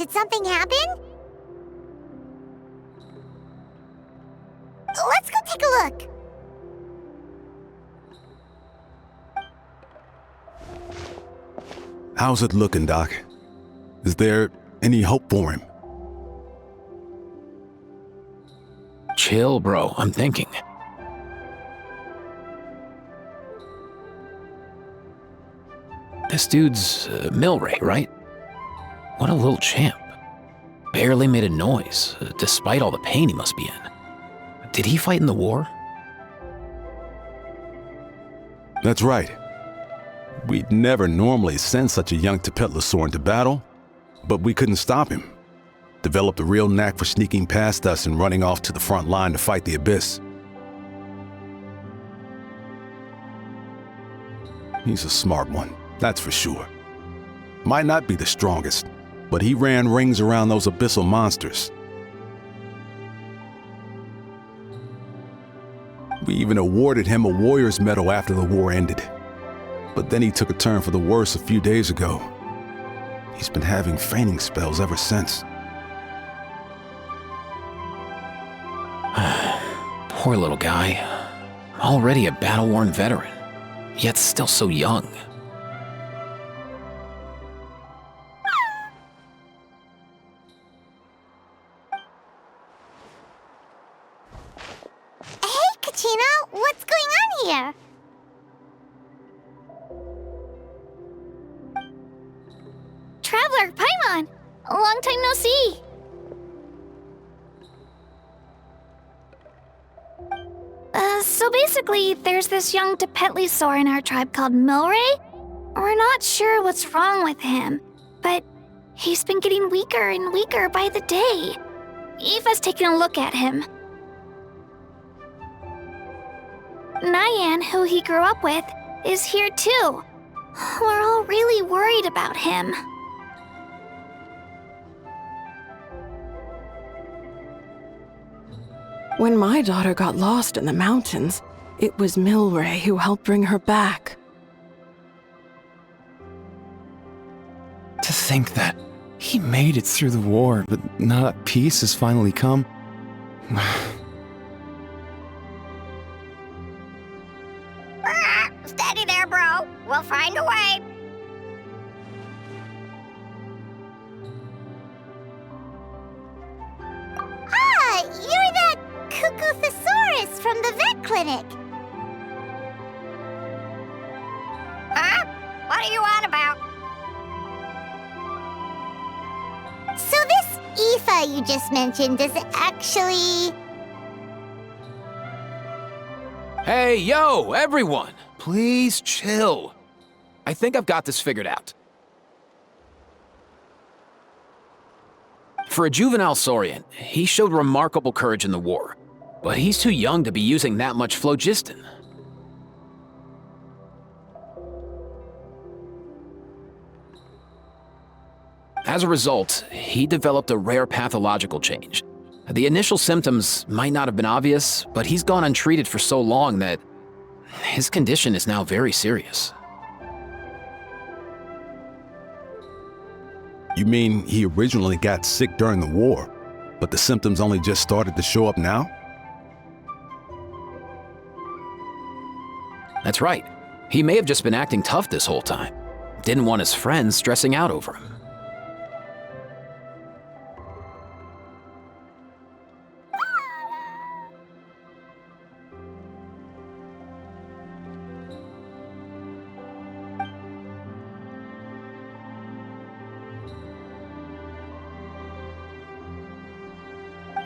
Did something happen? Let's go take a look. How's it looking, Doc? Is there any hope for him? Chill, bro. I'm thinking. This dude's Milray, right? What a little champ. Barely made a noise, despite all the pain he must be in. Did he fight in the war? That's right. We'd never normally send such a young Tapetlosaur into battle, but we couldn't stop him. Developed a real knack for sneaking past us and running off to the front line to fight the Abyss. He's a smart one, that's for sure. Might not be the strongest, but he ran rings around those abyssal monsters. We even awarded him a Warrior's Medal after the war ended. But then he took a turn for the worse a few days ago. He's been having fainting spells ever since. Poor little guy. Already a battle-worn veteran, yet still so young. Hey, Kachina, what's going on here? Traveler, Paimon! A long time no see! So basically, there's this young Tapetlosaur in our tribe called Milray. We're not sure what's wrong with him, but he's been getting weaker and weaker by the day. Eva's taking a look at him. Nyan, who he grew up with, is here too. We're all really worried about him. When my daughter got lost in the mountains, it was Milray who helped bring her back. To think that he made it through the war, but now that peace has finally come. Steady there, bro. We'll find a way. Ah, you're that Cuckoo-Thesaurus from the vet clinic. Huh? What are you on about? So this Aoife you just mentioned is actually... Hey, yo, everyone! Please chill. I think I've got this figured out. For a juvenile Saurian, he showed remarkable courage in the war, but he's too young to be using that much phlogiston. As a result, he developed a rare pathological change. The initial symptoms might not have been obvious, but he's gone untreated for so long that his condition is now very serious. You mean he originally got sick during the war, but the symptoms only just started to show up now? That's right. He may have just been acting tough this whole time. Didn't want his friends stressing out over him.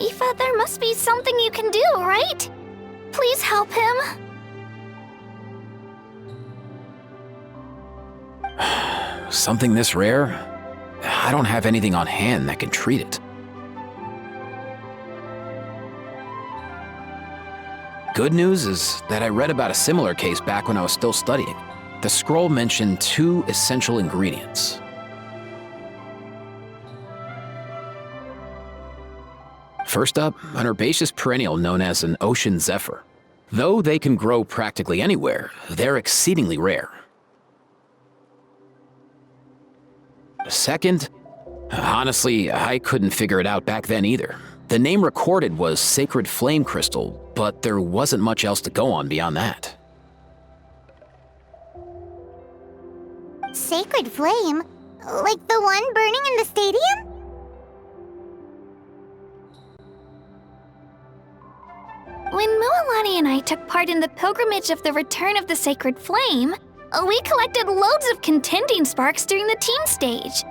Aoife, there must be something you can do, right? Please help him. Something this rare? I don't have anything on hand that can treat it. Good news is that I read about a similar case back when I was still studying. The scroll mentioned 2 essential ingredients. First up, an herbaceous perennial known as an ocean zephyr. Though they can grow practically anywhere, they're exceedingly rare. Second, Honestly, I couldn't figure it out back then either. The name recorded was Sacred Flame Crystal, but there wasn't much else to go on beyond that. Sacred flame? Like the one burning in the stadium? When Mualani and I took part in the pilgrimage of the Return of the Sacred Flame, we collected loads of contending sparks during the team stage.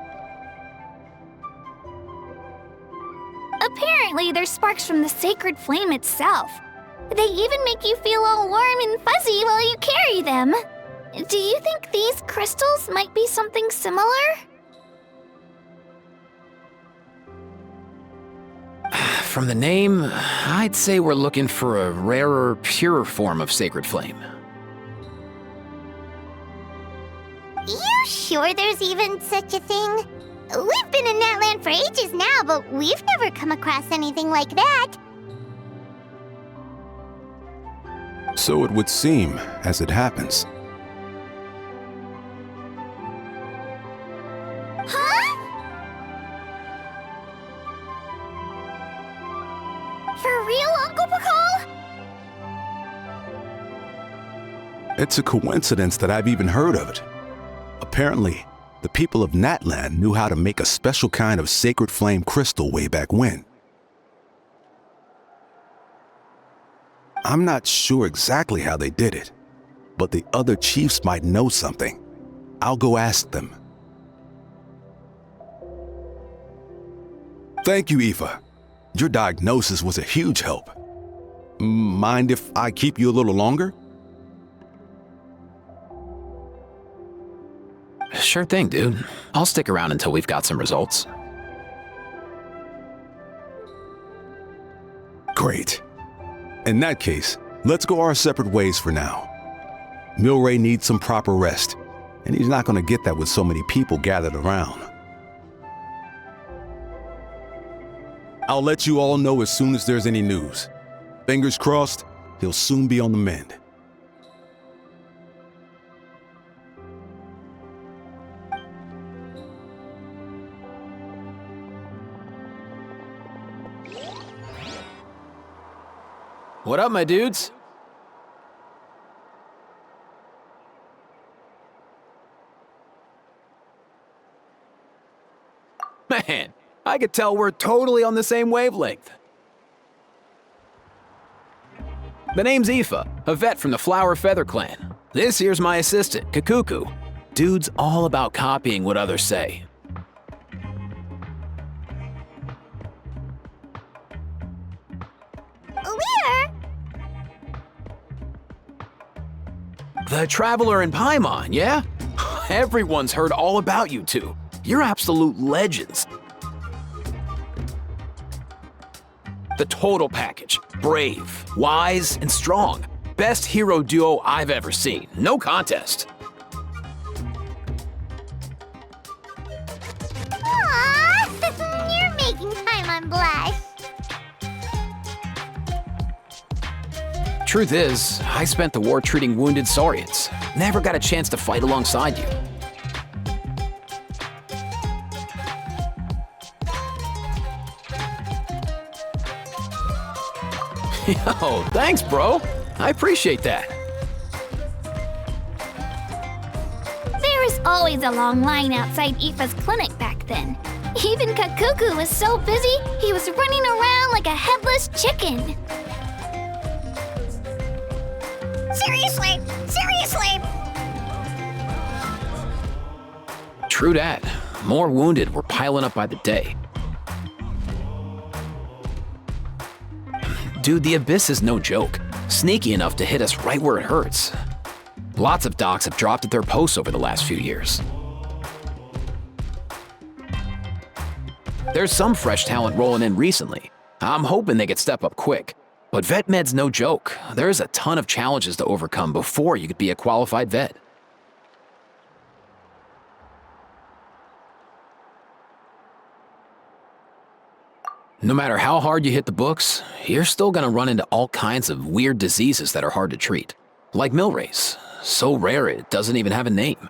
Apparently, they're sparks from the Sacred Flame itself. They even make you feel all warm and fuzzy while you carry them. Do you think these crystals might be something similar? From the name, I'd say we're looking for a rarer, purer form of Sacred Flame. You sure there's even such a thing? We've been in Natlan for ages now, but we've never come across anything like that. So it would seem, as it happens. Huh? For real, Uncle Pakal? It's a coincidence that I've even heard of it. Apparently, the people of Natlan knew how to make a special kind of sacred flame crystal way back when. I'm not sure exactly how they did it, but the other chiefs might know something. I'll go ask them. Thank you, Aoife. Your diagnosis was a huge help. Mind if I keep you a little longer? Sure thing, dude. I'll stick around until we've got some results. Great. In that case, let's go our separate ways for now. Milray needs some proper rest, and he's not going to get that with so many people gathered around. I'll let you all know as soon as there's any news. Fingers crossed, he'll soon be on the mend. What up, my dudes? Man, I could tell we're totally on the same wavelength. The name's Aoife, a vet from the Flower Feather Clan. This here's my assistant, Kakuku. Dude's all about copying what others say. Where? The Traveler in Paimon, yeah? Everyone's heard all about you two. You're absolute legends. The total package. Brave, wise, and strong. Best hero duo I've ever seen. No contest. Aww, you're making Paimon blush. Truth is, I spent the war treating wounded Saurians. Never got a chance to fight alongside you. Yo, thanks, bro. I appreciate that. There was always a long line outside Aoife's clinic back then. Even Kakuku was so busy, he was running around like a headless chicken. Seriously, seriously. True dat. More wounded were piling up by the day. Dude, the Abyss is no joke. Sneaky enough to hit us right where it hurts. Lots of docs have dropped at their posts over the last few years. There's some fresh talent rolling in recently. I'm hoping they could step up quick. But vet med's no joke. There's a ton of challenges to overcome before you could be a qualified vet. No matter how hard you hit the books, you're still gonna run into all kinds of weird diseases that are hard to treat. Like Milray's, so rare it doesn't even have a name.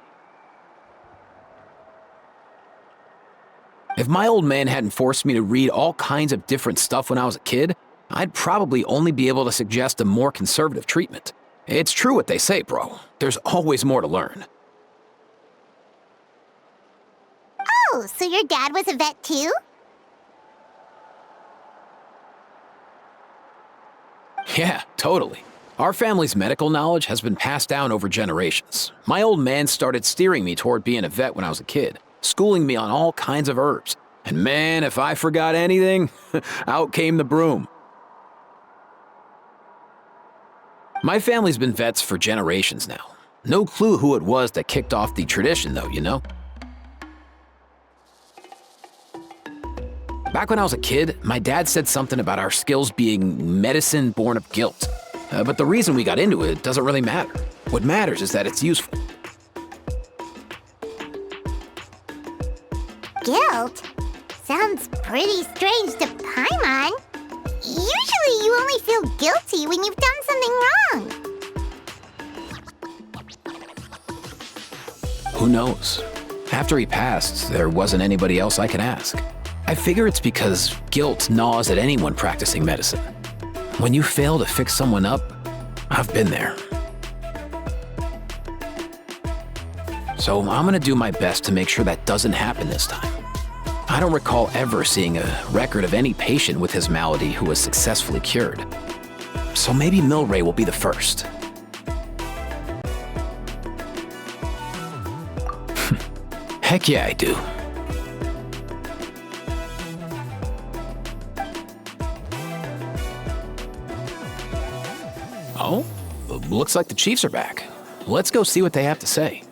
If my old man hadn't forced me to read all kinds of different stuff when I was a kid, I'd probably only be able to suggest a more conservative treatment. It's true what they say, bro. There's always more to learn. Oh, so your dad was a vet too? Yeah, totally. Our family's medical knowledge has been passed down over generations. My old man started steering me toward being a vet when I was a kid, schooling me on all kinds of herbs. And man, if I forgot anything, out came the broom. My family's been vets for generations now. No clue who it was that kicked off the tradition though, you know? Back when I was a kid, my dad said something about our skills being medicine born of guilt. But the reason we got into it doesn't really matter. What matters is that it's useful. Guilt? Sounds pretty strange to Paimon. Usually you only feel guilty when you've done something wrong. Who knows? After he passed, there wasn't anybody else I could ask. I figure it's because guilt gnaws at anyone practicing medicine. When you fail to fix someone up, I've been there. So I'm gonna do my best to make sure that doesn't happen this time. I don't recall ever seeing a record of any patient with his malady who was successfully cured. So maybe Milray will be the first. Heck yeah, I do. Oh, looks like the Chiefs are back. Let's go see what they have to say.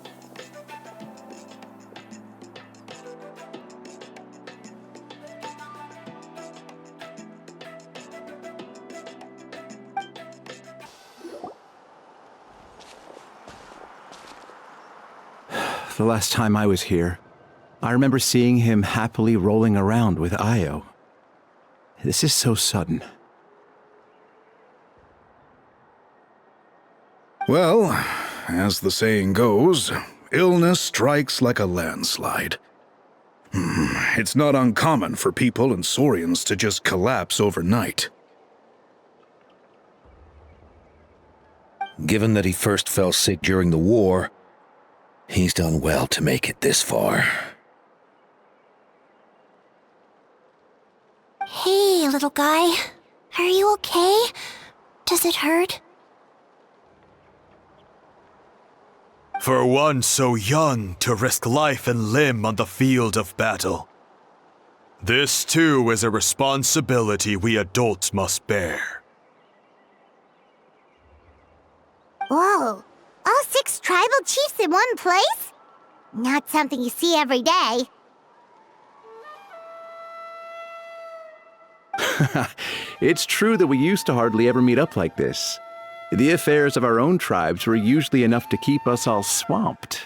The last time I was here, I remember seeing him happily rolling around with Io. This is so sudden. Well, as the saying goes, illness strikes like a landslide. It's not uncommon for people and Saurians to just collapse overnight. Given that he first fell sick during the war, he's done well to make it this far. Hey, little guy. Are you okay? Does it hurt? For one so young to risk life and limb on the field of battle. This too is a responsibility we adults must bear. Whoa. All 6 tribal chiefs in one place? Not something you see every day. It's true that we used to hardly ever meet up like this. The affairs of our own tribes were usually enough to keep us all swamped.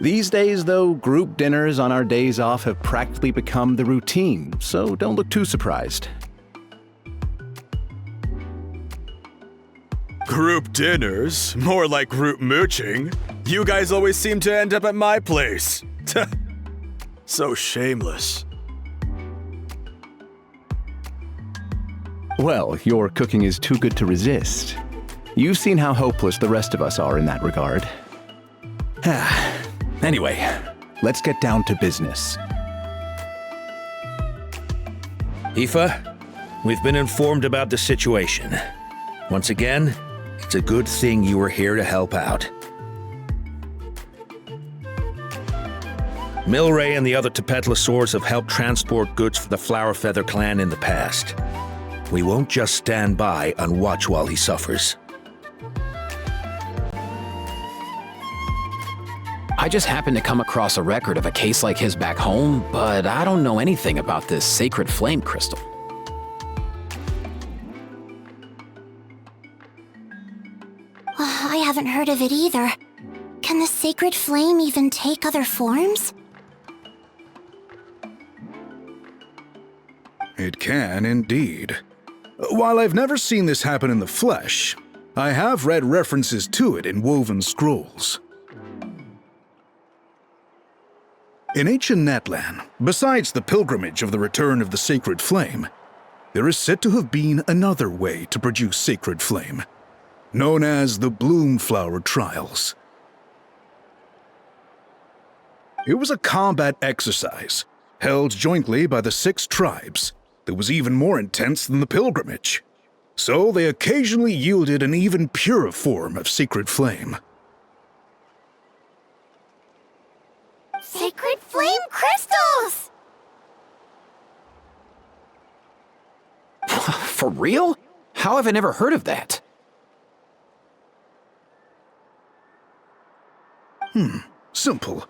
These days, though, group dinners on our days off have practically become the routine, so don't look too surprised. Group dinners? More like group mooching. You guys always seem to end up at my place. So shameless. Well, your cooking is too good to resist. You've seen how hopeless the rest of us are in that regard. Anyway, let's get down to business. Aoife, we've been informed about the situation. Once again, it's a good thing you were here to help out. Milray and the other Tepetlosaurs have helped transport goods for the Flower Feather clan in the past. We won't just stand by and watch while he suffers. I just happened to come across a record of a case like his back home, but I don't know anything about this sacred flame crystal. I haven't heard of it either. Can the sacred flame even take other forms? It can indeed. While I've never seen this happen in the flesh, I have read references to it in woven scrolls. In ancient Natlan, besides the pilgrimage of the return of the sacred flame, there is said to have been another way to produce sacred flame, known as the Bloomflower Trials. It was a combat exercise held jointly by the 6 tribes that was even more intense than the pilgrimage, so they occasionally yielded an even purer form of sacred flame. Sacred flame crystals! For real? How have I never heard of that? Simple.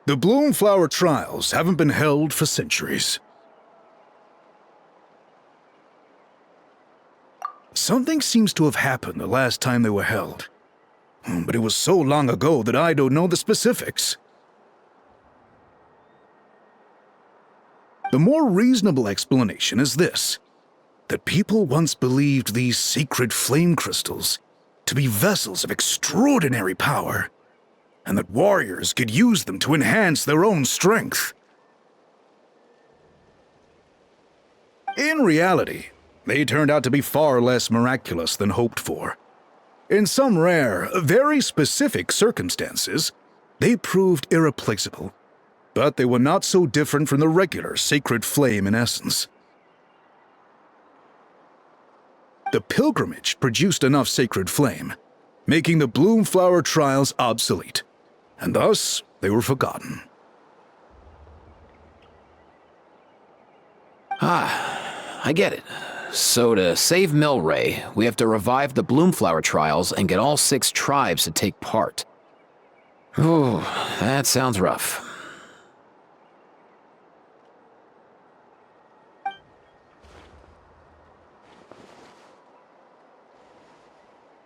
The Bloomflower Trials haven't been held for centuries. Something seems to have happened the last time they were held, but it was so long ago that I don't know the specifics. The more reasonable explanation is this: that people once believed these sacred flame crystals to be vessels of extraordinary power, and that warriors could use them to enhance their own strength. In reality, they turned out to be far less miraculous than hoped for. In some rare, very specific circumstances, they proved irreplaceable, but they were not so different from the regular sacred flame in essence. The pilgrimage produced enough sacred flame, making the Bloomflower Trials obsolete, and thus they were forgotten. I get it. So to save Milray, we have to revive the Bloomflower Trials and get all 6 tribes to take part. Ooh, that sounds rough.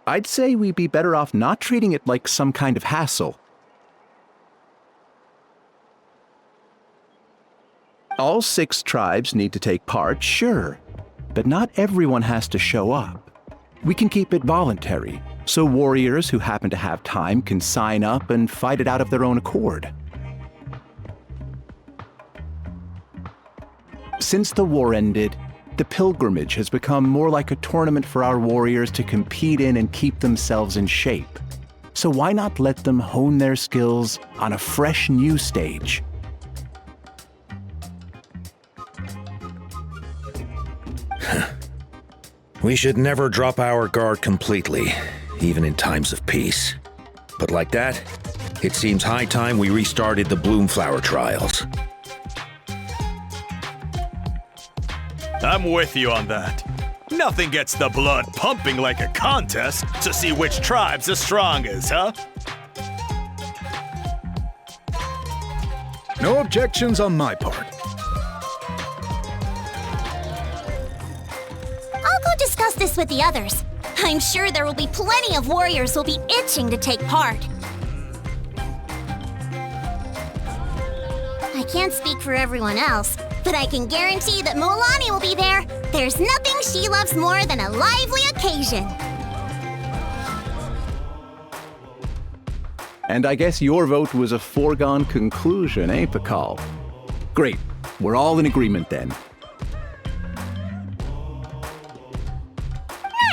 I'd say we'd be better off not treating it like some kind of hassle. All 6 tribes need to take part, sure, but not everyone has to show up. We can keep it voluntary, so warriors who happen to have time can sign up and fight it out of their own accord. Since the war ended, the pilgrimage has become more like a tournament for our warriors to compete in and keep themselves in shape. So why not let them hone their skills on a fresh new stage? We should never drop our guard completely, even in times of peace. But like that, it seems high time we restarted the Bloomflower Trials. I'm with you on that. Nothing gets the blood pumping like a contest to see which tribe's the strongest, huh? No objections on my part. I'll go discuss this with the others. I'm sure there will be plenty of warriors who'll be itching to take part. I can't speak for everyone else, but I can guarantee that Molani will be there. There's nothing she loves more than a lively occasion. And I guess your vote was a foregone conclusion, eh, Pakal? Great. We're all in agreement then.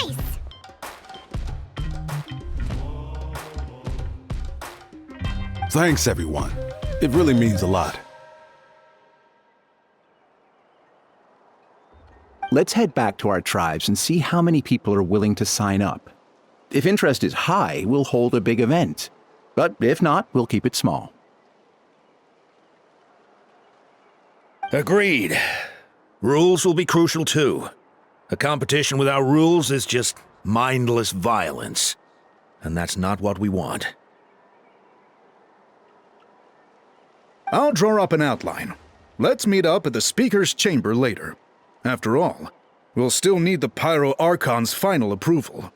Nice! Thanks, everyone. It really means a lot. Let's head back to our tribes and see how many people are willing to sign up. If interest is high, we'll hold a big event. But if not, we'll keep it small. Agreed. Rules will be crucial too. A competition without rules is just mindless violence. And that's not what we want. I'll draw up an outline. Let's meet up at the Speaker's Chamber later. After all, we'll still need the Pyro Archon's final approval.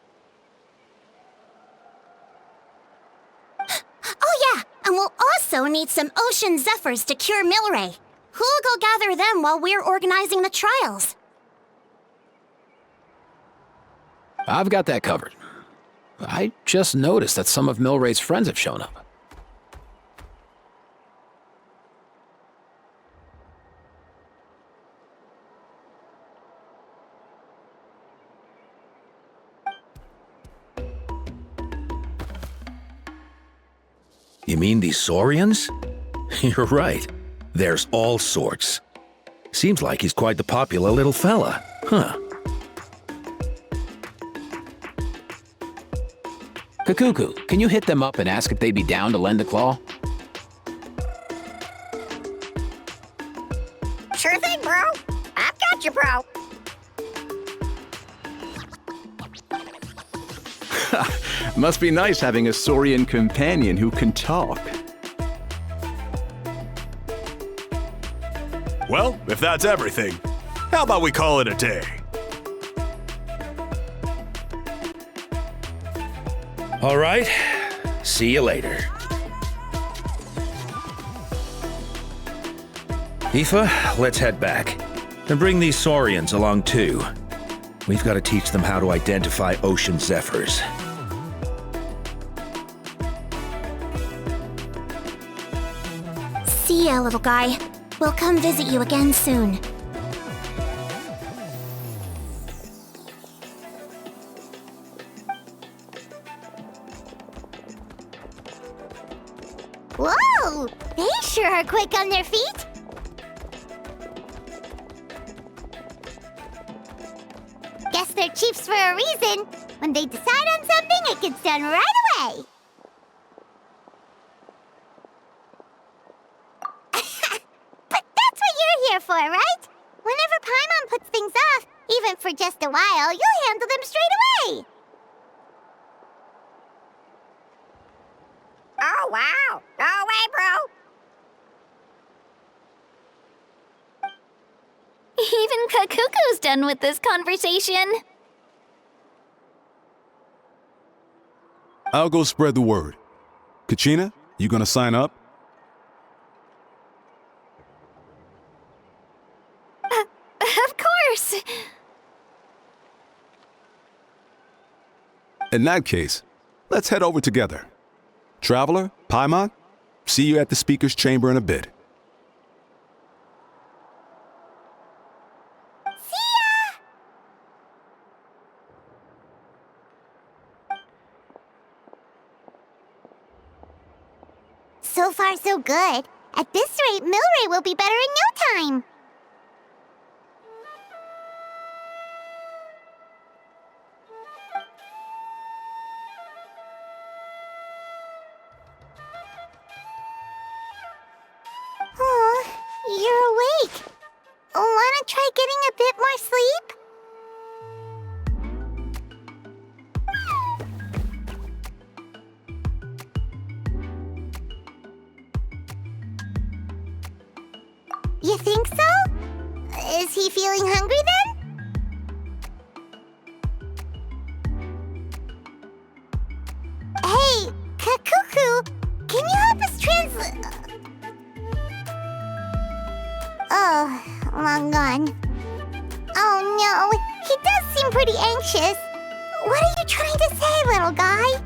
Oh yeah, and we'll also need some Ocean Zephyrs to cure Milray. Who'll go gather them while we're organizing the trials? I've got that covered. I just noticed that some of Milray's friends have shown up. You mean these Saurians? You're right. There's all sorts. Seems like he's quite the popular little fella, huh? Kakuku, can you hit them up and ask if they'd be down to lend a claw? Sure thing, bro. I've got you, bro. Must be nice having a Saurian companion who can talk. Well, if that's everything, how about we call it a day? All right. See you later. Aoife, let's head back. And bring these Saurians along too. We've got to teach them how to identify ocean zephyrs. See ya, little guy. We'll come visit you again soon. Whoa! They sure are quick on their feet. Guess they're chiefs for a reason. When they decide on something, it gets done right away. But that's what you're here for, right? Whenever Paimon puts things off, even for just a while, you'll handle them straight away. Oh, wow. Go away, bro. Even Kakuku's done with this conversation. I'll go spread the word. Kachina, you gonna sign up? Of course. In that case, let's head over together. Traveler, Paimon, see you at the speaker's chamber in a bit. So far, so good. At this rate, Milray will be better in no time. Oh, you're awake. Wanna try getting a bit more sleep? You think so? Is he feeling hungry then? Hey, Kakuku, can you help us translate? Oh, long gone. Oh no, he does seem pretty anxious. What are you trying to say, little guy?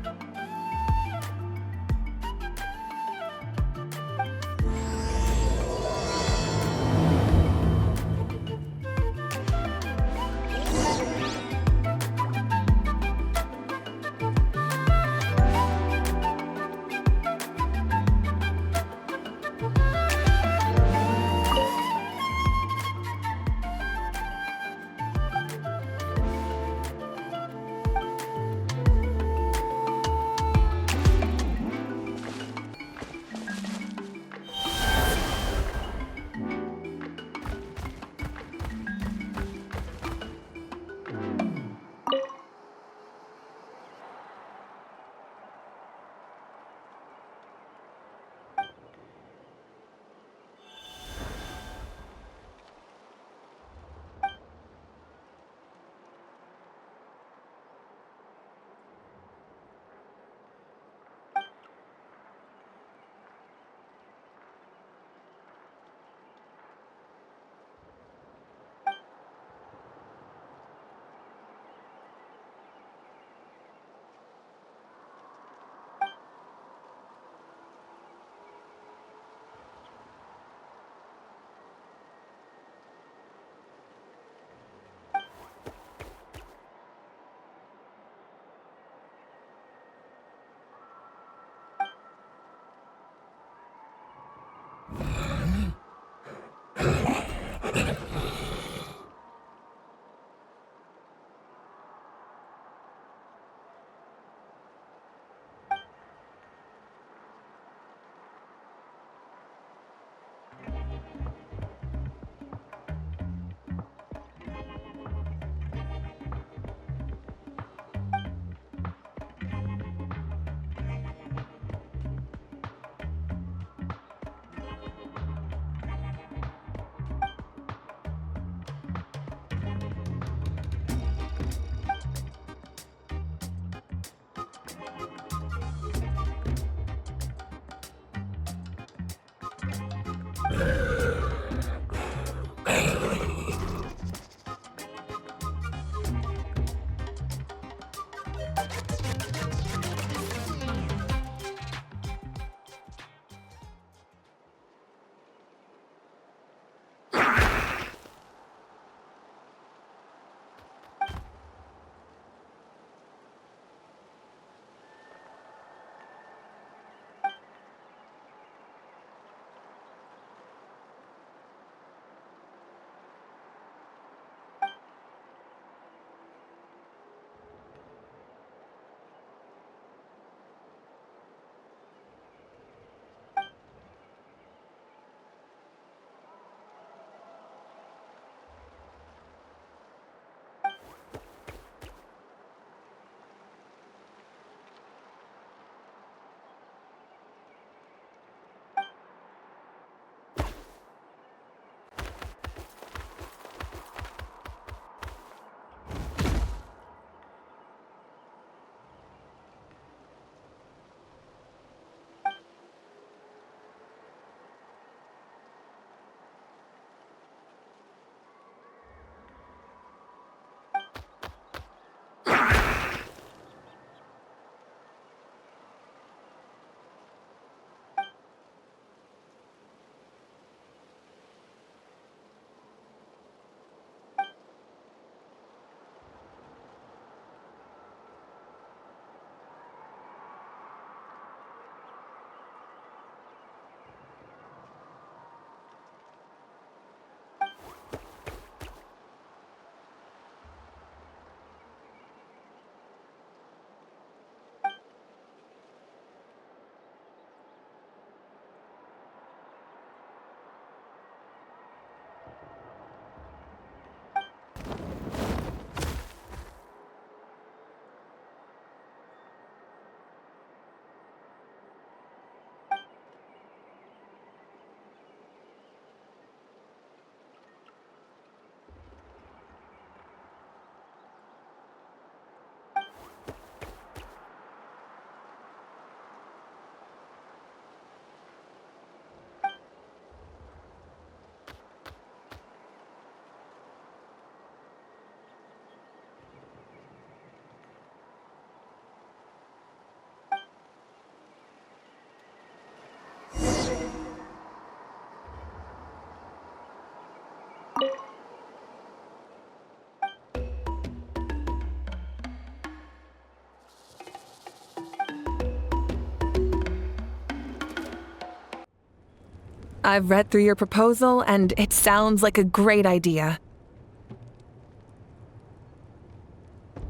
I've read through your proposal, and it sounds like a great idea.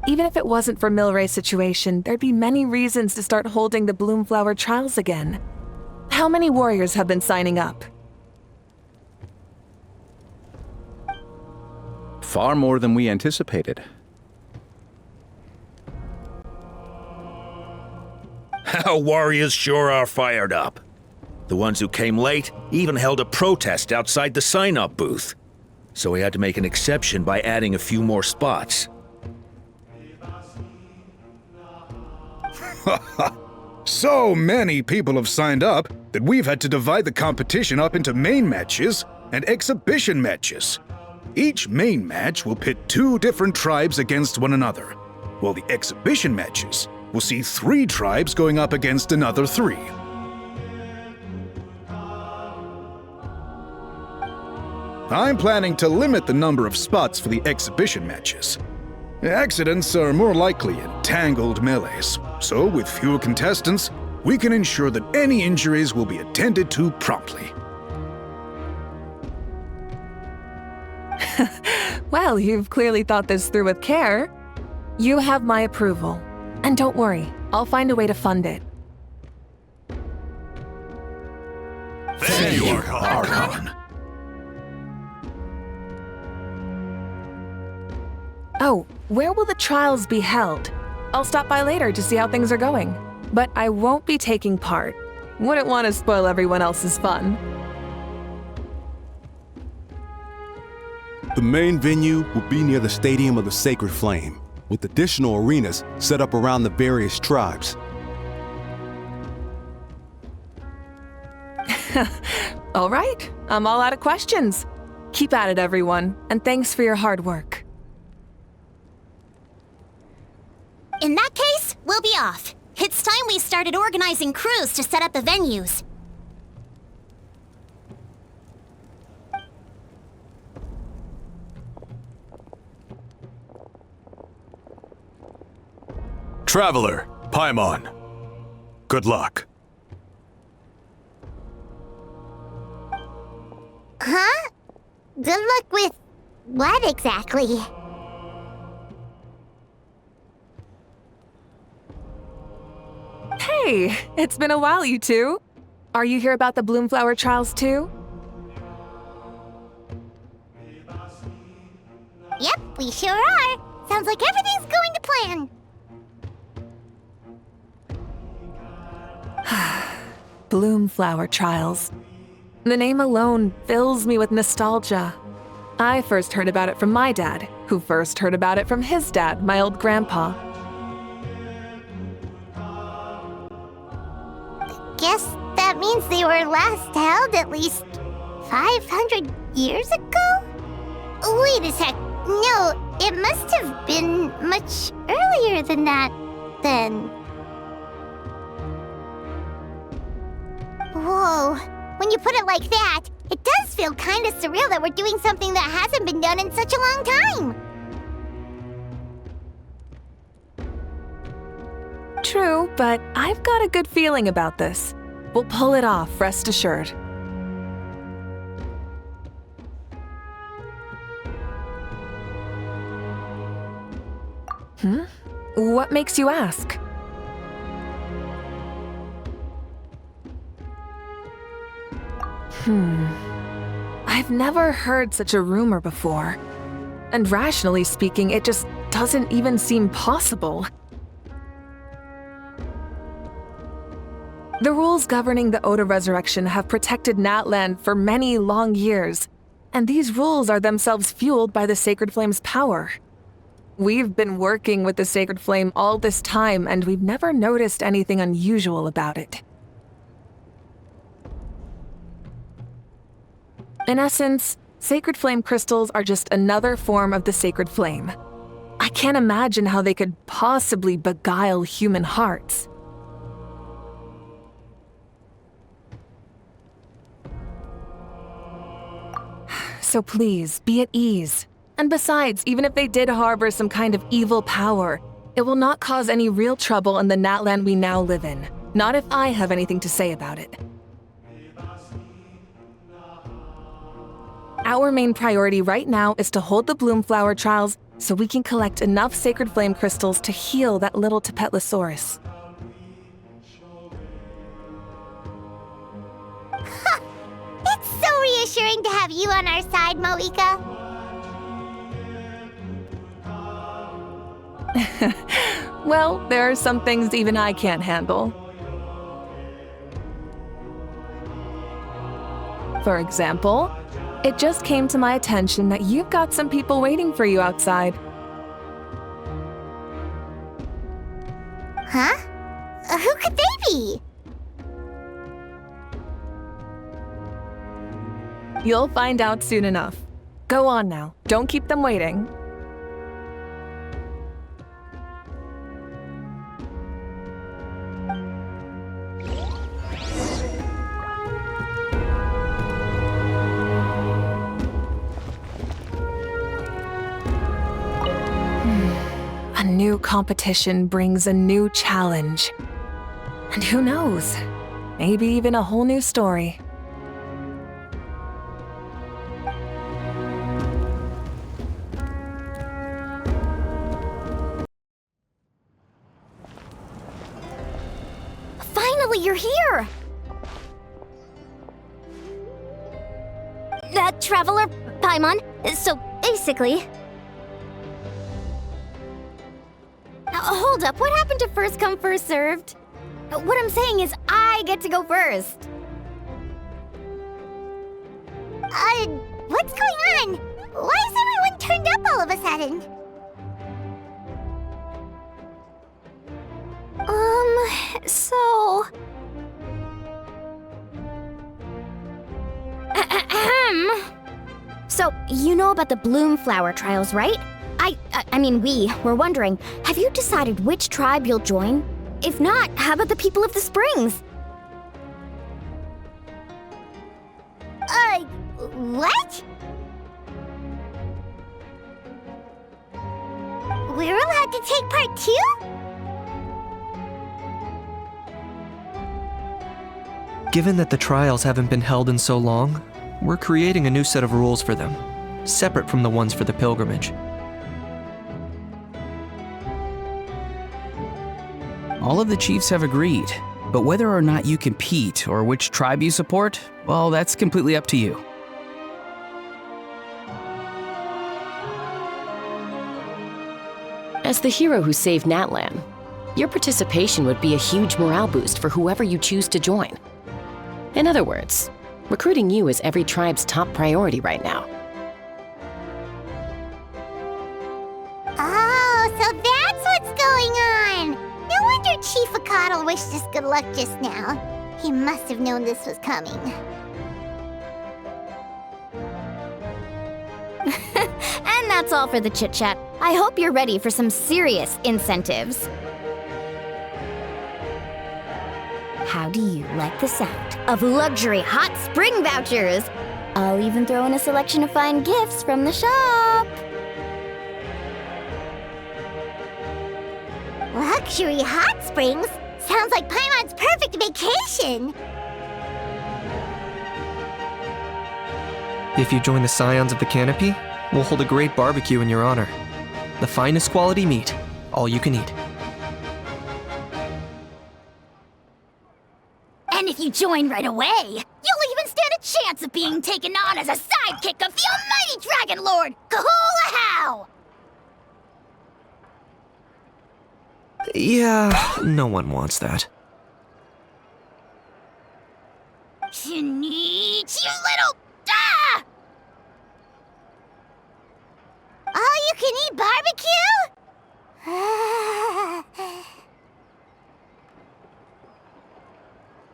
Even if it wasn't for Milray's situation, there'd be many reasons to start holding the Bloomflower trials again. How many warriors have been signing up? Far more than we anticipated. Our warriors sure are fired up. The ones who came late even held a protest outside the sign-up booth. So we had to make an exception by adding a few more spots. So many people have signed up that we've had to divide the competition up into main matches and exhibition matches. Each main match will pit 2 different tribes against one another, while the exhibition matches will see 3 tribes going up against another 3. I'm planning to limit the number of spots for the exhibition matches. Accidents are more likely in tangled melees, so with fewer contestants, we can ensure that any injuries will be attended to promptly. Well, you've clearly thought this through with care. You have my approval. And don't worry, I'll find a way to fund it. Thank you, Archon. Oh, where will the trials be held? I'll stop by later to see how things are going. But I won't be taking part. Wouldn't want to spoil everyone else's fun. The main venue will be near the Stadium of the Sacred Flame, with additional arenas set up around the various tribes. All right, I'm all out of questions. Keep at it, everyone, and thanks for your hard work. In that case, we'll be off. It's time we started organizing crews to set up the venues. Traveler, Paimon. Good luck. Huh? Good luck with what exactly? Hey, it's been a while, you two. Are you here about the Bloomflower trials too? Yep, we sure are. Sounds like everything's going to plan. Bloomflower trials. The name alone fills me with nostalgia. I first heard about it from my dad, who first heard about it from his dad, my old grandpa. Guess that means they were last held at least 500 years ago? Wait a sec. No, it must have been much earlier than that, then. Whoa. When you put it like that, it does feel kind of surreal that we're doing something that hasn't been done in such a long time. True, but I've got a good feeling about this. We'll pull it off, rest assured. What makes you ask? I've never heard such a rumor before. And rationally speaking, it just doesn't even seem possible. The rules governing the Oda resurrection have protected Natlan for many long years, and these rules are themselves fueled by the Sacred Flame's power. We've been working with the Sacred Flame all this time, and we've never noticed anything unusual about it. In essence, Sacred Flame crystals are just another form of the Sacred Flame. I can't imagine how they could possibly beguile human hearts. So please, be at ease. And besides, even if they did harbor some kind of evil power, it will not cause any real trouble in the Natlan we now live in. Not if I have anything to say about it. Our main priority right now is to hold the Bloomflower trials so we can collect enough Sacred Flame crystals to heal that little Tapetlosaurus. It's so reassuring to have you on our side, Moika. Well, there are some things even I can't handle. For example, it just came to my attention that you've got some people waiting for you outside. Huh? Who could they be? You'll find out soon enough. Go on now, don't keep them waiting. A new competition brings a new challenge. And who knows, maybe even a whole new story. Finally, you're here! Traveler, Paimon, so basically... Hold up, what happened to first come, first served? What I'm saying is I get to go first. What's going on? Why is everyone turned up all of a sudden? So... So, you know about the bloom flower trials, right? I mean, we were wondering, have you decided which tribe you'll join? If not, how about the people of the springs? What? We're allowed to take part too? Given that the trials haven't been held in so long, we're creating a new set of rules for them, separate from the ones for the pilgrimage. All of the chiefs have agreed, but whether or not you compete or which tribe you support, well, that's completely up to you. As the hero who saved Natlan, your participation would be a huge morale boost for whoever you choose to join. In other words, recruiting you is every tribe's top priority right now. Oh, so that's what's going on! No wonder Chief Akatl wished us good luck just now. He must have known this was coming. And that's all for the chit-chat. I hope you're ready for some serious incentives. How do you like the sound of luxury hot spring vouchers? I'll even throw in a selection of fine gifts from the shop. Luxury hot springs? Sounds like Paimon's perfect vacation! If you join the Scions of the Canopy, we'll hold a great barbecue in your honor. The finest quality meat, all you can eat. And if you join right away, you'll even stand a chance of being taken on as a sidekick of the almighty Dragon Lord, Kahula-How! Yeah, no one wants that. Shinichi, you little... Ah! All-you-can-eat barbecue?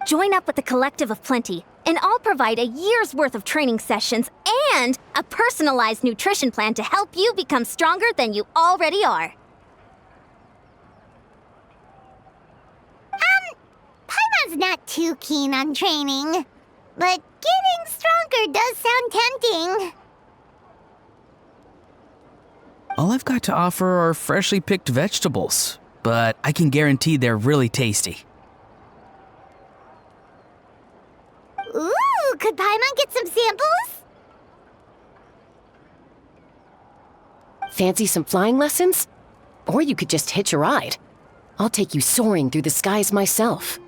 Join up with the Collective of Plenty, and I'll provide a year's worth of training sessions and a personalized nutrition plan to help you become stronger than you already are. Paimon's not too keen on training, but getting stronger does sound tempting. All I've got to offer are freshly picked vegetables, but I can guarantee they're really tasty. Ooh, could Paimon get some samples? Fancy some flying lessons? Or you could just hitch a ride. I'll take you soaring through the skies myself.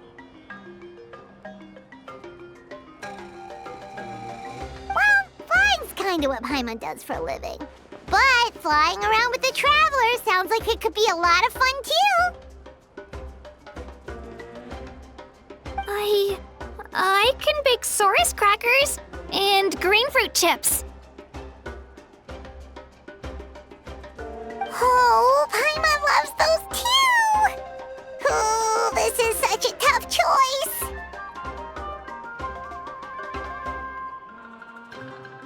Well, flying's kinda what Paimon does for a living. But flying around with the Traveler sounds like it could be a lot of fun too. I can bake Saurus crackers and green fruit chips. Oh, Paimon loves those too! Oh, this is such a tough choice!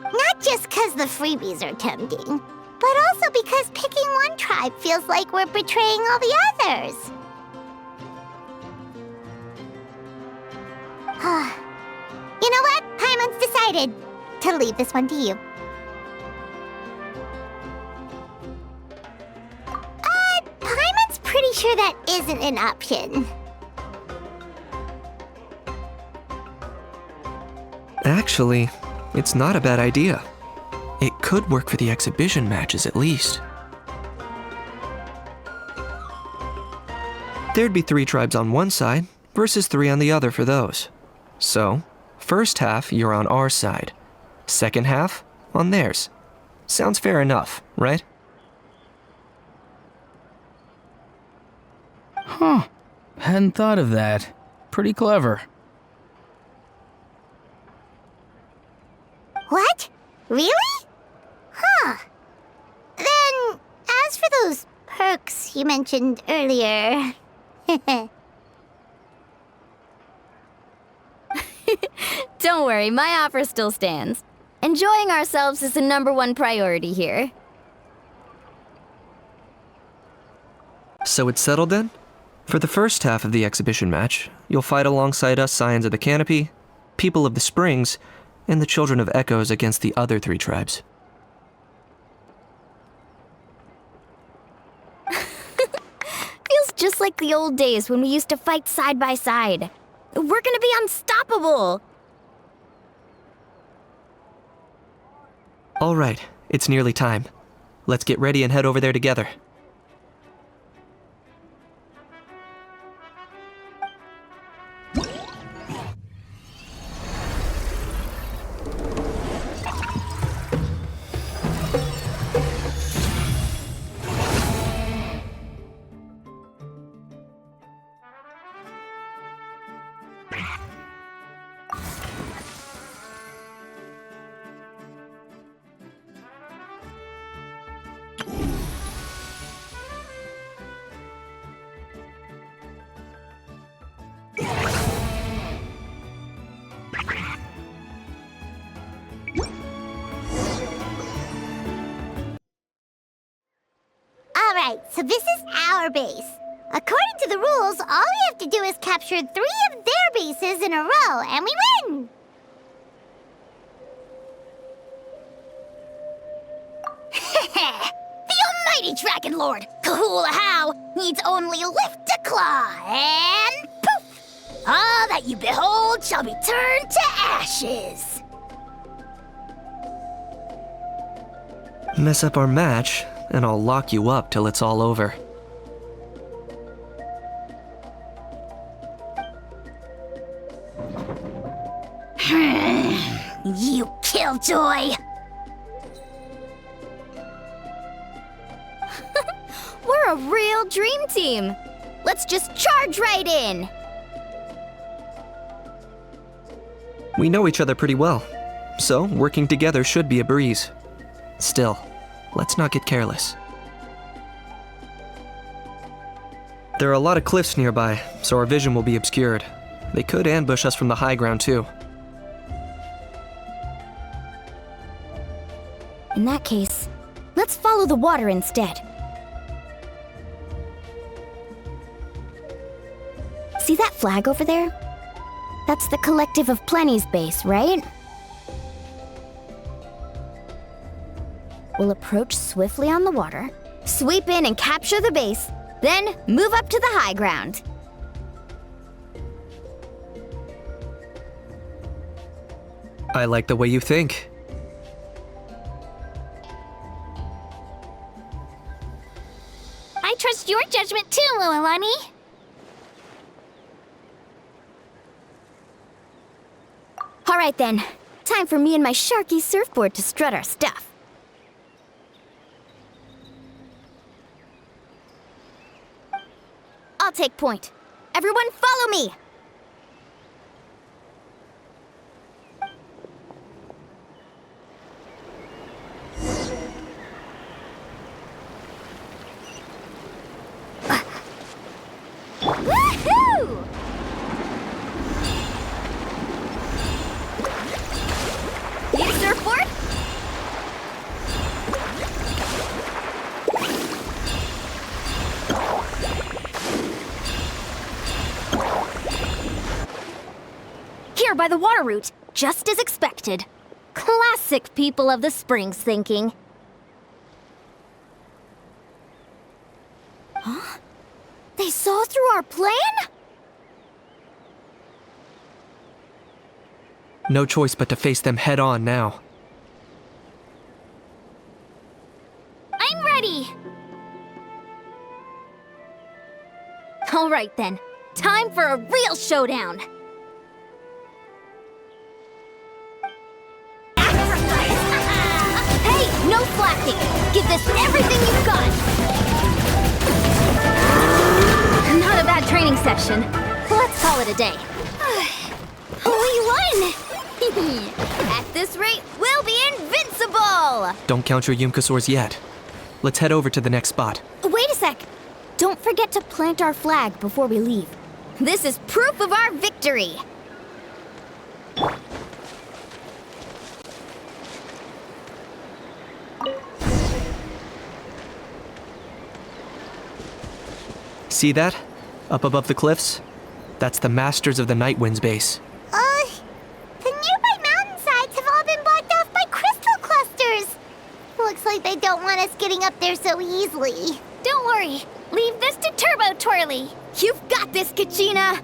Not just because the freebies are tempting, but also because picking one tribe feels like we're betraying all the others. You know what? Paimon's decided to leave this one to you. Paimon's pretty sure that isn't an option. Actually, it's not a bad idea. It could work for the exhibition matches at least. There'd be 3 tribes on one side versus 3 on the other for those. So, first half you're on our side, second half on theirs. Sounds fair enough, right? Huh. Hadn't thought of that. Pretty clever. What? Really? Huh. Then, as for those perks you mentioned earlier... Don't worry, my offer still stands. Enjoying ourselves is the #1 priority here. So it's settled then? For the first half of the exhibition match, you'll fight alongside us Scions of the Canopy, People of the Springs, and the Children of Echoes against the other 3 tribes. Feels just like the old days when we used to fight side by side. We're gonna be unstoppable! All right, it's nearly time. Let's get ready and head over there together. Alright, so this is our base. According to the rules, all we have to do is capture 3 of their bases in a row, and we win! The almighty Dragon Lord, Kahula needs only lift a claw, and poof! All that you behold shall be turned to ashes. Mess up our match, and I'll lock you up till it's all over. You killjoy! We're a real dream team! Let's just charge right in! We know each other pretty well, so working together should be a breeze. Still, let's not get careless. There are a lot of cliffs nearby, so our vision will be obscured. They could ambush us from the high ground too. In that case, let's follow the water instead. See that flag over there? That's the Collective of Plenty's base, right? We'll approach swiftly on the water, sweep in and capture the base, then move up to the high ground. I like the way you think. I trust your judgment too, Lualani. All right then, time for me and my Sharky surfboard to strut our stuff. I'll take point. Everyone follow me! Woohoo! New surfboard? Here by the water route, just as expected. Classic People of the Springs thinking. Huh? They saw through our plan? No choice but to face them head on now. I'm ready! All right then, time for a real showdown. Hey, no slacking! Give this everything you've got! Not a bad training session. Let's call it a day. We won! At this rate, we'll be invincible! Don't count your Yumkasaurs yet. Let's head over to the next spot. Wait a sec! Don't forget to plant our flag before we leave. This is proof of our victory! See that? Up above the cliffs? That's the Masters of the Night Wind's base. The nearby mountainsides have all been blocked off by crystal clusters. Looks like they don't want us getting up there so easily. Don't worry. Leave this to Turbo Twirly. You've got this, Kachina!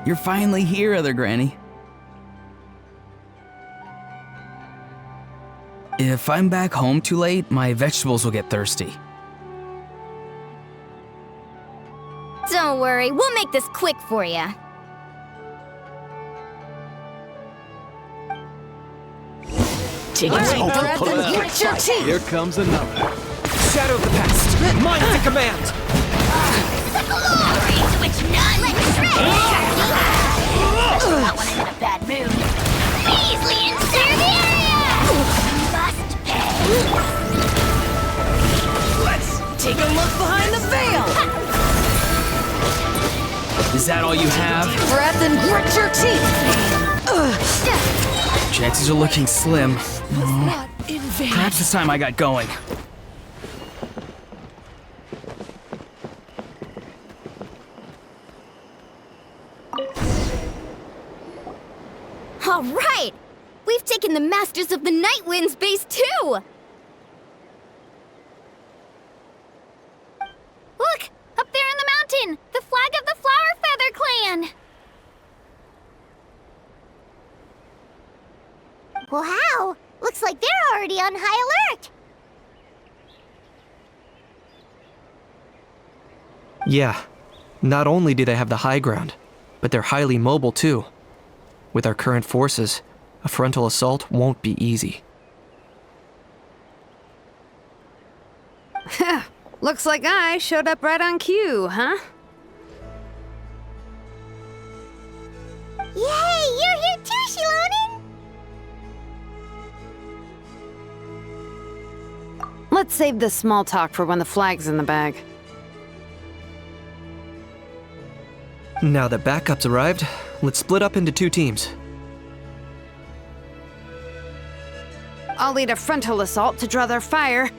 You're finally here, Other Granny. If I'm back home too late, my vegetables will get thirsty. Don't worry, we'll make this quick for you. Take it Breath and grit your teeth! Here comes another. Shadow of the past! Mind the command! The glory to which none not when I'm in a bad mood. Measly Incendiaria! Must pay. Let's take a look behind the veil! Is that all you have? Breath and grit your teeth! Chances are looking slim. Not in vain. Perhaps it's time I got going. All right! We've taken the Masters of the Night Wind's base, too! Look! Up there in the mountain! The flag of the Flower Feather Clan! Wow! Looks like they're already on high alert! Yeah. Not only do they have the high ground, but they're highly mobile too. With our current forces, a frontal assault won't be easy. Looks like I showed up right on cue, huh? Yay! You're here too, Shilonen! Let's save the small talk for when the flag's in the bag. Now that backup's arrived, let's split up into 2 teams. I'll lead a frontal assault to draw their fire.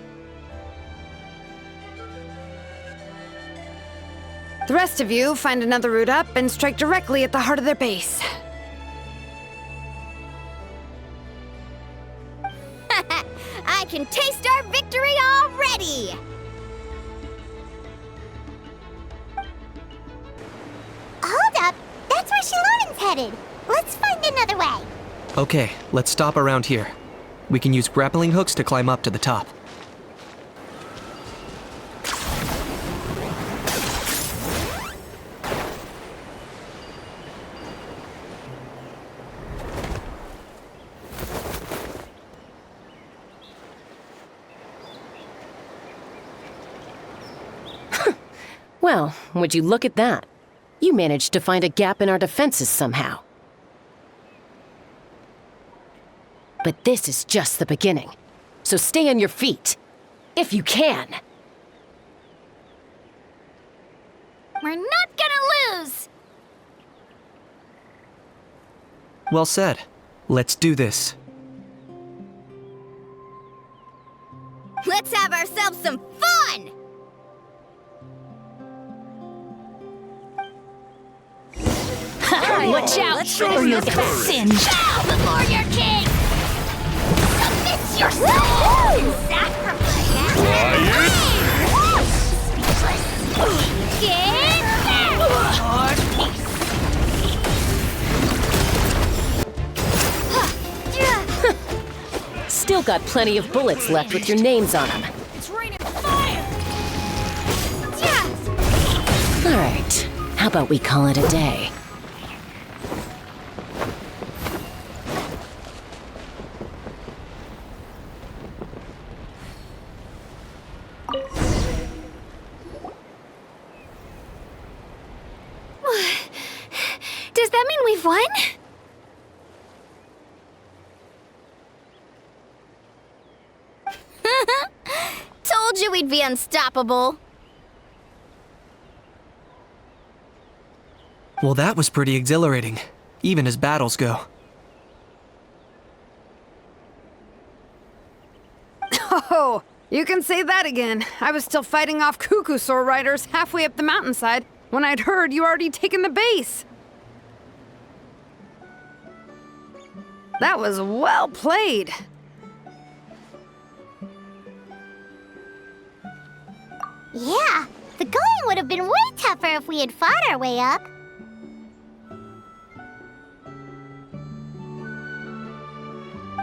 The rest of you find another route up and strike directly at the heart of their base. I can taste our victory already! Hold up! That's where Shilonen's headed! Let's find another way! Okay, let's stop around here. We can use grappling hooks to climb up to the top. Well, would you look at that? You managed to find a gap in our defenses somehow. But this is just the beginning. So stay on your feet. If you can. We're not gonna lose! Well said. Let's do this. Let's have ourselves some fun! Watch out, or you'll get singed. Bow before your king! Submit your soul in sacrifice! Get back! Still got plenty of bullets left with your names on them. It's raining fire! All right, how about we call it a day? Does that mean we've won? Told we'd be unstoppable. Well, that was pretty exhilarating, even as battles go. Oh, you can say that again. I was still fighting off Cuckoosaur riders halfway up the mountainside when I'd heard you already taken the base. That was well played. Yeah, the going would have been way tougher if we had fought our way up.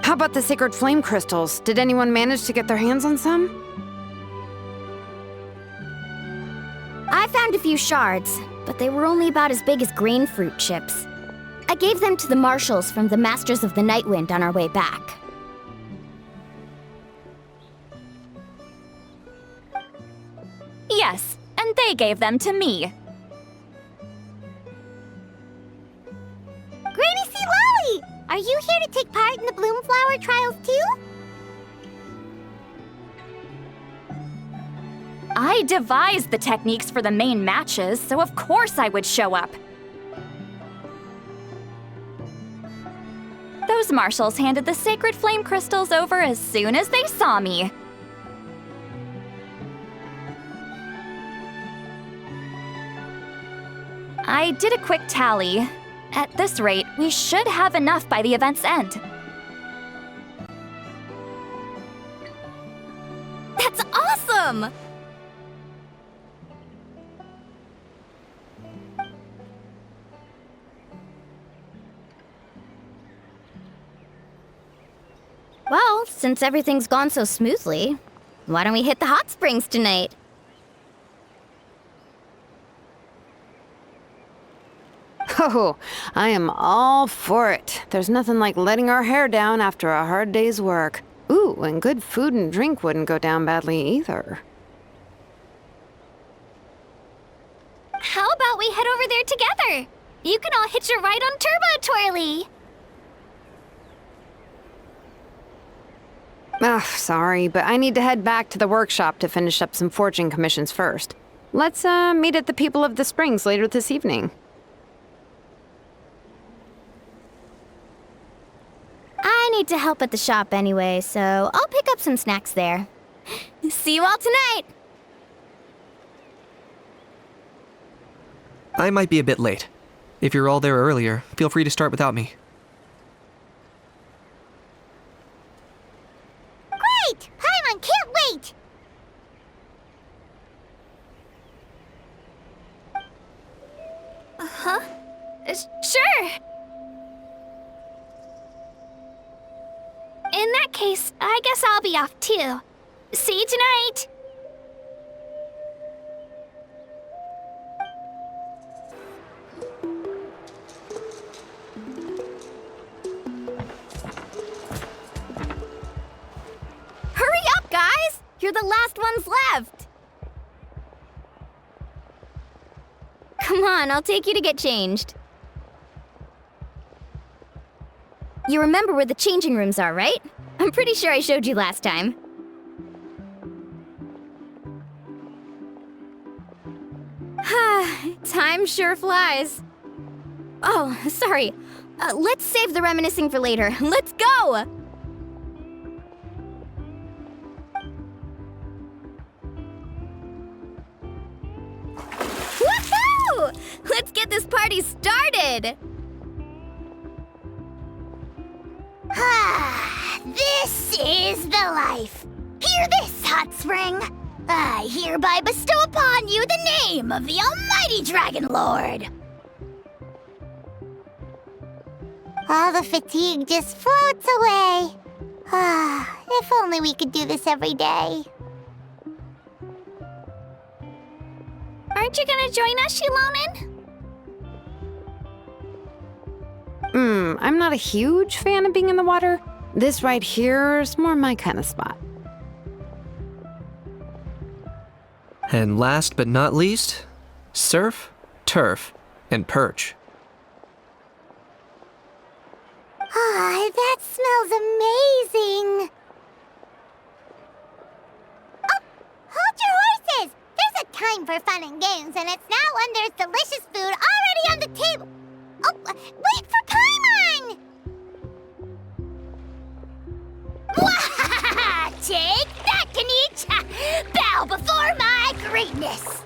How about the sacred flame crystals? Did anyone manage to get their hands on some? I found a few shards, but they were only about as big as grain fruit chips. I gave them to the marshals from the Masters of the Nightwind on our way back. Yes, and they gave them to me. Granny C. Lolly! Are you here to take part in the Bloomflower trials too? I devised the techniques for the main matches, so of course I would show up. Those marshals handed the sacred flame crystals over as soon as they saw me. I did a quick tally. At this rate, we should have enough by the event's end. That's awesome! Well, since everything's gone so smoothly, why don't we hit the hot springs tonight? Oh, I am all for it. There's nothing like letting our hair down after a hard day's work. Ooh, and good food and drink wouldn't go down badly either. How about we head over there together? You can all hitch a ride on Turbo Twirly. Ugh, sorry, but I need to head back to the workshop to finish up some forging commissions first. Let's, meet at the People of the Springs later this evening. I need to help at the shop anyway, so I'll pick up some snacks there. See you all tonight! I might be a bit late. If you're all there earlier, feel free to start without me. Great! Paimon can't wait! Huh? Sure. In that case, I guess I'll be off too. See you tonight! Hurry up, guys! You're the last ones left! Come on, I'll take you to get changed. You remember where the changing rooms are, right? I'm pretty sure I showed you last time. Time sure flies. Oh, sorry. Let's save the reminiscing for later. Let's go! Woohoo! Let's get this party started! This is the life. Hear this, Hot Spring. I hereby bestow upon you the name of the Almighty Dragon Lord. All the fatigue just floats away. If only we could do this every day. Aren't you gonna join us, Shilonin? I'm not a huge fan of being in the water. This right here is more my kind of spot. And last but not least, surf, turf, and perch. That smells amazing. Oh, time for fun and games, and it's now when there's delicious food already on the table. Oh, wait for Paimon! Take that, Kanich! Bow before my greatness!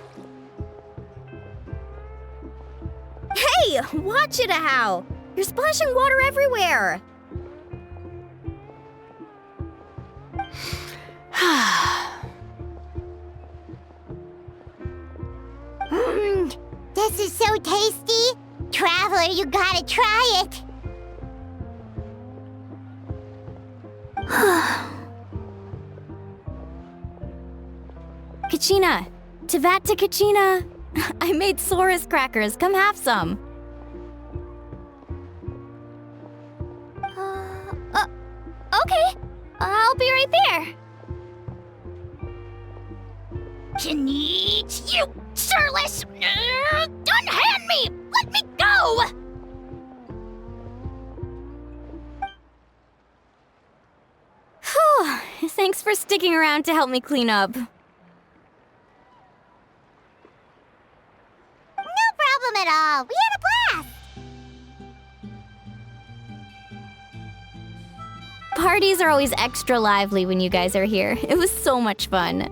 Hey, watch it, How! You're splashing water everywhere! This is so tasty! Traveler, you gotta try it! Kachina! Tevat to Kachina! I made Saurus crackers. Come have some. Okay. I'll be right there. Kanich, you surless! Unhand me! Let me go! Whew. Thanks for sticking around to help me clean up. No problem at all. We had a blast! Parties are always extra lively when you guys are here. It was so much fun.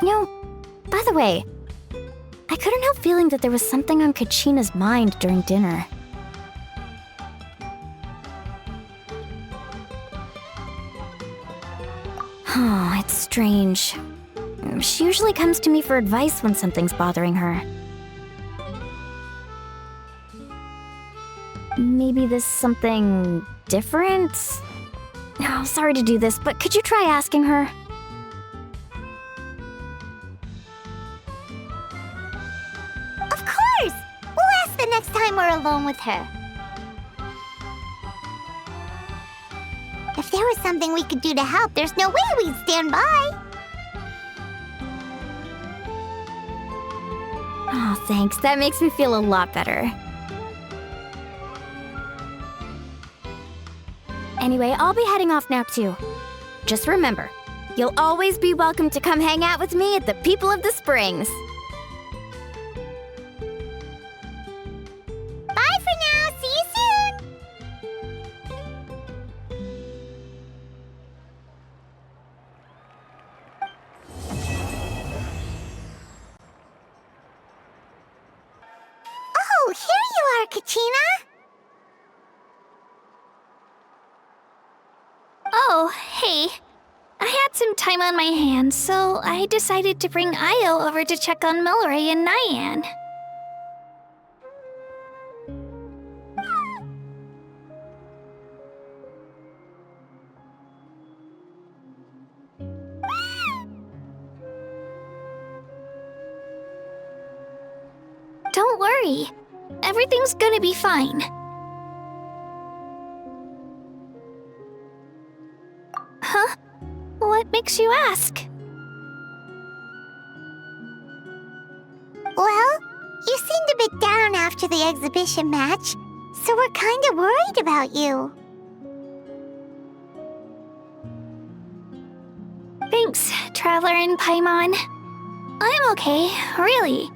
You know, by the way, I couldn't help feeling that there was something on Kachina's mind during dinner. Oh, it's strange. She usually comes to me for advice when something's bothering her. Maybe this something different? Oh, sorry to do this, but could you try asking her? Of course! We'll ask the next time we're alone with her. If there was something we could do to help, there's no way we'd stand by. Oh, thanks. That makes me feel a lot better. Anyway, I'll be heading off now, too. Just remember, you'll always be welcome to come hang out with me at the People of the Springs. Bye for now. See you soon. Oh, here you are, Kachina. Oh, hey. I had some time on my hands, so I decided to bring Io over to check on Milray and Nyan. Don't worry. Everything's gonna be fine. Huh? What makes you ask? Well, you seemed a bit down after the exhibition match, so we're kind of worried about you. Thanks, Traveler and Paimon. I'm okay, really.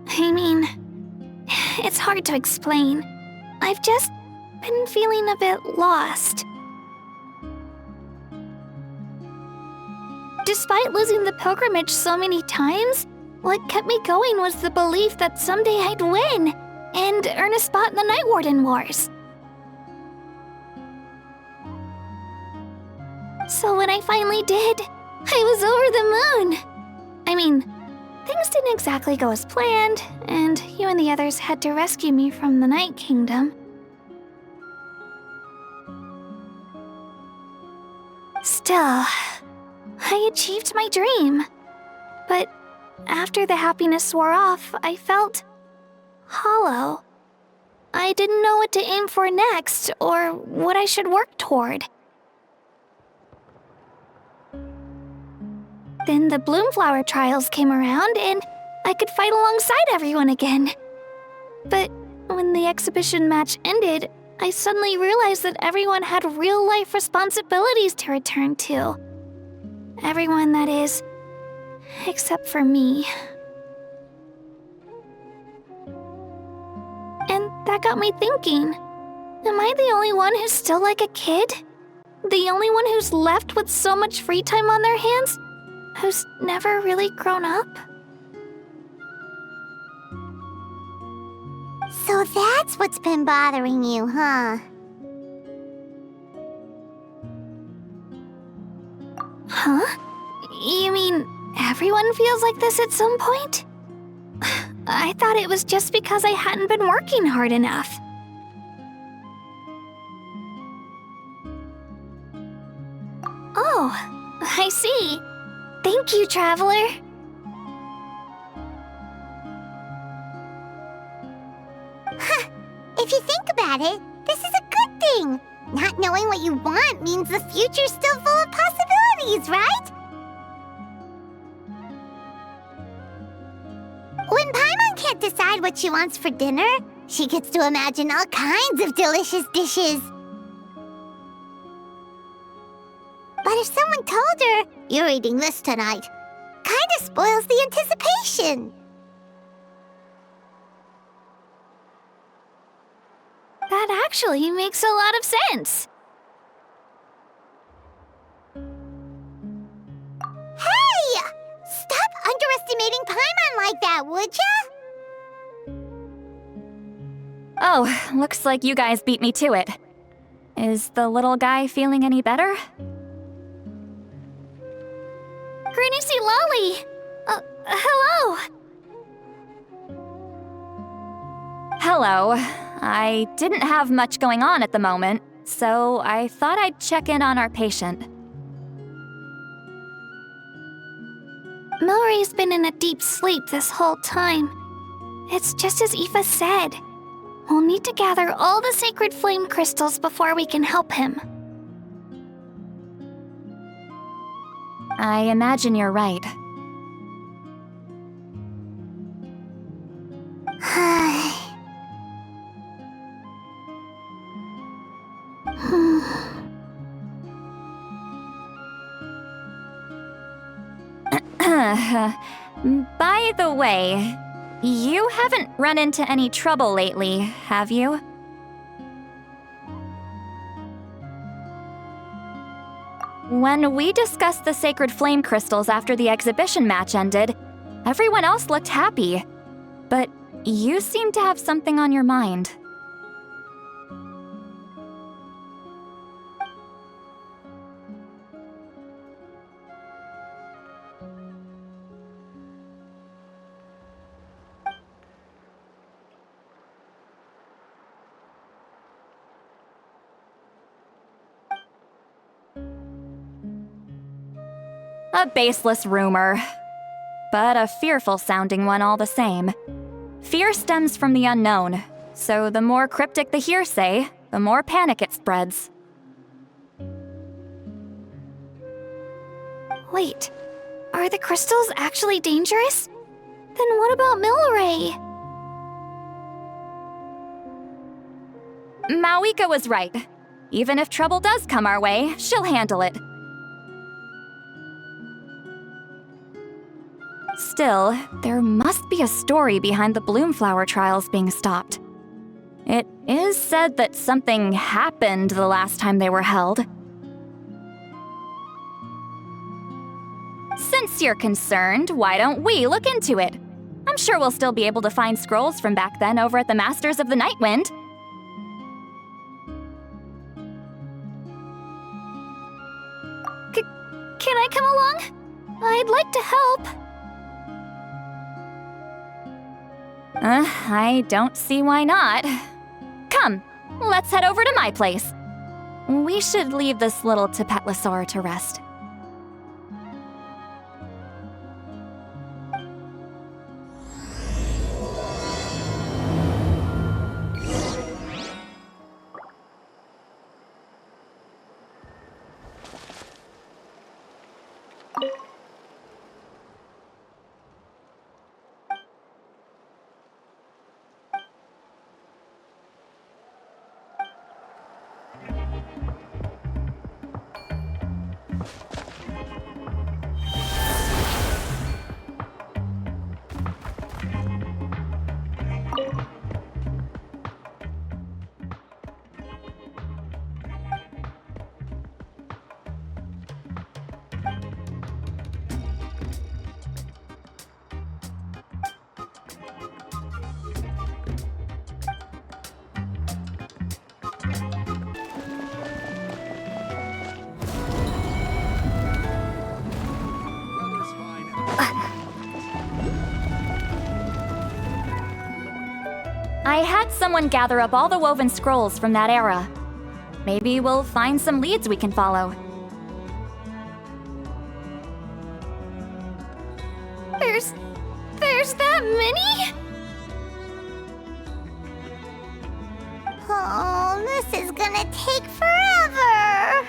I mean, it's hard to explain. I've just been feeling a bit lost. Despite losing the pilgrimage so many times, what kept me going was the belief that someday I'd win and earn a spot in the Night Warden Wars. So when I finally did, I was over the moon. I mean, things didn't exactly go as planned, and you and the others had to rescue me from the Night Kingdom. Still, I achieved my dream. But after the happiness wore off, I felt hollow. I didn't know what to aim for next, or what I should work toward. Then the Bloomflower trials came around, and I could fight alongside everyone again. But when the exhibition match ended, I suddenly realized that everyone had real-life responsibilities to return to. Everyone, that is, except for me. And that got me thinking, am I the only one who's still like a kid? The only one who's left with so much free time on their hands? Who's never really grown up? So that's what's been bothering you, huh? Huh? You mean everyone feels like this at some point? I thought it was just because I hadn't been working hard enough. Oh, I see. Thank you, Traveler. Huh. If you think about it, this is a good thing. Not knowing what you want means the future's still full of possibilities, right? When Paimon can't decide what she wants for dinner, she gets to imagine all kinds of delicious dishes. But if someone told her, "You're eating this tonight," kinda spoils the anticipation. That actually makes a lot of sense. Hey! Stop underestimating Paimon like that, would ya? Oh, looks like you guys beat me to it. Is the little guy feeling any better? Granny C. Lolly! Hello! Hello. I didn't have much going on at the moment, so I thought I'd check in on our patient. Milray's been in a deep sleep this whole time. It's just as Aoife said. We'll need to gather all the sacred flame crystals before we can help him. I imagine you're right. By the way, you haven't run into any trouble lately, have you? When we discussed the sacred flame crystals after the exhibition match ended, everyone else looked happy. But you seem to have something on your mind. A baseless rumor, but a fearful-sounding one all the same. Fear stems from the unknown, so the more cryptic the hearsay, the more panic it spreads. Wait, are the crystals actually dangerous? Then what about Milray? Mawika was right. Even if trouble does come our way, she'll handle it. Still, there must be a story behind the Bloomflower trials being stopped. It is said that something happened the last time they were held. Since you're concerned, why don't we look into it? I'm sure we'll still be able to find scrolls from back then over at the Masters of the Nightwind. Can I come along? I'd like to help. I don't see why not. Come, let's head over to my place. We should leave this little Tapetlosaur to rest. I had someone gather up all the woven scrolls from that era. Maybe we'll find some leads we can follow. There's that many? Oh, this is gonna take forever.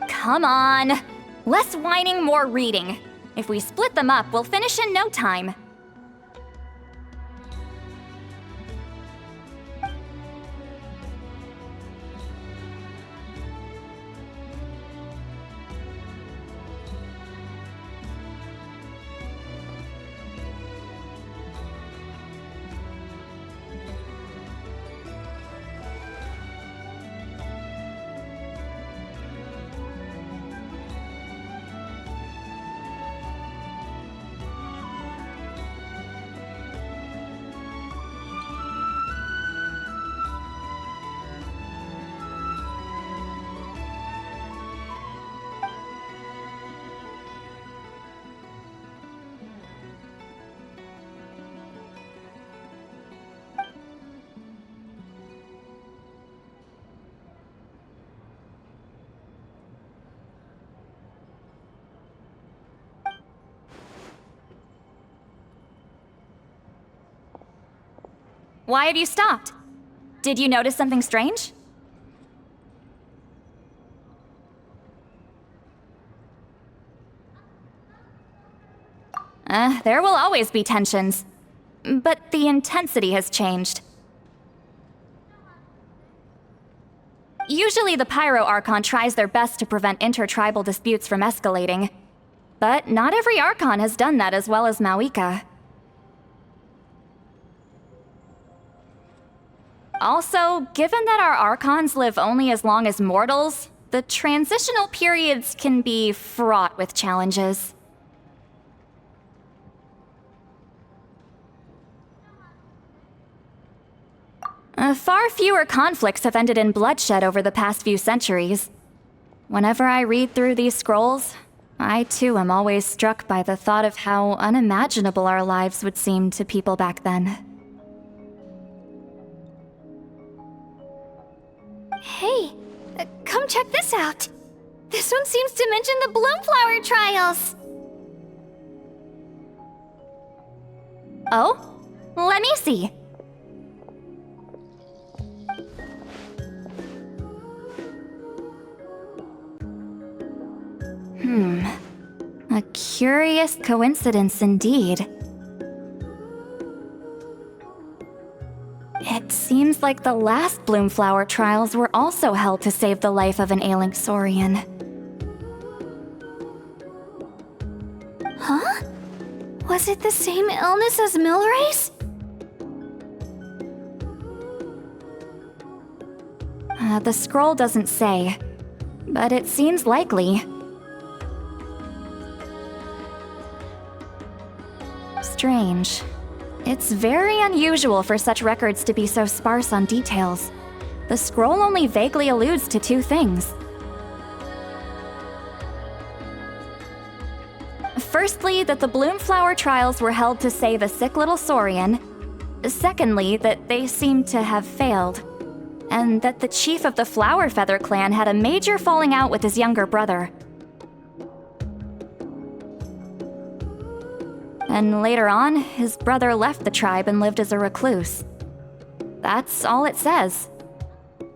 Come on. Less whining, more reading. If we split them up, we'll finish in no time. Why have you stopped? Did you notice something strange? There will always be tensions. But the intensity has changed. Usually the Pyro Archon tries their best to prevent intertribal disputes from escalating. But not every Archon has done that as well as Mawika. Also, given that our Archons live only as long as mortals, the transitional periods can be fraught with challenges. Far fewer conflicts have ended in bloodshed over the past few centuries. Whenever I read through these scrolls, I too am always struck by the thought of how unimaginable our lives would seem to people back then. Hey, come check this out. This one seems to mention the Bloomflower trials. Oh? Let me see. A curious coincidence indeed. It seems like the last Bloomflower trials were also held to save the life of an ailing Saurian. Huh? Was it the same illness as Milray's? The scroll doesn't say, but it seems likely. Strange. It's very unusual for such records to be so sparse on details. The scroll only vaguely alludes to two things. Firstly, that the Bloomflower trials were held to save a sick little Saurian. Secondly, that they seem to have failed. And that the chief of the Flower Feather clan had a major falling out with his younger brother. And later on, his brother left the tribe and lived as a recluse. That's all it says. But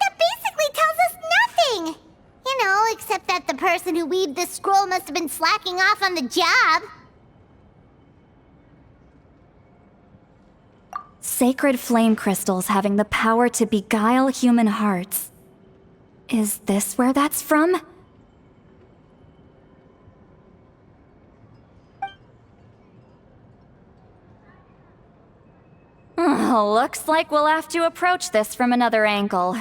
that basically tells us nothing! You know, except that the person who weaved this scroll must have been slacking off on the job. Sacred flame crystals having the power to beguile human hearts. Is this where that's from? Looks like we'll have to approach this from another angle.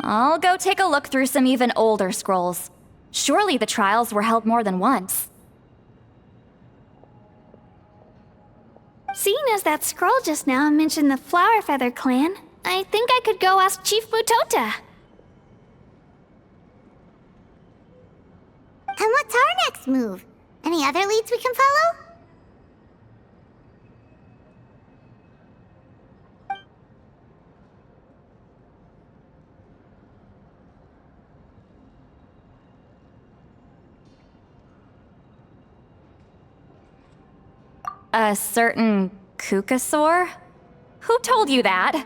I'll go take a look through some even older scrolls. Surely the trials were held more than once. Seeing as that scroll just now mentioned the Flower Feather clan, I think I could go ask Chief Mutota. And what's our next move? Any other leads we can follow? A certain Kukasaur? Who told you that?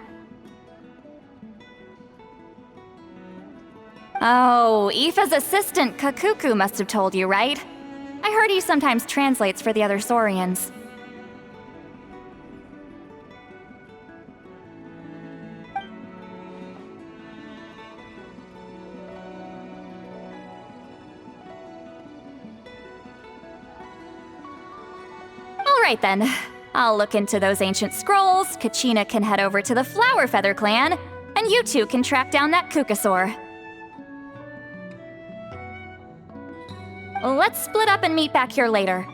Oh, Aoife's assistant Kakuku must have told you, right? I heard he sometimes translates for the other Saurians. Alright then. I'll look into those ancient scrolls, Kachina can head over to the Flower Feather clan, and you two can track down that Kukasaur. Let's split up and meet back here later.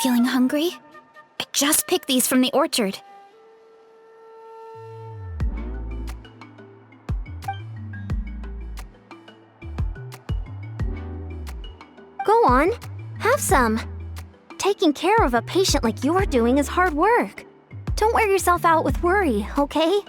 Feeling hungry? I just picked these from the orchard. Go on, have some. Taking care of a patient like you're doing is hard work. Don't wear yourself out with worry, okay?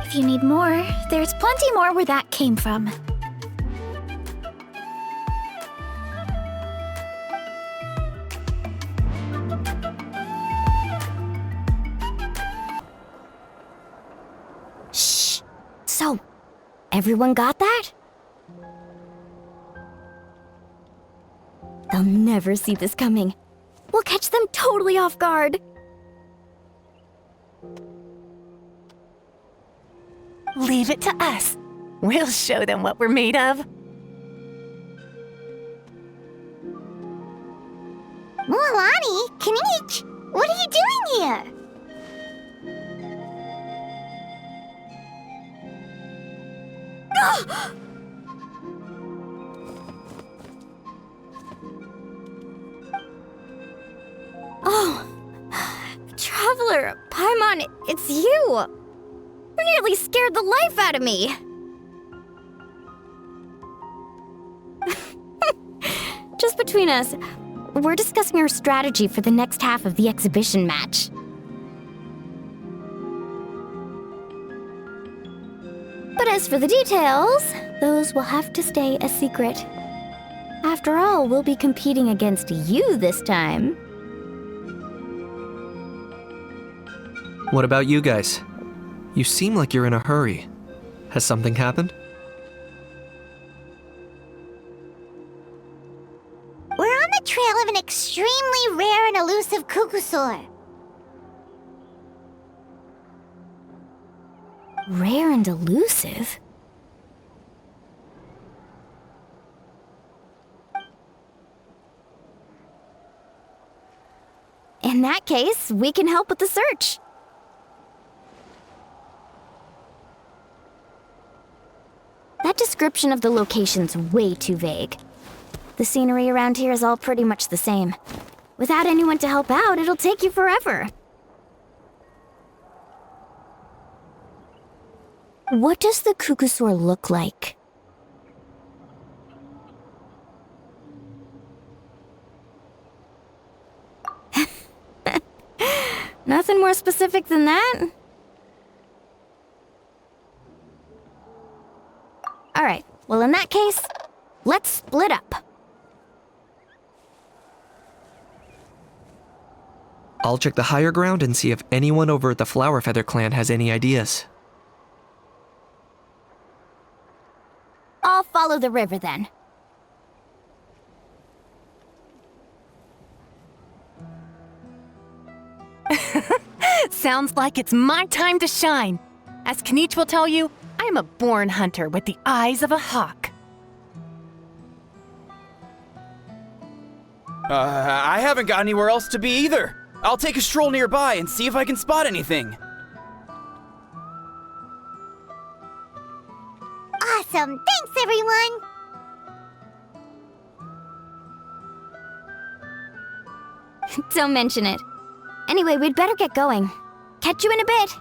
If you need more, there's plenty more where that came from. Shh. So, everyone got that? They'll never see this coming. We'll catch them totally off guard. Leave it to us. We'll show them what we're made of. Mualani, Kinich, what are you doing here? Oh, Traveler, Paimon, it's you! You nearly scared the life out of me! Just between us, we're discussing our strategy for the next half of the exhibition match. But as for the details, those will have to stay a secret. After all, we'll be competing against you this time. What about you guys? You seem like you're in a hurry. Has something happened? We're on the trail of an extremely rare and elusive cuckoosaur. Rare and elusive? In that case, we can help with the search. That description of the location's way too vague. The scenery around here is all pretty much the same. Without anyone to help out, it'll take you forever. What does the cuckoosaur look like? Nothing more specific than that? Alright, well in that case, let's split up. I'll check the higher ground and see if anyone over at the Flower Feather clan has any ideas. I'll follow the river then. Sounds like it's my time to shine. As Kinich will tell you, I'm a born hunter with the eyes of a hawk. I haven't got anywhere else to be either. I'll take a stroll nearby and see if I can spot anything. Awesome! Thanks, everyone! Don't mention it. Anyway, we'd better get going. Catch you in a bit.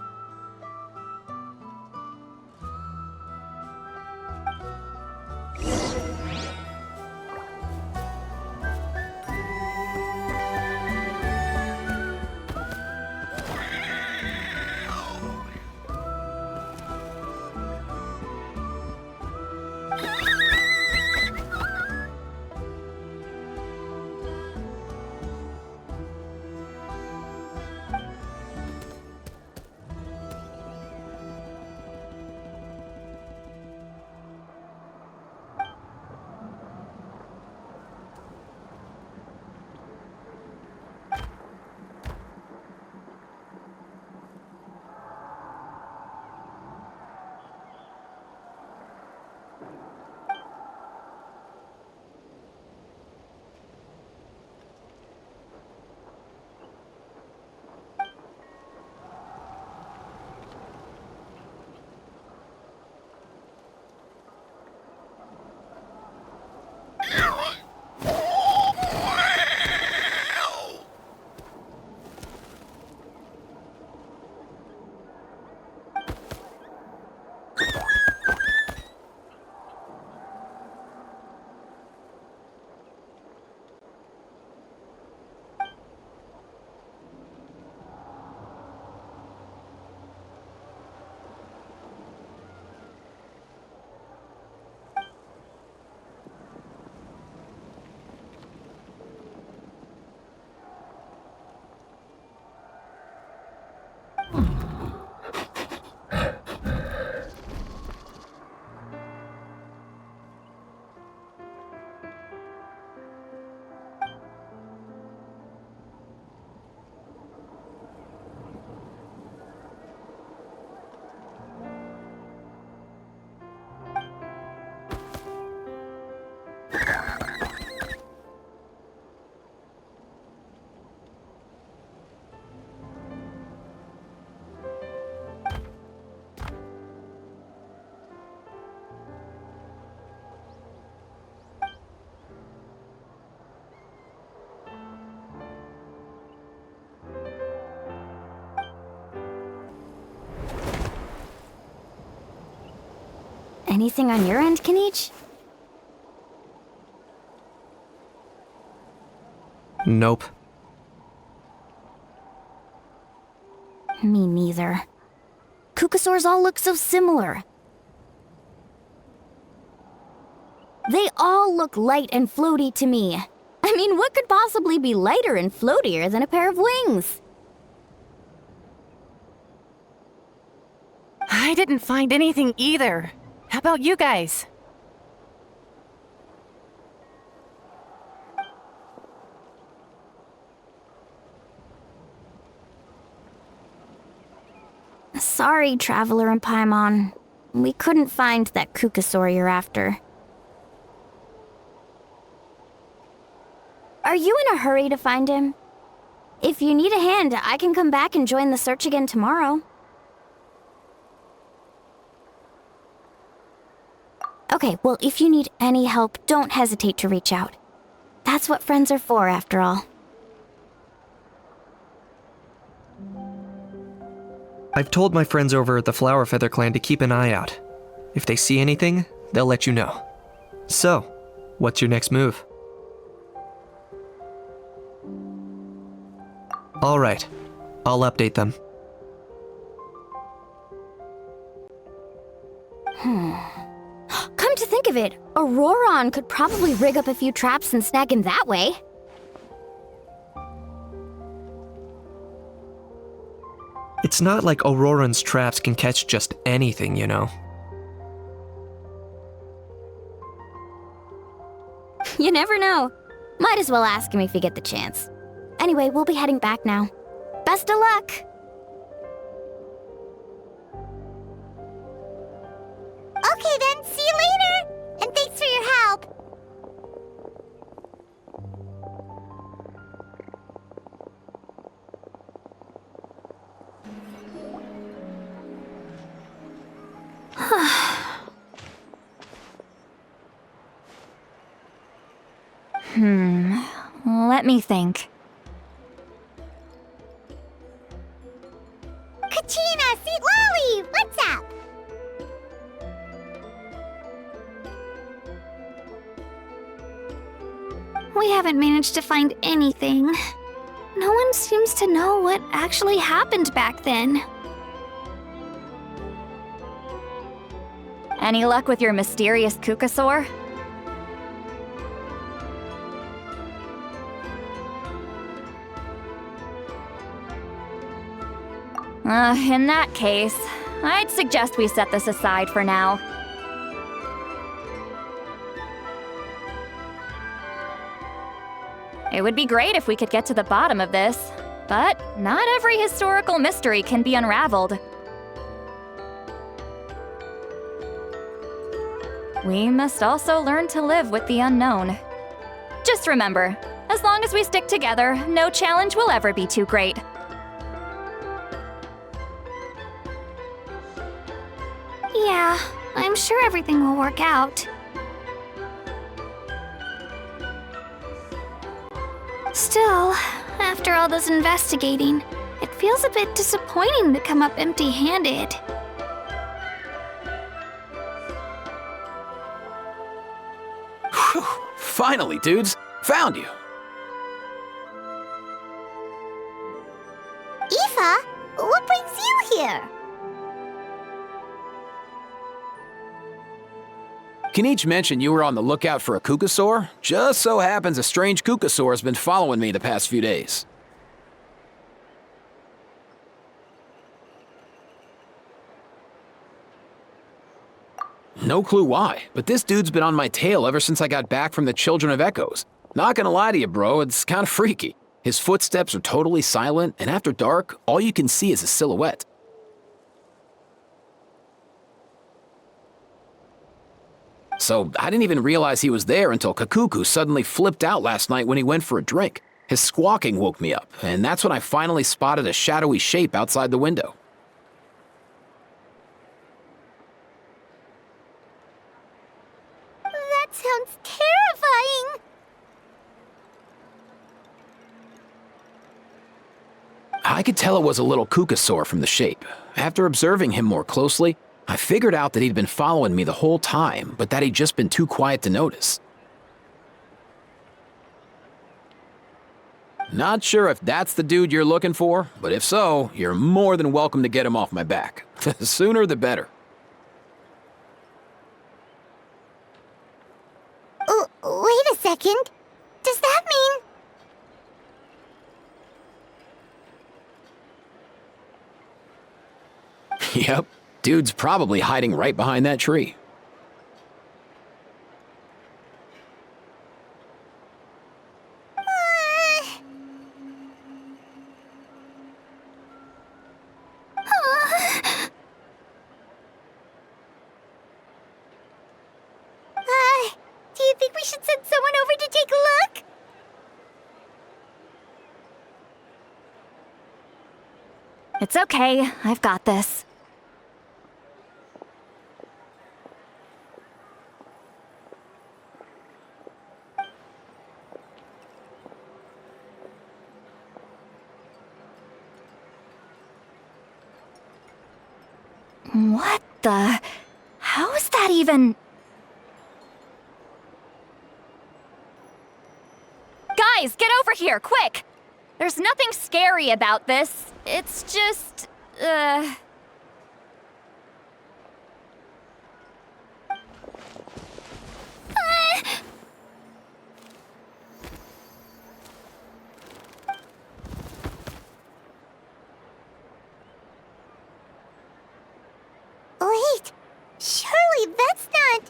Anything on your end, Kinich? Nope. Me neither. Kukasaurs all look so similar. They all look light and floaty to me. I mean, what could possibly be lighter and floatier than a pair of wings? I didn't find anything either. How about you guys? Sorry, Traveler and Paimon. We couldn't find that Kukasaur you're after. Are you in a hurry to find him? If you need a hand, I can come back and join the search again tomorrow. Okay, well, if you need any help, don't hesitate to reach out. That's what friends are for, after all. I've told my friends over at the Flower Feather Clan to keep an eye out. If they see anything, they'll let you know. So, what's your next move? All right, I'll update them. Come to think of it, Auroron could probably rig up a few traps and snag him that way. It's not like Auroran's traps can catch just anything, you know. You never know. Might as well ask him if you get the chance. Anyway, we'll be heading back now. Best of luck! Okay then, see you later! And thanks for your help! Let me think. Kachina, Sweet Lolly, what's up? We haven't managed to find anything. No one seems to know what actually happened back then. Any luck with your mysterious Kukasaur? In that case, I'd suggest we set this aside for now. It would be great if we could get to the bottom of this, but not every historical mystery can be unraveled. We must also learn to live with the unknown. Just remember, as long as we stick together, no challenge will ever be too great. Yeah, I'm sure everything will work out. Still, after all this investigating, it feels a bit disappointing to come up empty-handed. Whew, finally, dudes. Found you. Aoife, what brings you here? Kinich mentioned you were on the lookout for a Kukasaur. Just so happens a strange Kukasaur has been following me the past few days. No clue why, but this dude's been on my tail ever since I got back from the Children of Echoes. Not gonna lie to you, bro, it's kinda freaky. His footsteps are totally silent, and after dark, all you can see is a silhouette. So I didn't even realize he was there until Kakuku suddenly flipped out last night when he went for a drink. His squawking woke me up, and that's when I finally spotted a shadowy shape outside the window. That sounds terrifying! I could tell it was a little Kukasaur from the shape. After observing him more closely, I figured out that he'd been following me the whole time, but that he'd just been too quiet to notice. Not sure if that's the dude you're looking for, but if so, you're more than welcome to get him off my back. The sooner the better. Wait a second. Does that mean... Yep, dude's probably hiding right behind that tree. Do you think we should send someone over to take a look? It's okay, I've got this. What the? How is that even? Guys, get over here, quick! There's nothing scary about this. It's just, Wait, surely that's not...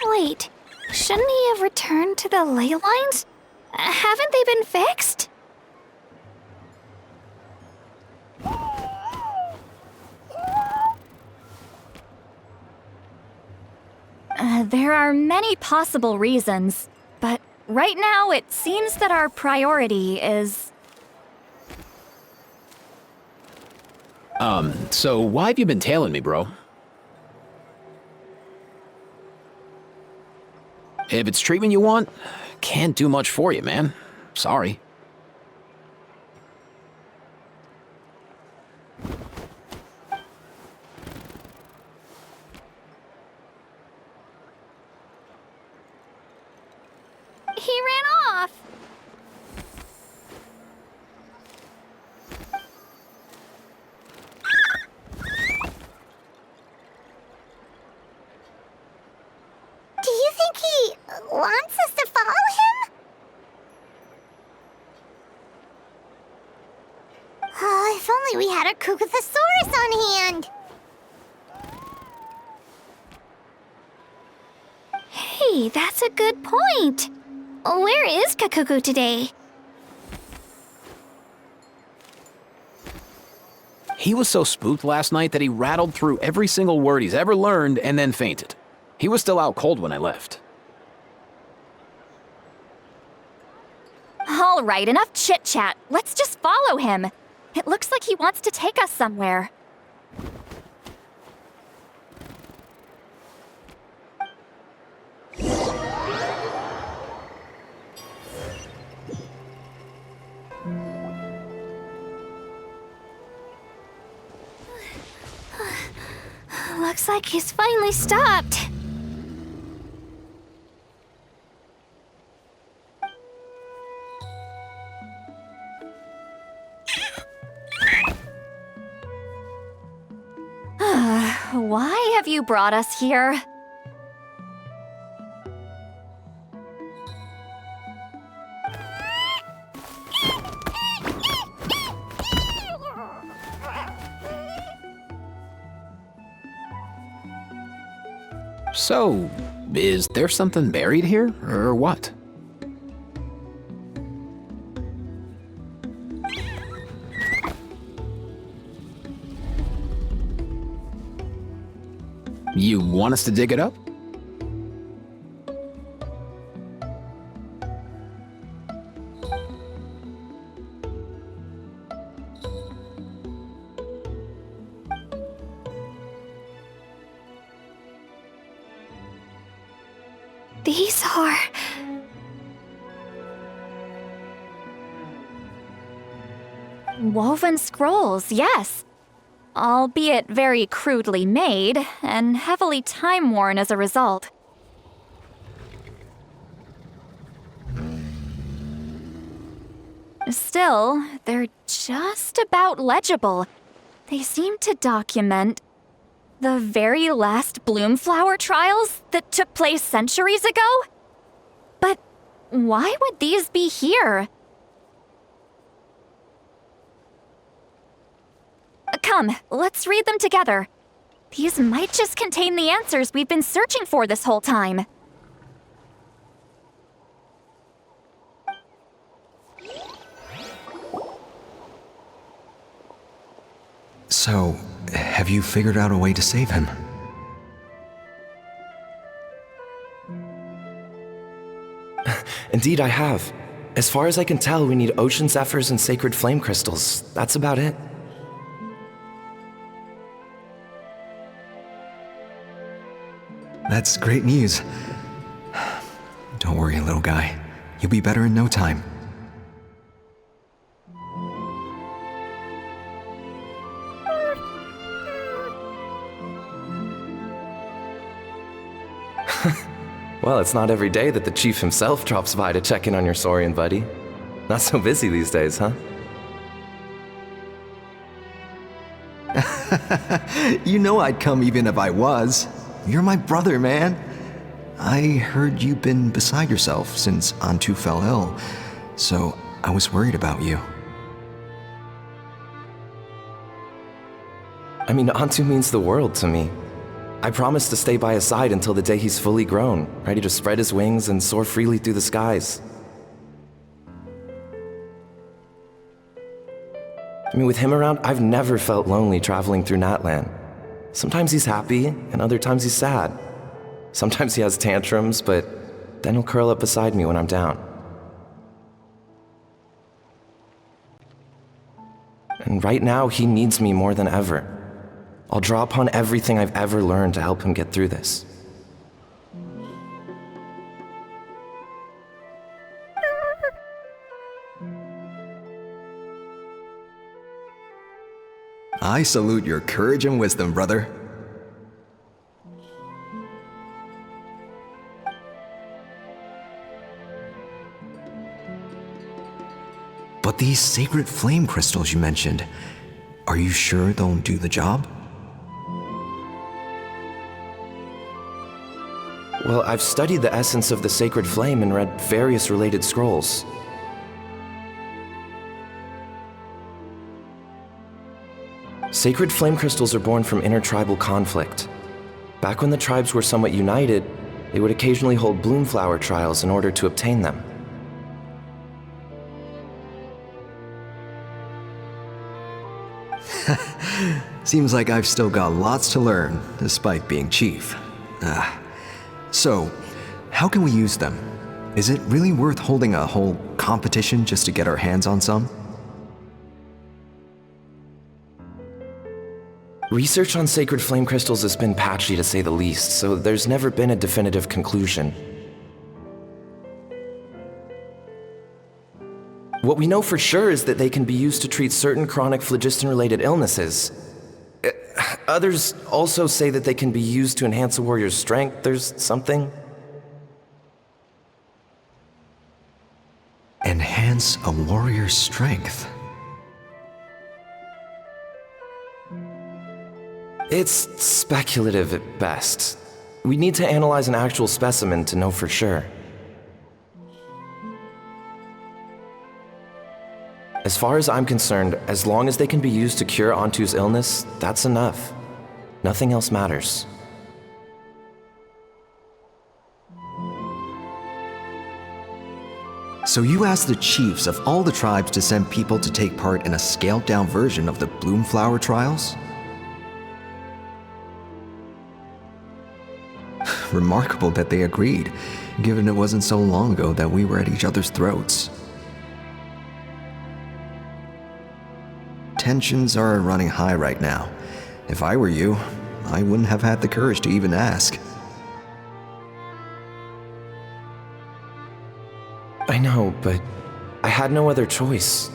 Wait, shouldn't he have returned to the ley lines? Haven't they been fixed? There are many possible reasons, but right now it seems that our priority is... So why have you been tailing me, bro? If it's treatment you want, can't do much for you, man. Sorry. He ran off! Do you think he wants us to follow him? Oh, if only we had a Kukuthosaurus on hand. Hey, that's a good point. Where is Kakuku today? He was so spooked last night that he rattled through every single word he's ever learned and then fainted. He was still out cold when I left. All right, enough chit-chat. Let's just follow him. It looks like he wants to take us somewhere. Looks like he's finally stopped. Why have you brought us here? So, is there something buried here, or what? You want us to dig it up? These are... Woven scrolls, yes. Albeit very crudely made, and heavily time-worn as a result. Still, they're just about legible. They seem to document the very last Bloomflower trials that took place centuries ago? But why would these be here? Come, let's read them together. These might just contain the answers we've been searching for this whole time. So, have you figured out a way to save him? Indeed, I have. As far as I can tell, we need ocean zephyrs and sacred flame crystals. That's about it. That's great news. Don't worry, little guy. You'll be better in no time. Well, it's not every day that the chief himself drops by to check in on your Saurian buddy. Not so busy these days, huh? You know I'd come even if I was. You're my brother, man. I heard you've been beside yourself since Antu fell ill, so I was worried about you. I mean, Antu means the world to me. I promised to stay by his side until the day he's fully grown, ready to spread his wings and soar freely through the skies. I mean, with him around, I've never felt lonely traveling through Natlan. Sometimes he's happy, and other times he's sad. Sometimes he has tantrums, but then he'll curl up beside me when I'm down. And right now, he needs me more than ever. I'll draw upon everything I've ever learned to help him get through this. I salute your courage and wisdom, brother. But these sacred flame crystals you mentioned, are you sure they'll do the job? Well, I've studied the essence of the sacred flame and read various related scrolls. Sacred flame crystals are born from intertribal conflict. Back when the tribes were somewhat united, they would occasionally hold Bloomflower trials in order to obtain them. Seems like I've still got lots to learn, despite being chief. So, how can we use them? Is it really worth holding a whole competition just to get our hands on some? Research on sacred flame crystals has been patchy to say the least, so there's never been a definitive conclusion. What we know for sure is that they can be used to treat certain chronic phlogiston-related illnesses. Others also say that they can be used to enhance a warrior's strength. There's something. Enhance a warrior's strength? It's speculative at best. We need to analyze an actual specimen to know for sure. As far as I'm concerned, as long as they can be used to cure Antu's illness, that's enough. Nothing else matters. So you asked the chiefs of all the tribes to send people to take part in a scaled-down version of the Bloomflower trials? Remarkable that they agreed, given it wasn't so long ago that we were at each other's throats. Tensions are running high right now. If I were you, I wouldn't have had the courage to even ask. I know, but I had no other choice.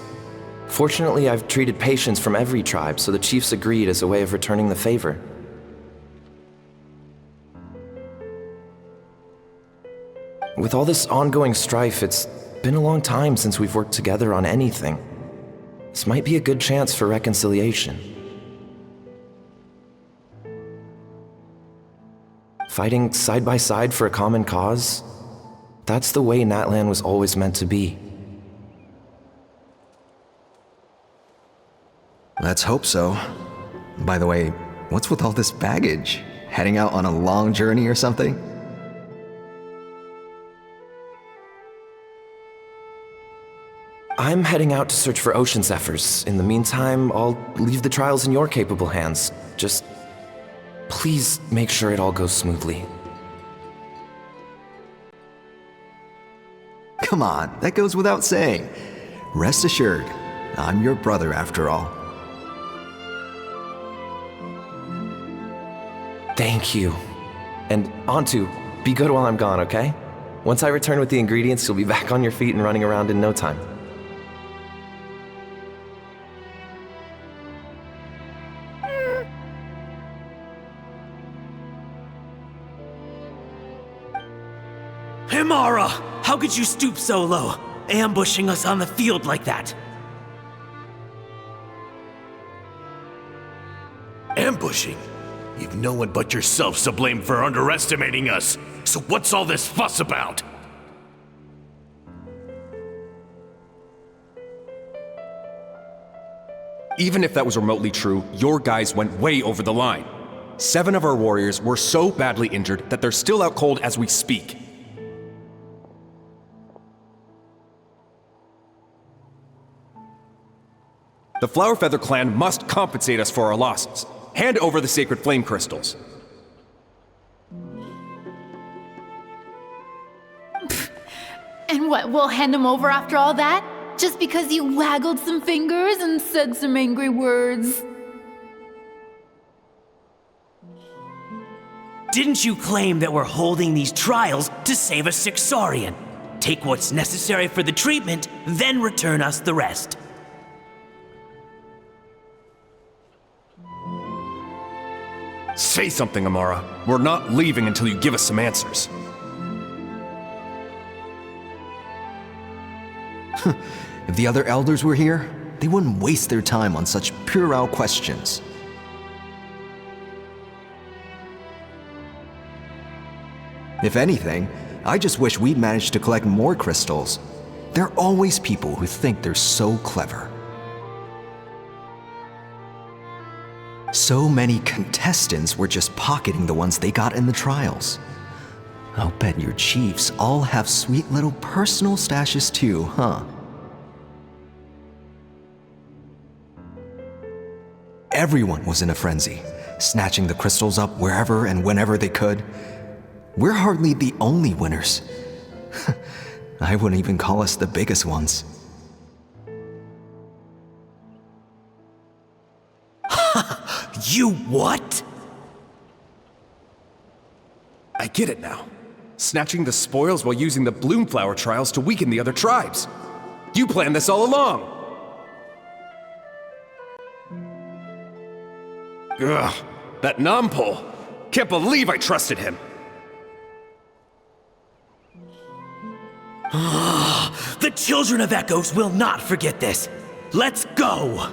Fortunately, I've treated patients from every tribe, so the chiefs agreed as a way of returning the favor. With all this ongoing strife, it's been a long time since we've worked together on anything. This might be a good chance for reconciliation. Fighting side by side for a common cause? That's the way Natlan was always meant to be. Let's hope so. By the way, what's with all this baggage? Heading out on a long journey or something? I'm heading out to search for ocean zephyrs. In the meantime, I'll leave the trials in your capable hands. Just please make sure it all goes smoothly. Come on, that goes without saying. Rest assured, I'm your brother after all. Thank you. And Antu, be good while I'm gone, okay? Once I return with the ingredients, you'll be back on your feet and running around in no time. Himara! How could you stoop so low, ambushing us on the field like that? Ambushing? You've no one but yourself to blame for underestimating us. So what's all this fuss about? Even if that was remotely true, your guys went way over the line. 7 of our warriors were so badly injured that they're still out cold as we speak. The Flower Feather clan must compensate us for our losses. Hand over the sacred flame crystals. And what, we'll hand him over after all that? Just because you waggled some fingers and said some angry words? Didn't you claim that we're holding these trials to save a sick Saurian? Take what's necessary for the treatment, then return us the rest. Say something, Amara. We're not leaving until you give us some answers. If the other elders were here, they wouldn't waste their time on such puerile questions. If anything, I just wish we'd managed to collect more crystals. There are always people who think they're so clever. So many contestants were just pocketing the ones they got in the trials. I'll bet your chiefs all have sweet little personal stashes too, huh? Everyone was in a frenzy, snatching the crystals up wherever and whenever they could. We're hardly the only winners. I wouldn't even call us the biggest ones. You what? I get it now. Snatching the spoils while using the Bloomflower trials to weaken the other tribes. You planned this all along! Ugh, that Nampole! Can't believe I trusted him! The children of Echoes will not forget this. Let's go!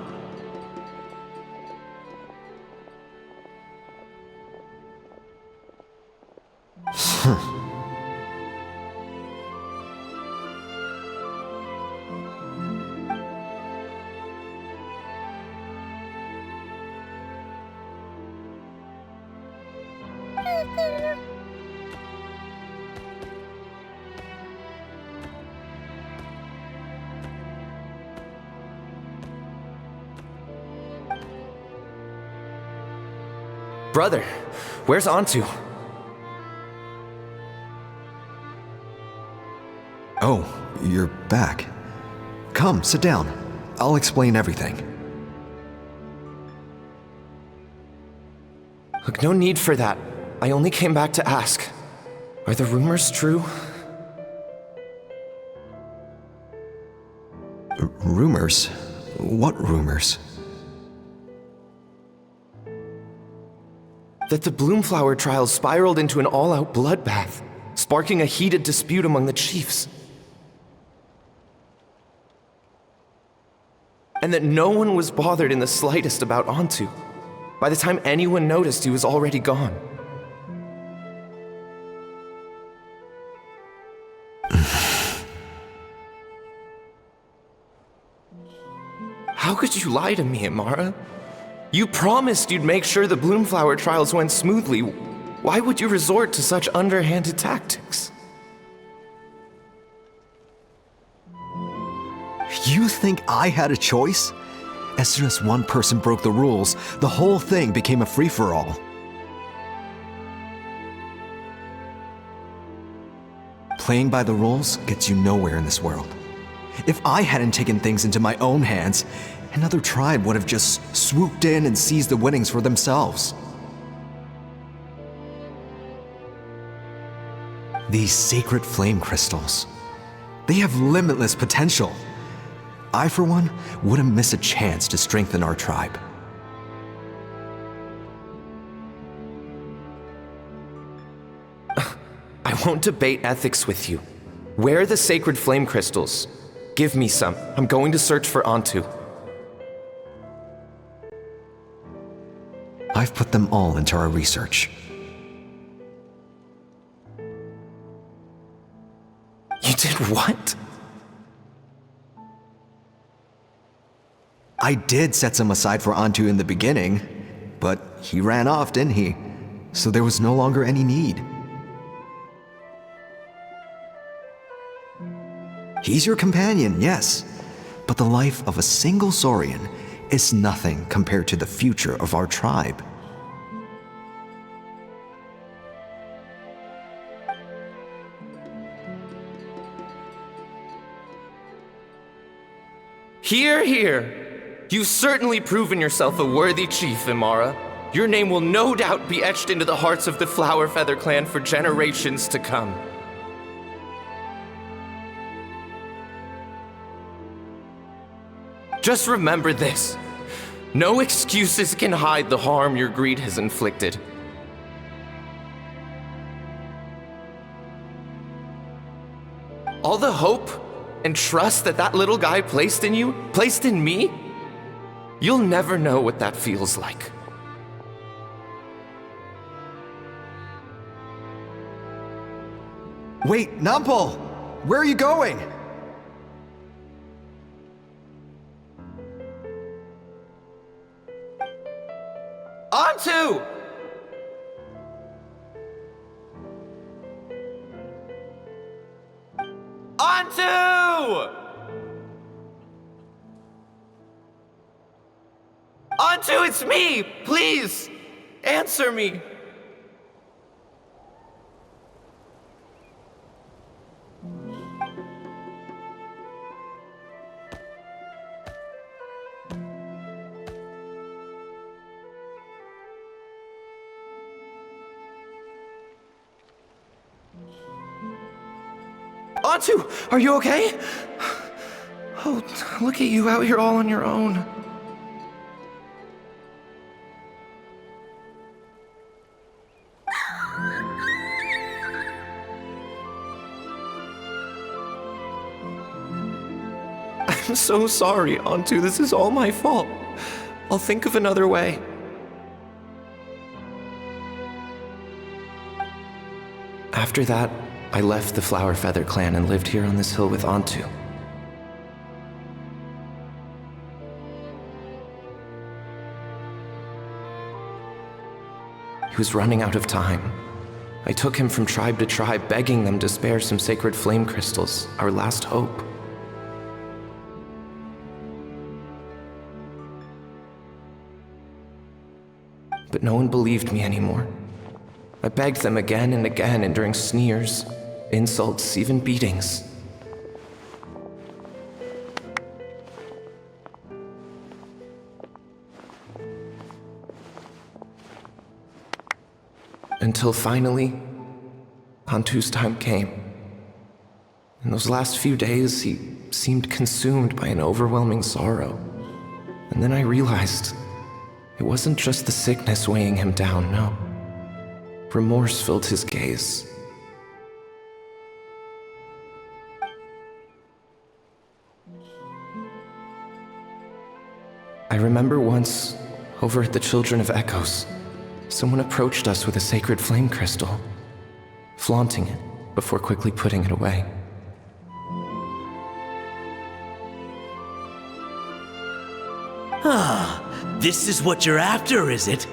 Brother, where's Antu? Oh, you're back. Come, sit down. I'll explain everything. Look, no need for that. I only came back to ask. Are the rumors true? Rumors? What rumors? That the Bloomflower trials spiraled into an all-out bloodbath, sparking a heated dispute among the chiefs. And that no one was bothered in the slightest about Antu. By the time anyone noticed, he was already gone. How could you lie to me, Amara? You promised you'd make sure the Bloomflower trials went smoothly. Why would you resort to such underhanded tactics? You think I had a choice? As soon as one person broke the rules, the whole thing became a free-for-all. Playing by the rules gets you nowhere in this world. If I hadn't taken things into my own hands, another tribe would have just swooped in and seized the winnings for themselves. These sacred flame crystals, they have limitless potential. I, for one, wouldn't miss a chance to strengthen our tribe. I won't debate ethics with you. Where are the sacred flame crystals? Give me some. I'm going to search for Antu. I've put them all into our research. You did what? I did set some aside for Antu in the beginning, but he ran off, didn't he? So there was no longer any need. He's your companion, yes, but the life of a single Saurian is nothing compared to the future of our tribe. Hear, hear! You've certainly proven yourself a worthy chief, Imara. Your name will no doubt be etched into the hearts of the Flower Feather clan for generations to come. Just remember this. No excuses can hide the harm your greed has inflicted. All the hope and trust that little guy placed in you, placed in me, you'll never know what that feels like. Wait, Nampal! Where are you going? Antu! Antu! Antu, it's me! Please! Answer me! Antu, are you okay? Oh, look at you out here all on your own. I'm so sorry, Antu. This is all my fault. I'll think of another way. After that, I left the Flower Feather clan and lived here on this hill with Antu. He was running out of time. I took him from tribe to tribe, begging them to spare some sacred flame crystals, our last hope. But no one believed me anymore. I begged them again and again, enduring sneers, insults, even beatings. Until finally, Antu's time came. In those last few days, he seemed consumed by an overwhelming sorrow. And then I realized it wasn't just the sickness weighing him down, no. Remorse filled his gaze. I remember once, over at the Children of Echoes, someone approached us with a sacred flame crystal, flaunting it before quickly putting it away. Ah, this is what you're after, is it?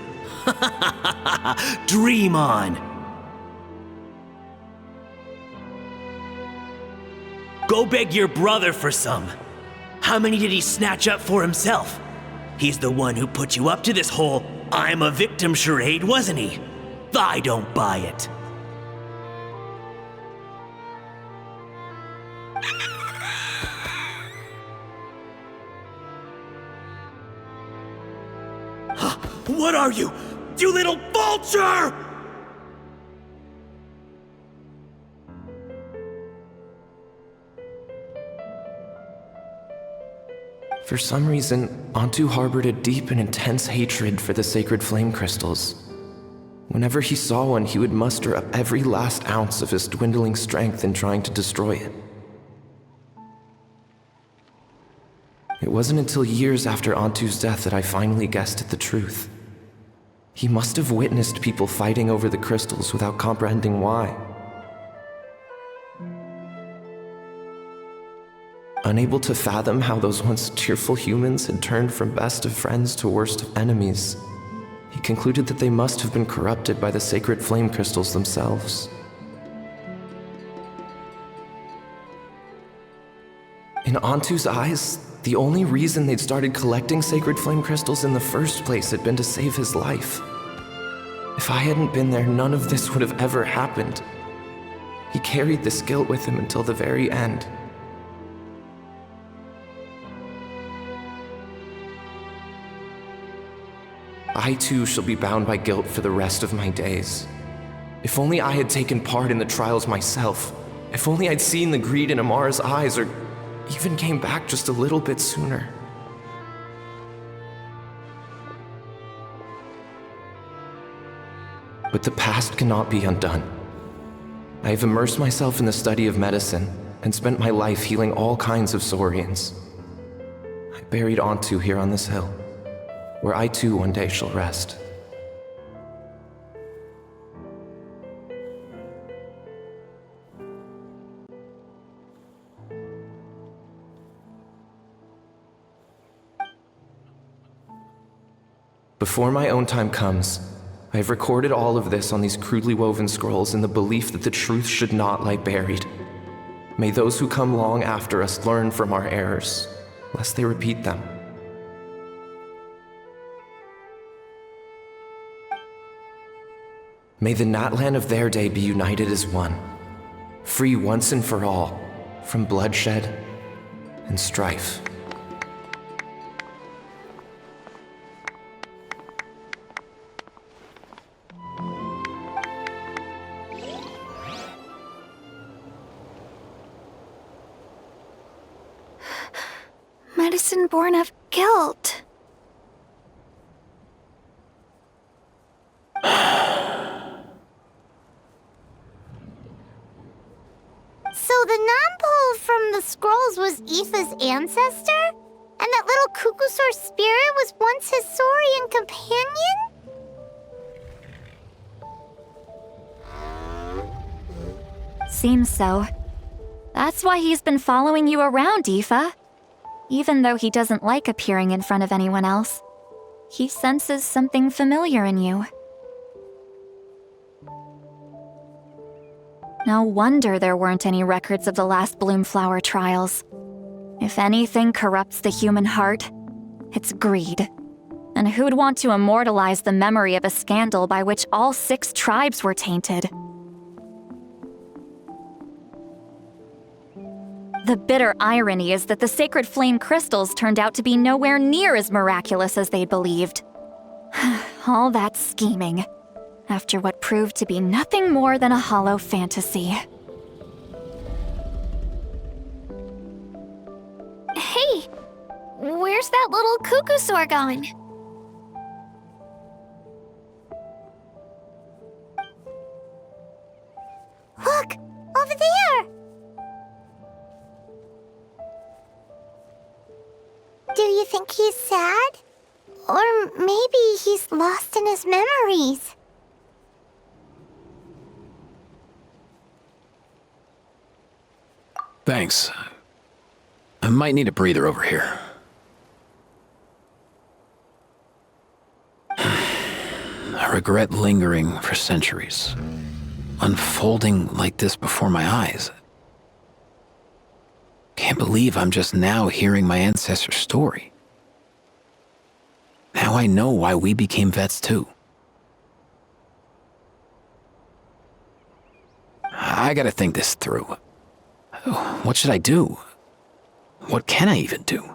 Dream on! Go beg your brother for some. How many did he snatch up for himself? He's the one who put you up to this whole I'm a victim charade, wasn't he? I don't buy it. What are you? You little vulture! For some reason, Antu harbored a deep and intense hatred for the sacred flame crystals. Whenever he saw one, he would muster up every last ounce of his dwindling strength in trying to destroy it. It wasn't until years after Antu's death that I finally guessed at the truth. He must have witnessed people fighting over the crystals without comprehending why. Unable to fathom how those once cheerful humans had turned from best of friends to worst of enemies, he concluded that they must have been corrupted by the sacred flame crystals themselves. In Antu's eyes, the only reason they'd started collecting sacred flame crystals in the first place had been to save his life. If I hadn't been there, none of this would have ever happened. He carried this guilt with him until the very end. I too shall be bound by guilt for the rest of my days. If only I had taken part in the trials myself. If only I'd seen the greed in Amara's eyes, or even came back just a little bit sooner. But the past cannot be undone. I have immersed myself in the study of medicine and spent my life healing all kinds of Saurians. I buried Antu here on this hill, where I too one day shall rest. Before my own time comes, I have recorded all of this on these crudely woven scrolls in the belief that the truth should not lie buried. May those who come long after us learn from our errors, lest they repeat them. May the Natlan of their day be united as one, free once and for all from bloodshed and strife. Medicine born of guilt. So the non-pole from the scrolls was Aoife's ancestor? And that little Kukusaur spirit was once his Saurian companion? Seems so. That's why he's been following you around, Aoife. Even though he doesn't like appearing in front of anyone else, he senses something familiar in you. No wonder there weren't any records of the last Bloomflower trials. If anything corrupts the human heart, it's greed. And who'd want to immortalize the memory of a scandal by which all 6 tribes were tainted? The bitter irony is that the sacred flame crystals turned out to be nowhere near as miraculous as they'd believed. All that scheming, after what proved to be nothing more than a hollow fantasy. Where's that little cuckoo soar going? Look! Over there! Do you think he's sad? Or maybe he's lost in his memories? Thanks. I might need a breather over here. A regret lingering for centuries, unfolding like this before my eyes. Can't believe I'm just now hearing my ancestor's story. Now I know why we became vets too. I gotta think this through. What should I do? What can I even do?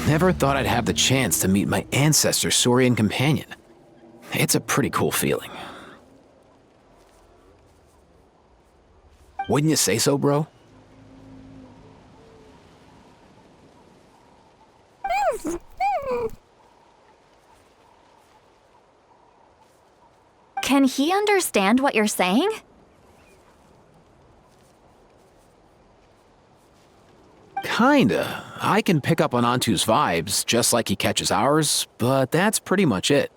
Never thought I'd have the chance to meet my ancestor Saurian Companion. It's a pretty cool feeling. Wouldn't you say so, bro? Can he understand what you're saying? Kinda. I can pick up on Antu's vibes, just like he catches ours, but that's pretty much it.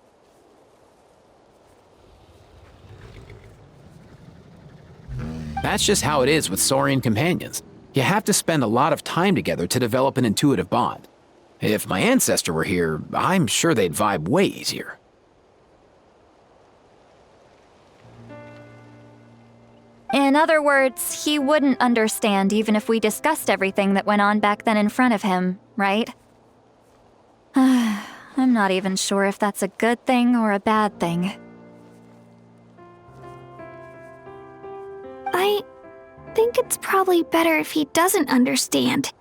That's just how it is with Saurian companions. You have to spend a lot of time together to develop an intuitive bond. If my ancestor were here, I'm sure they'd vibe way easier. In other words, he wouldn't understand even if we discussed everything that went on back then in front of him, right? I'm not even sure if that's a good thing or a bad thing. I think it's probably better if he doesn't understand.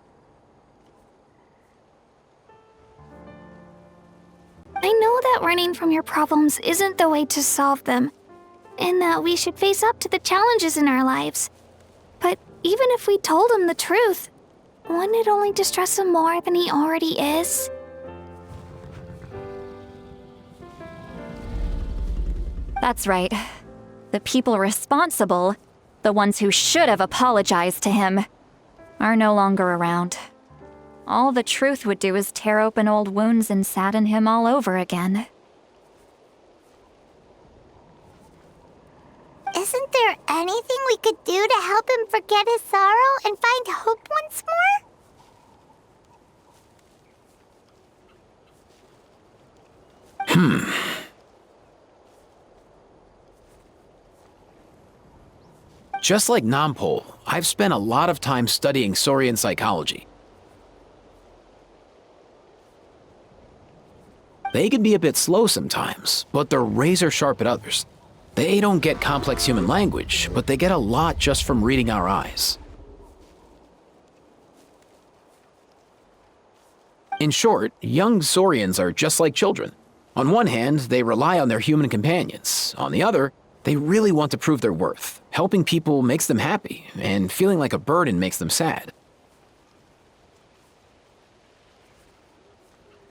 I know that running from your problems isn't the way to solve them, and that we should face up to the challenges in our lives. But even if we told him the truth, wouldn't it only distress him more than he already is? That's right. The people responsible, the ones who should have apologized to him, are no longer around. All the truth would do is tear open old wounds and sadden him all over again. Isn't there anything we could do to help him forget his sorrow and find hope once more? Just like Nampol, I've spent a lot of time studying Saurian psychology. They can be a bit slow sometimes, but they're razor sharp at others. They don't get complex human language, but they get a lot just from reading our eyes. In short, young Saurians are just like children. On one hand, they rely on their human companions. On the other, they really want to prove their worth. Helping people makes them happy, and feeling like a burden makes them sad.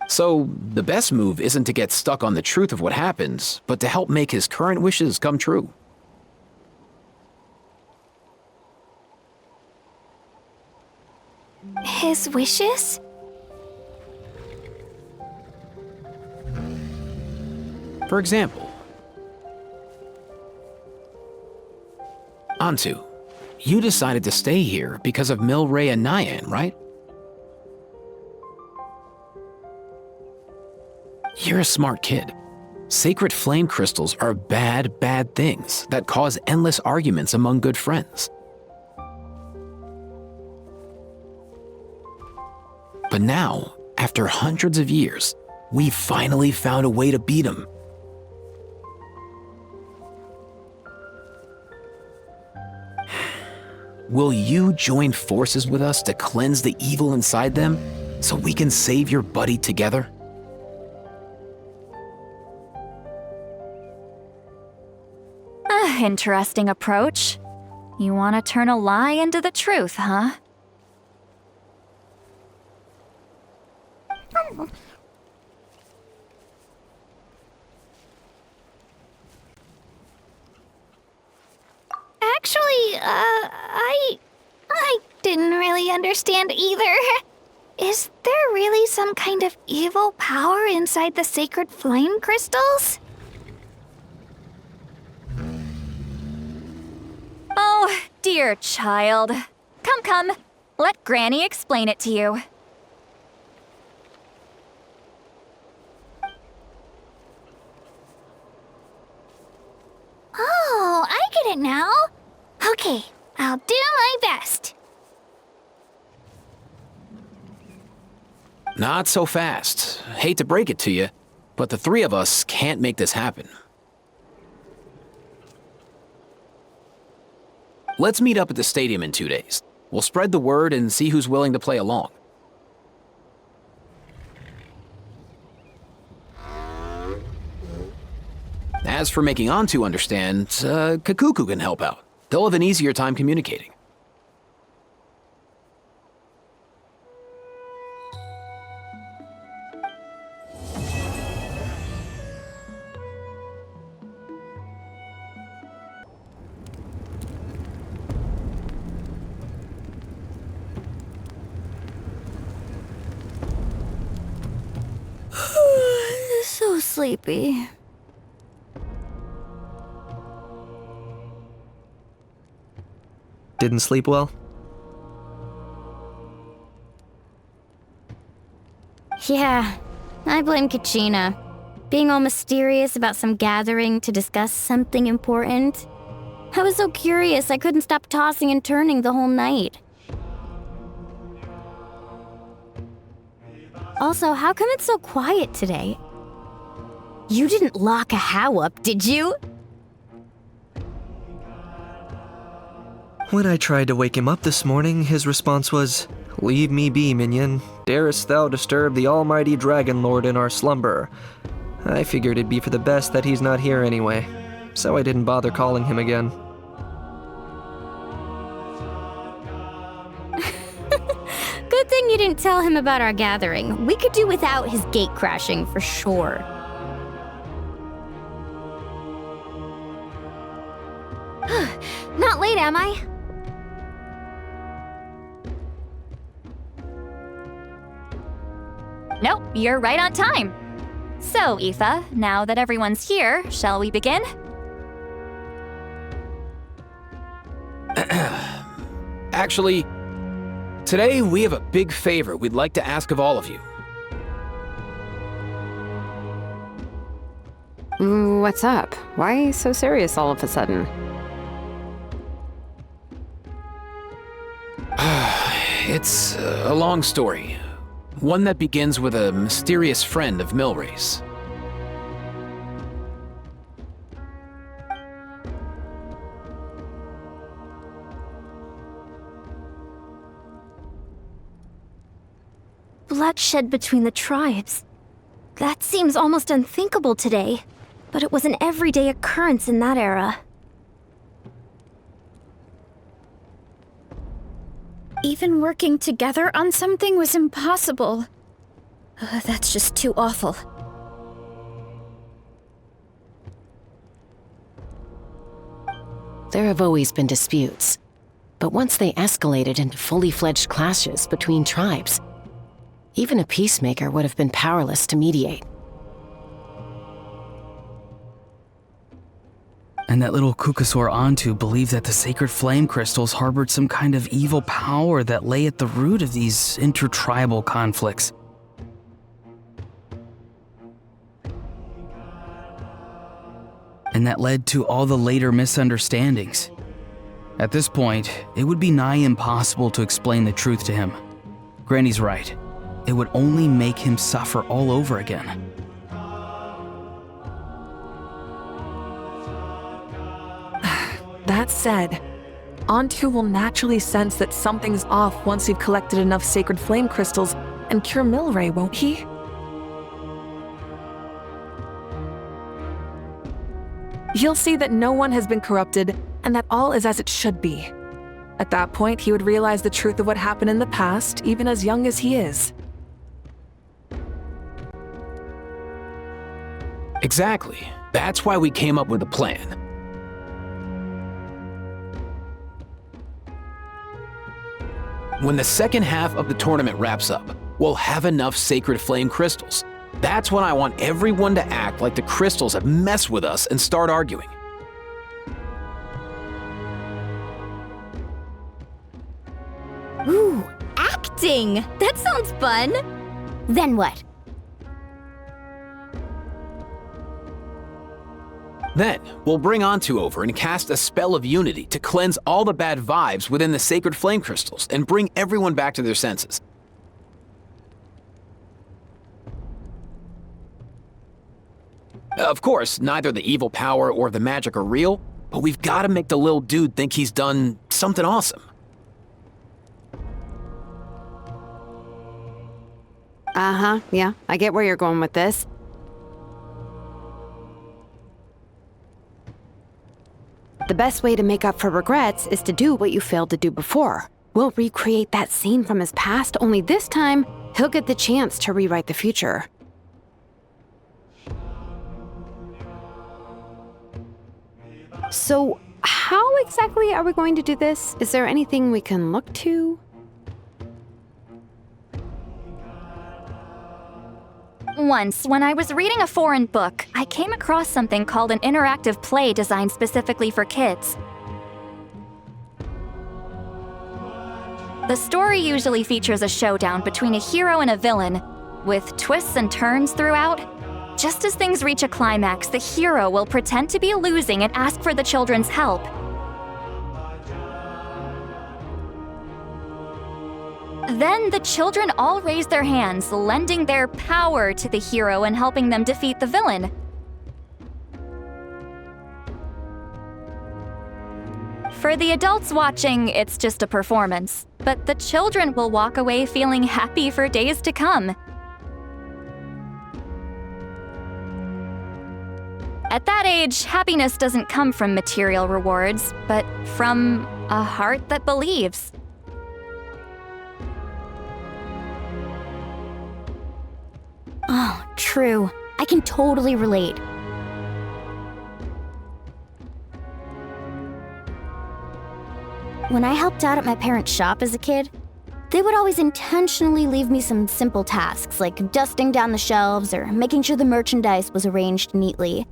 So, the best move isn't to get stuck on the truth of what happens, but to help make his current wishes come true. His wishes? For example, Antu, you decided to stay here because of Milray and Nyan, right? You're a smart kid. Sacred flame crystals are bad, bad things that cause endless arguments among good friends. But now, after hundreds of years, we finally found a way to beat them. Will you join forces with us to cleanse the evil inside them so we can save your buddy together? Interesting approach. You want to turn a lie into the truth, huh? Actually, I didn't really understand either. Is there really some kind of evil power inside the sacred flame crystals? Oh, dear child. Come. Let Granny explain it to you. Oh, I get it now. Okay, I'll do my best. Not so fast. Hate to break it to you, but the three of us can't make this happen. Let's meet up at the stadium in 2 days. We'll spread the word and see who's willing to play along. As for making Antu understand, Kakuku can help out. They'll have an easier time communicating. So sleepy. Didn't sleep well? Yeah, I blame Kachina. Being all mysterious about some gathering to discuss something important. I was so curious I couldn't stop tossing and turning the whole night. Also, how come it's so quiet today? You didn't lock a How up, did you? When I tried to wake him up this morning, his response was, "Leave me be, minion. Darest thou disturb the almighty Dragon Lord in our slumber?" I figured it'd be for the best that he's not here anyway, so I didn't bother calling him again. Good thing you didn't tell him about our gathering. We could do without his gate crashing for sure. Not late, am I? Nope, you're right on time. So, Aoife, now that everyone's here, shall we begin? Actually, today we have a big favor we'd like to ask of all of you. What's up? Why so serious all of a sudden? It's a long story. One that begins with a mysterious friend of Milray's. Bloodshed between the tribes. That seems almost unthinkable today, but it was an everyday occurrence in that era. Even working together on something was impossible. That's just too awful. There have always been disputes, but once they escalated into fully fledged clashes between tribes, even a peacemaker would have been powerless to mediate. And that little Kukasaur Antu believed that the sacred flame crystals harbored some kind of evil power that lay at the root of these intertribal conflicts. And that led to all the later misunderstandings. At this point, it would be nigh impossible to explain the truth to him. Granny's right. It would only make him suffer all over again. That said, Antu will naturally sense that something's off once we've collected enough sacred flame crystals and cure Milray, won't he? He'll see that no one has been corrupted and that all is as it should be. At that point, he would realize the truth of what happened in the past, even as young as he is. Exactly. That's why we came up with a plan. When the second half of the tournament wraps up, we'll have enough sacred flame crystals. That's when I want everyone to act like the crystals have messed with us and start arguing. Ooh, acting! That sounds fun! Then what? Then, we'll bring Antu over and cast a spell of unity to cleanse all the bad vibes within the sacred flame crystals and bring everyone back to their senses. Of course, neither the evil power or the magic are real, but we've got to make the little dude think he's done something awesome. Uh-huh, yeah, I get where you're going with this. The best way to make up for regrets is to do what you failed to do before. We'll recreate that scene from his past, only this time, he'll get the chance to rewrite the future. So, how exactly are we going to do this? Is there anything we can look to? Once, when I was reading a foreign book, I came across something called an interactive play designed specifically for kids. The story usually features a showdown between a hero and a villain, with twists and turns throughout. Just as things reach a climax, the hero will pretend to be losing and ask for the children's help. Then the children all raise their hands, lending their power to the hero and helping them defeat the villain. For the adults watching, it's just a performance, but the children will walk away feeling happy for days to come. At that age, happiness doesn't come from material rewards, but from a heart that believes. Oh, true. I can totally relate. When I helped out at my parents' shop as a kid, they would always intentionally leave me some simple tasks like dusting down the shelves or making sure the merchandise was arranged neatly.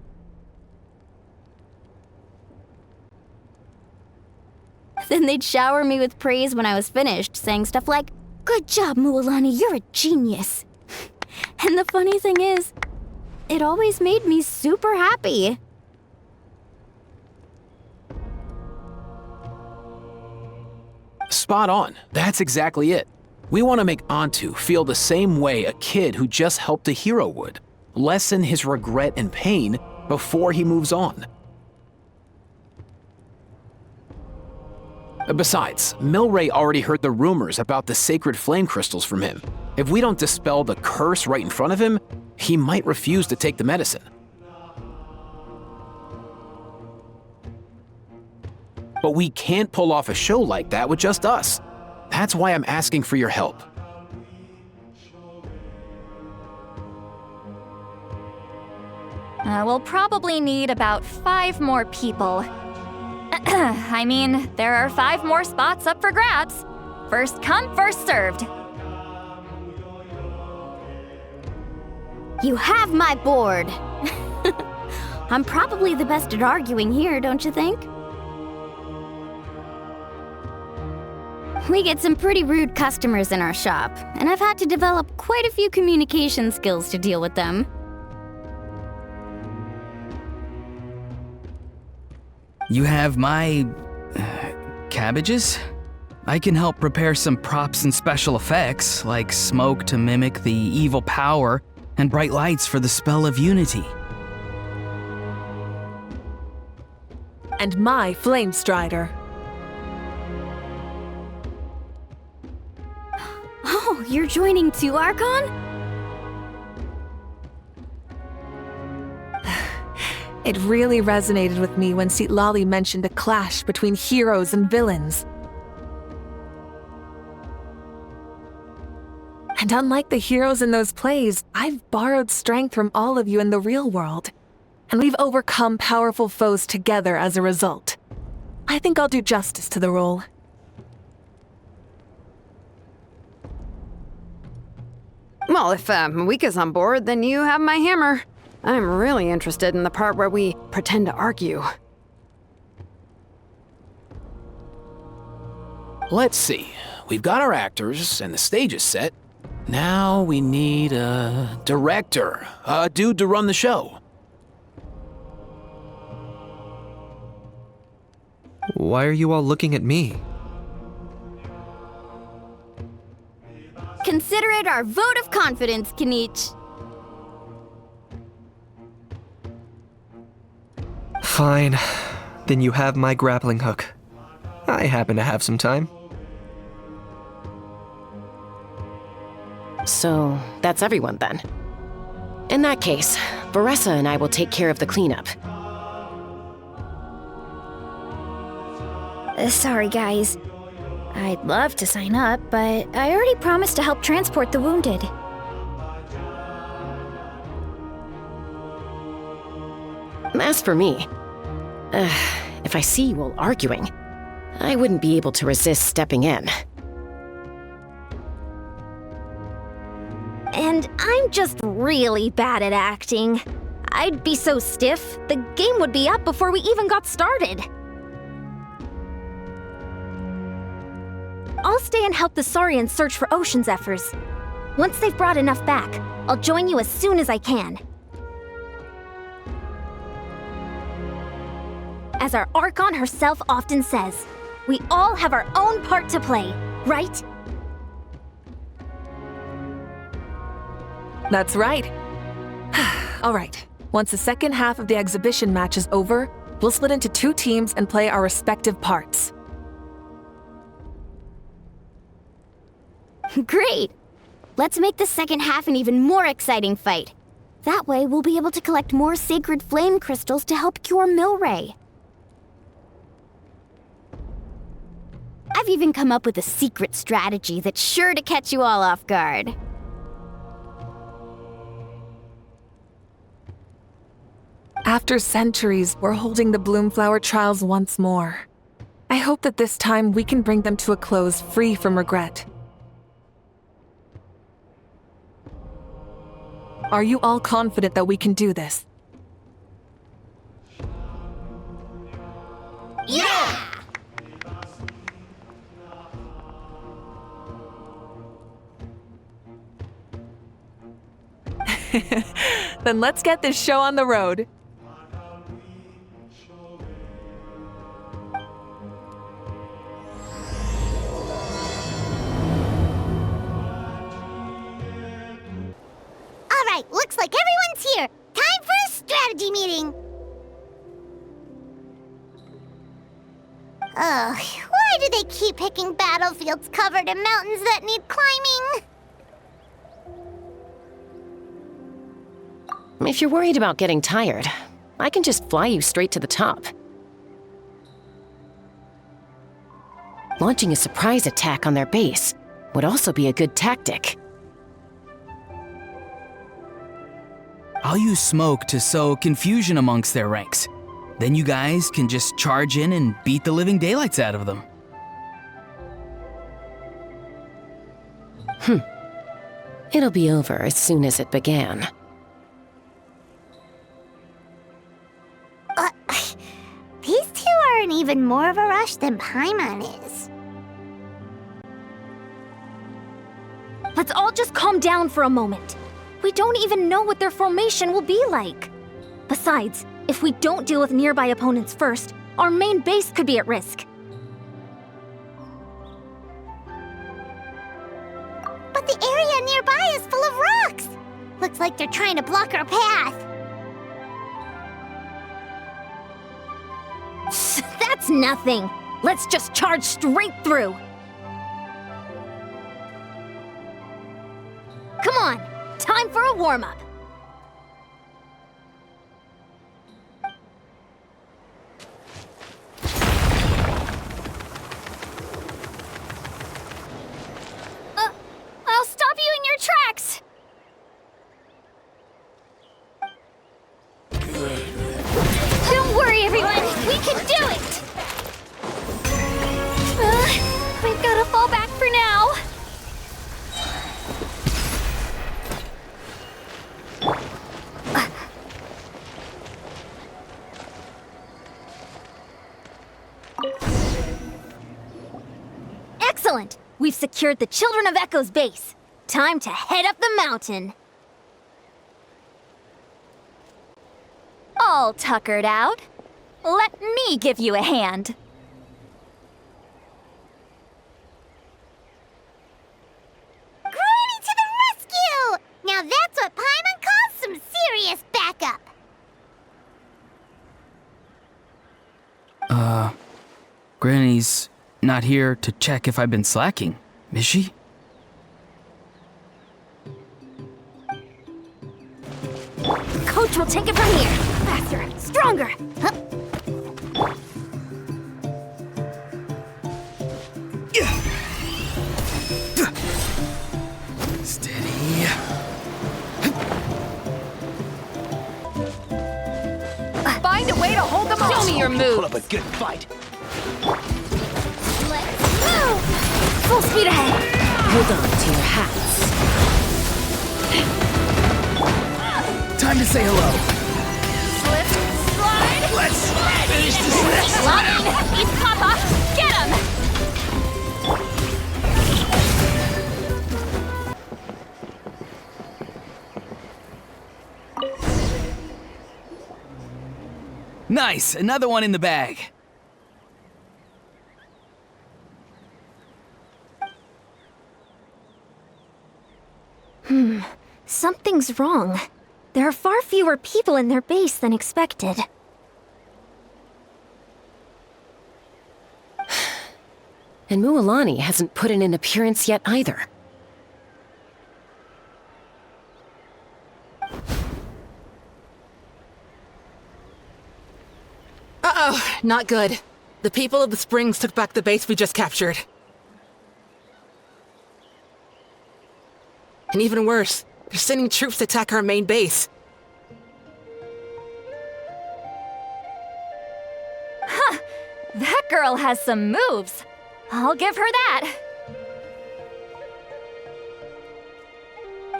Then they'd shower me with praise when I was finished, saying stuff like, "Good job, Mualani, you're a genius." And the funny thing is, it always made me super happy. Spot on. That's exactly it. We want to make Antu feel the same way a kid who just helped a hero would. Lessen his regret and pain before he moves on. Besides, Milray already heard the rumors about the sacred flame crystals from him. If we don't dispel the curse right in front of him, he might refuse to take the medicine. But we can't pull off a show like that with just us. That's why I'm asking for your help. We'll probably need about 5 more people. I mean, there are 5 more spots up for grabs. First come, first served. You have my board. I'm probably the best at arguing here, don't you think? We get some pretty rude customers in our shop, and I've had to develop quite a few communication skills to deal with them. You have my... cabbages? I can help prepare some props and special effects, like smoke to mimic the evil power and bright lights for the spell of unity. And my flame strider. Oh, you're joining too, Archon? It really resonated with me when Citlali mentioned a clash between heroes and villains. And unlike the heroes in those plays, I've borrowed strength from all of you in the real world. And we've overcome powerful foes together as a result. I think I'll do justice to the role. Well, if Mawika's on board, then you have my hammer. I'm really interested in the part where we pretend to argue. Let's see. We've got our actors and the stage is set. Now we need a director, a dude to run the show. Why are you all looking at me? Consider it our vote of confidence, Kanich. Fine. Then you have my grappling hook. I happen to have some time. So, that's everyone then. In that case, Baressa and I will take care of the cleanup. Sorry, guys. I'd love to sign up, but I already promised to help transport the wounded. As for me, if I see you all arguing, I wouldn't be able to resist stepping in. And I'm just really bad at acting. I'd be so stiff, the game would be up before we even got started. I'll stay and help the Saurians search for Ocean Zephyrs. Once they've brought enough back, I'll join you as soon as I can. As our Archon herself often says, we all have our own part to play, right? That's right. All right. Once the second half of the exhibition match is over, we'll split into 2 teams and play our respective parts. Great! Let's make the second half an even more exciting fight. That way, we'll be able to collect more sacred flame crystals to help cure Milray. I've even come up with a secret strategy that's sure to catch you all off guard. After centuries, we're holding the Bloomflower trials once more. I hope that this time we can bring them to a close free from regret. Are you all confident that we can do this? Yeah! Then let's get this show on the road. Alright, looks like everyone's here. Time for a strategy meeting. Ugh, why do they keep picking battlefields covered in mountains that need climbing? If you're worried about getting tired, I can just fly you straight to the top. Launching a surprise attack on their base would also be a good tactic. I'll use smoke to sow confusion amongst their ranks. Then you guys can just charge in and beat the living daylights out of them. It'll be over as soon as it began. These two are in even more of a rush than Paimon is. Let's all just calm down for a moment. We don't even know what their formation will be like. Besides, if we don't deal with nearby opponents first, our main base could be at risk. But the area nearby is full of rocks. Looks like they're trying to block our path. That's nothing. Let's just charge straight through. Come on, time for a warm-up. I'll stop you in your tracks! Don't worry, everyone. We can do it! We've gotta fall back for now. Excellent! We've secured the Children of Echo's base. Time to head up the mountain. All tuckered out. Let me give you a hand. Granny to the rescue! Now that's what Paimon calls some serious backup. Granny's not here to check if I've been slacking, is she? Coach will take it from here. Faster, stronger. find a way to hold them off. Show me your moves. Put up a good fight. Full speed ahead. Hold on to your hats. Time to say hello. Slip, slide. Let's finish this. Locking. He's Papa. Get him. Nice, another one in the bag. Something's wrong. There are far fewer people in their base than expected. And Mualani hasn't put in an appearance yet either. Uh-oh, not good. The people of the Springs took back the base we just captured. And even worse, they're sending troops to attack our main base. Huh. That girl has some moves. I'll give her that.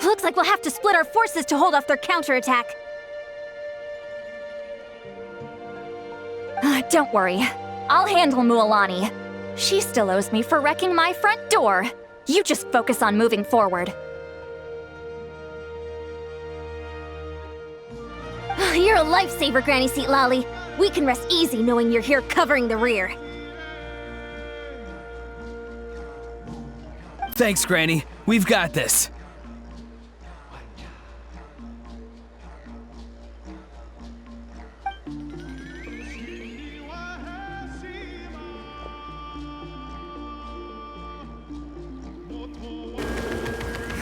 Looks like we'll have to split our forces to hold off their counterattack. Don't worry. I'll handle Mualani. She still owes me for wrecking my front door. You just focus on moving forward. You're a lifesaver, Granny Seat Lolly. We can rest easy knowing you're here covering the rear. Thanks, Granny. We've got this.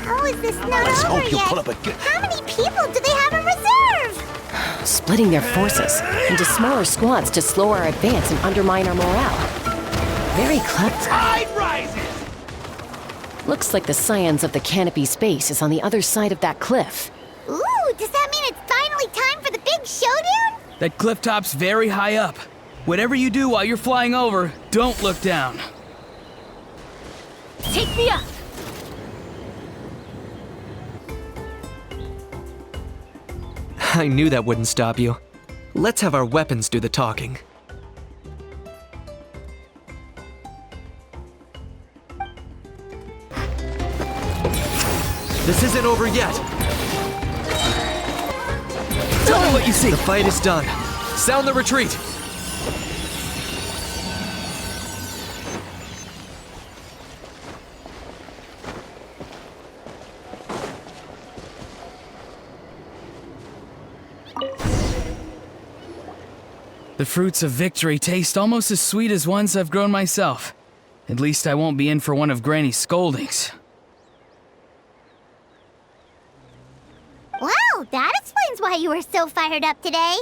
How is this not Let's over hope you'll yet? pull up a good... How many people do they have in reserve? Splitting their forces into smaller squads to slow our advance and undermine our morale. Very clever. Tide rises! Looks like the Scions of the Canopy Space is on the other side of that cliff. Ooh, does that mean it's finally time for the big showdown? That cliff top's very high up. Whatever you do while you're flying over, don't look down. Take me up! I knew that wouldn't stop you. Let's have our weapons do the talking. This isn't over yet. Tell me what you see. The fight is done. Sound the retreat. The fruits of victory taste almost as sweet as ones I've grown myself. At least I won't be in for one of Granny's scoldings. Wow, that explains why you were so fired up today.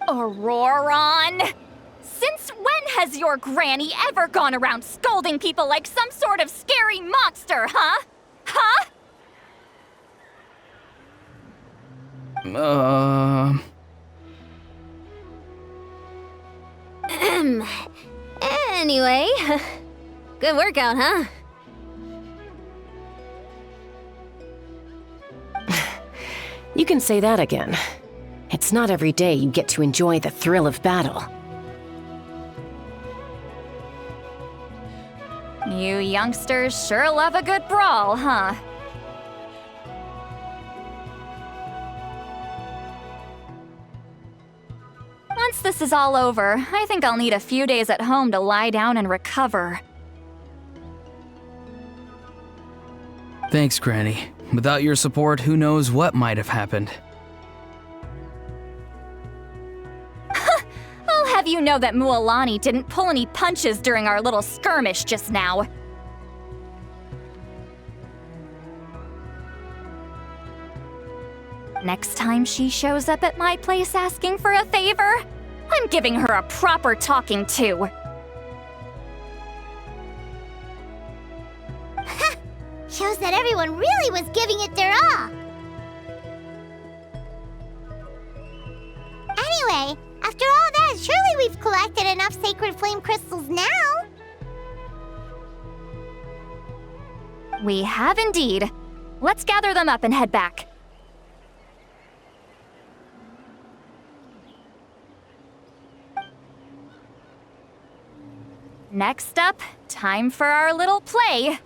Auroron! Since when has your granny ever gone around scolding people like some sort of scary monster, huh? Huh? Anyway, good workout, huh? You can say that again. It's not every day you get to enjoy the thrill of battle. You youngsters sure love a good brawl, huh? Once this is all over, I think I'll need a few days at home to lie down and recover. Thanks, Granny. Without your support, who knows what might have happened. I'll have you know that Mualani didn't pull any punches during our little skirmish just now. Next time she shows up at my place asking for a favor, I'm giving her a proper talking to. Shows that everyone really was giving it their all. enough sacred flame crystals now. We have indeed. Let's gather them up and head back. Next up, time for our little play.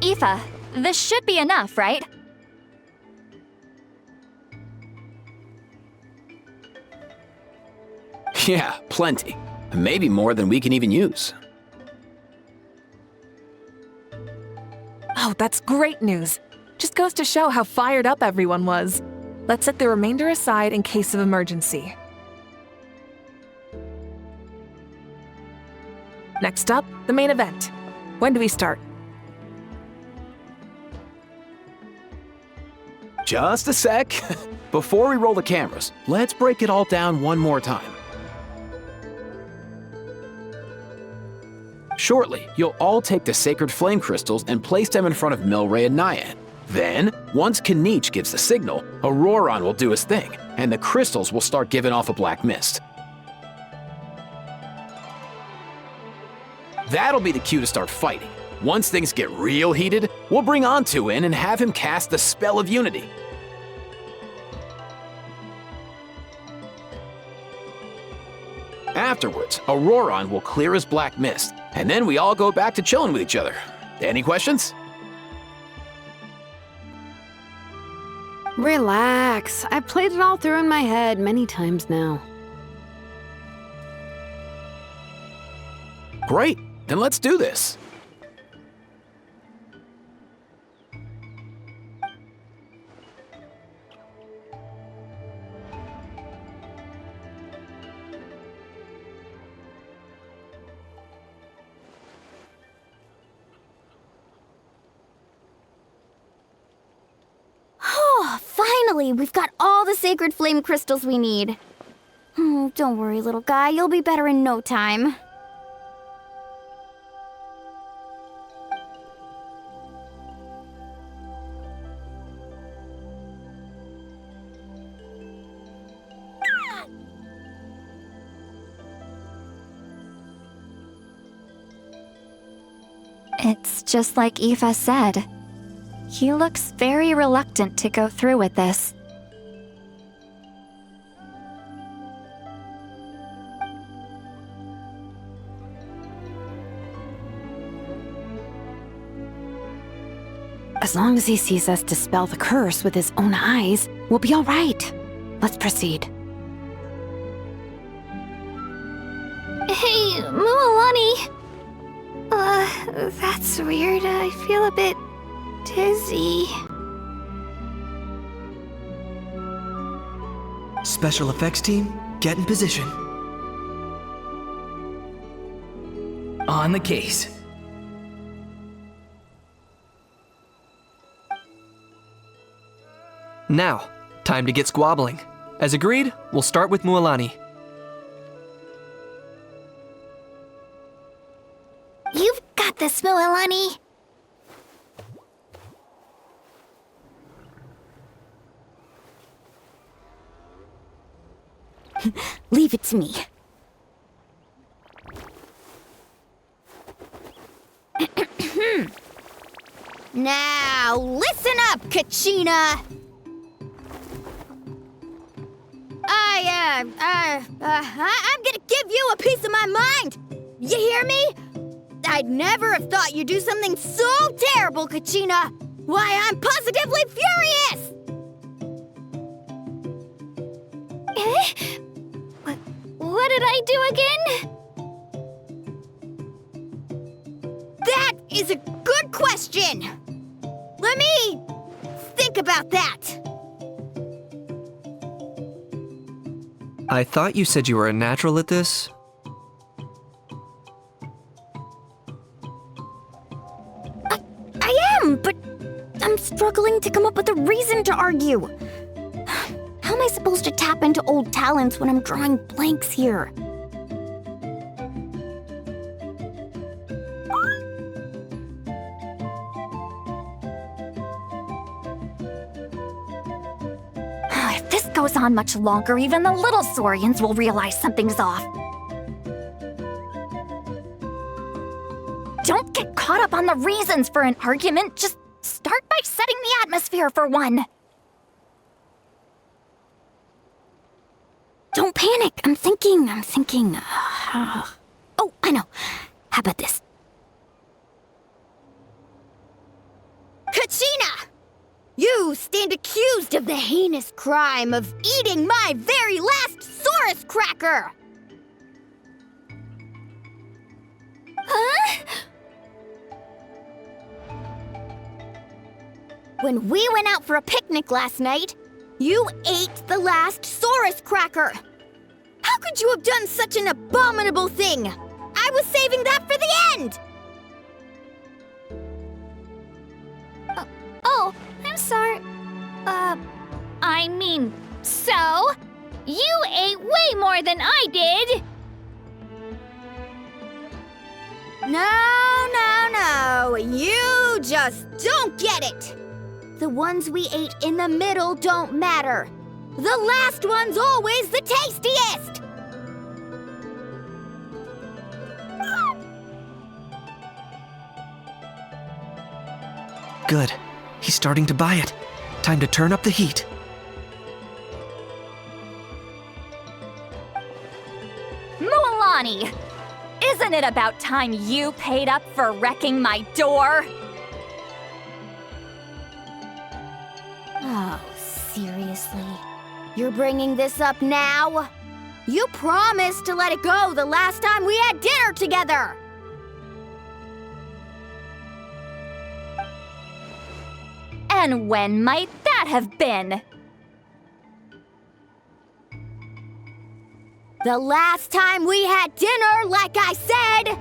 Aoife, this should be enough, right? Yeah, plenty. Maybe more than we can even use. Oh, that's great news. Just goes to show how fired up everyone was. Let's set the remainder aside in case of emergency. Next up, the main event. When do we start? Just a sec. Before we roll the cameras, let's break it all down one more time. Shortly, you'll all take the sacred flame crystals and place them in front of Milray and Nyan. Then, once Kanich gives the signal, Auroron will do his thing, and the crystals will start giving off a black mist. That'll be the cue to start fighting. Once things get real heated, we'll bring Antu in and have him cast the Spell of Unity. Afterwards, Auroron will clear his black mist, and then we all go back to chilling with each other. Any questions? Relax. I've played it all through in my head many times now. Great, then let's do this. Oh, finally! We've got all the sacred flame crystals we need. Don't worry, little guy. You'll be better in no time. It's just like Aoife said. He looks very reluctant to go through with this. As long as he sees us dispel the curse with his own eyes, we'll be all right. Let's proceed. Hey, Mualani. That's weird. I feel a bit dizzy. Special effects team, get in position. On the case. Now, time to get squabbling. As agreed, we'll start with Mualani. You've got this, Mualani. Leave it to me. Now, listen up, Kachina! I'm gonna give you a piece of my mind! You hear me? I'd never have thought you'd do something so terrible, Kachina! Why, I'm positively furious! What did I do again? That is a good question! Let me think about that. I thought you said you were a natural at this. I am, but I'm struggling to come up with a reason to argue. How am I supposed to tap into old talents when I'm drawing blanks here? If this goes on much longer, even the little Saurians will realize something's off. Don't get caught up on the reasons for an argument. Just start by setting the atmosphere for one. Don't panic. I'm thinking. Oh, I know. How about this? Kachina! You stand accused of the heinous crime of eating my very last Saurus cracker! Huh? When we went out for a picnic last night, you ate the last Saurus cracker! How could you have done such an abominable thing? I was saving that for the end! Oh, I'm sorry. I mean, so? You ate way more than I did! No, you just don't get it! The ones we ate in the middle don't matter. The last one's always the tastiest! Good. He's starting to buy it. Time to turn up the heat. Mualani! Isn't it about time you paid up for wrecking my door? Oh, seriously? You're bringing this up now? You promised to let it go the last time we had dinner together! And when might that have been? The last time we had dinner, like I said!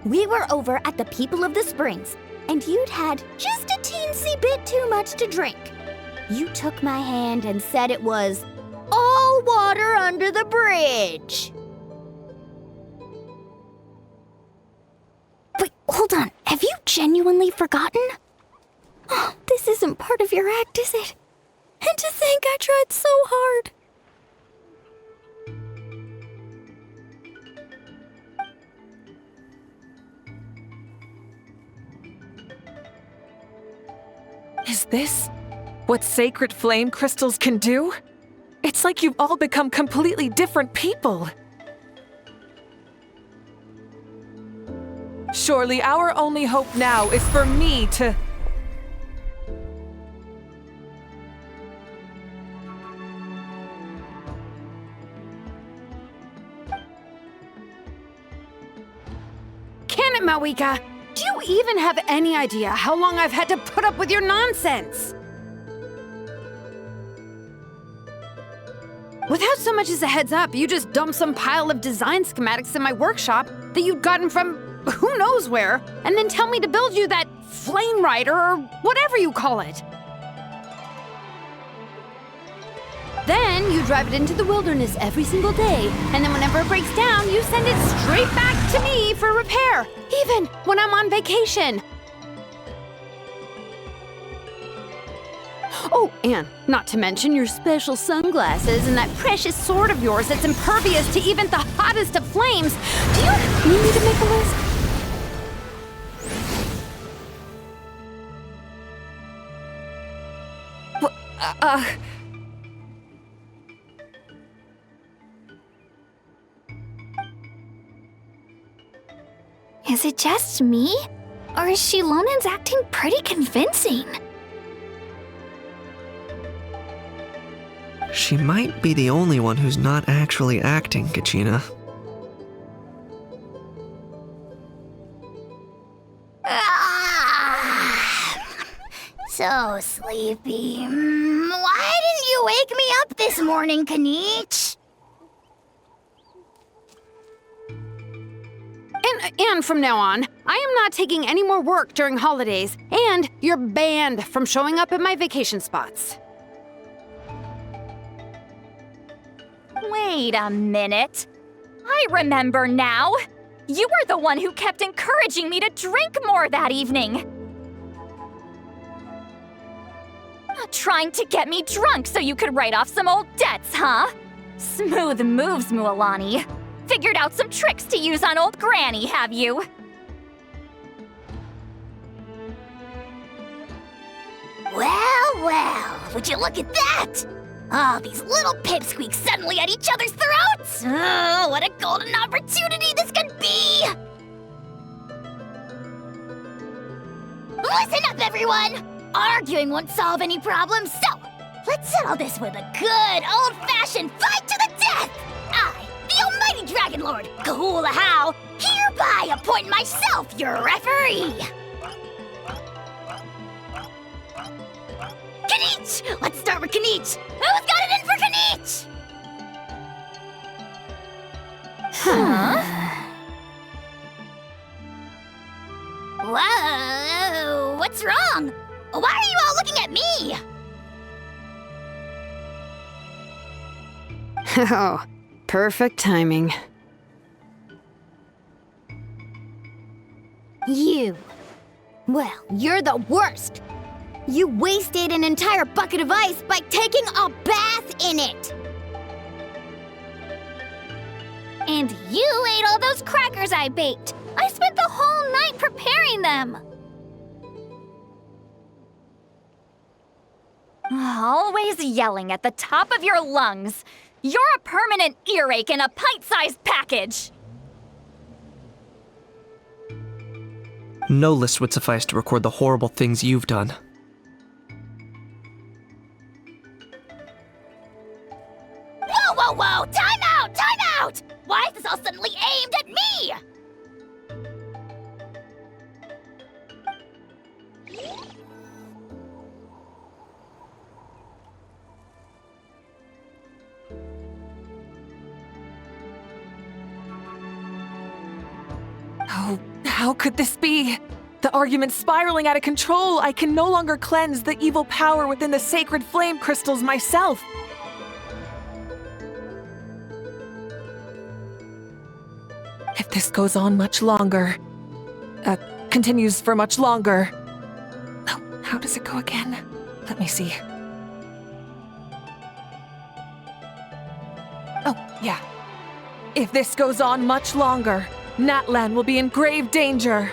We were over at the People of the Springs, and you'd had just a teensy bit too much to drink. You took my hand and said it was all water under the bridge. Wait, hold on. Have you genuinely forgotten? Oh, this isn't part of your act, is it? And to think I tried so hard. Is this what sacred flame crystals can do? It's like you've all become completely different people. Surely our only hope now is for me to... Can it, Mawika? Do you even have any idea how long I've had to put up with your nonsense? Without so much as a heads up, you just dumped some pile of design schematics in my workshop that you'd gotten from who knows where, and then tell me to build you that flame rider or whatever you call it. Then you drive it into the wilderness every single day, and then whenever it breaks down, you send it straight back to me for repair, even when I'm on vacation. Oh, and not to mention your special sunglasses and that precious sword of yours that's impervious to even the hottest of flames. Do you need me to make a list? Is it just me? Or is Shilonen's acting pretty convincing? She might be the only one who's not actually acting, Kachina. So sleepy. Why didn't you wake me up this morning, Kanich? And from now on, I am not taking any more work during holidays, and you're banned from showing up at my vacation spots. Wait a minute. I remember now. You were the one who kept encouraging me to drink more that evening. Trying to get me drunk so you could write off some old debts, huh? Smooth moves, Mualani. Figured out some tricks to use on old Granny, have you? Well, well, would you look at that? Oh, these little pipsqueaks suddenly at each other's throats! Oh, what a golden opportunity this could be! Listen up, everyone! Arguing won't solve any problems, so let's settle this with a good old-fashioned fight to the death! I, the almighty Dragon Lord, Kahula How, hereby appoint myself your referee! Kanich! Let's start with Kanich! Who's got it in for Kanich? Huh? Whoa! What's wrong? Why are you all looking at me? Oh, perfect timing. You. Well, you're the worst. You wasted an entire bucket of ice by taking a bath in it. And you ate all those crackers I baked. I spent the whole night preparing them. Always yelling at the top of your lungs. You're a permanent earache in a pint-sized package. No list would suffice to record the horrible things you've done. Whoa, whoa, whoa! Time out! Time out! Why is this all suddenly aimed at me? Oh, how could this be? The argument's spiraling out of control. I can no longer cleanse the evil power within the sacred flame crystals myself. If this goes on much longer, continues for much longer. Oh, how does it go again? Let me see. Oh, yeah. If this goes on much longer, Natlan will be in grave danger.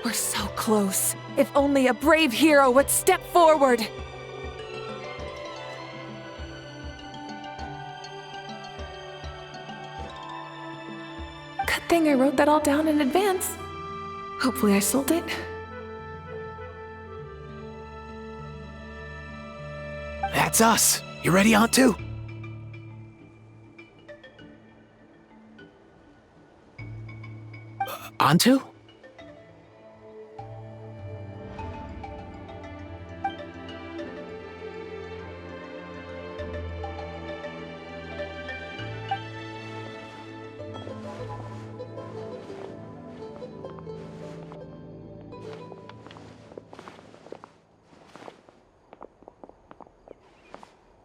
We're so close. If only a brave hero would step forward. Good thing I wrote that all down in advance. Hopefully I sold it. That's us. You ready, Antu? Antu?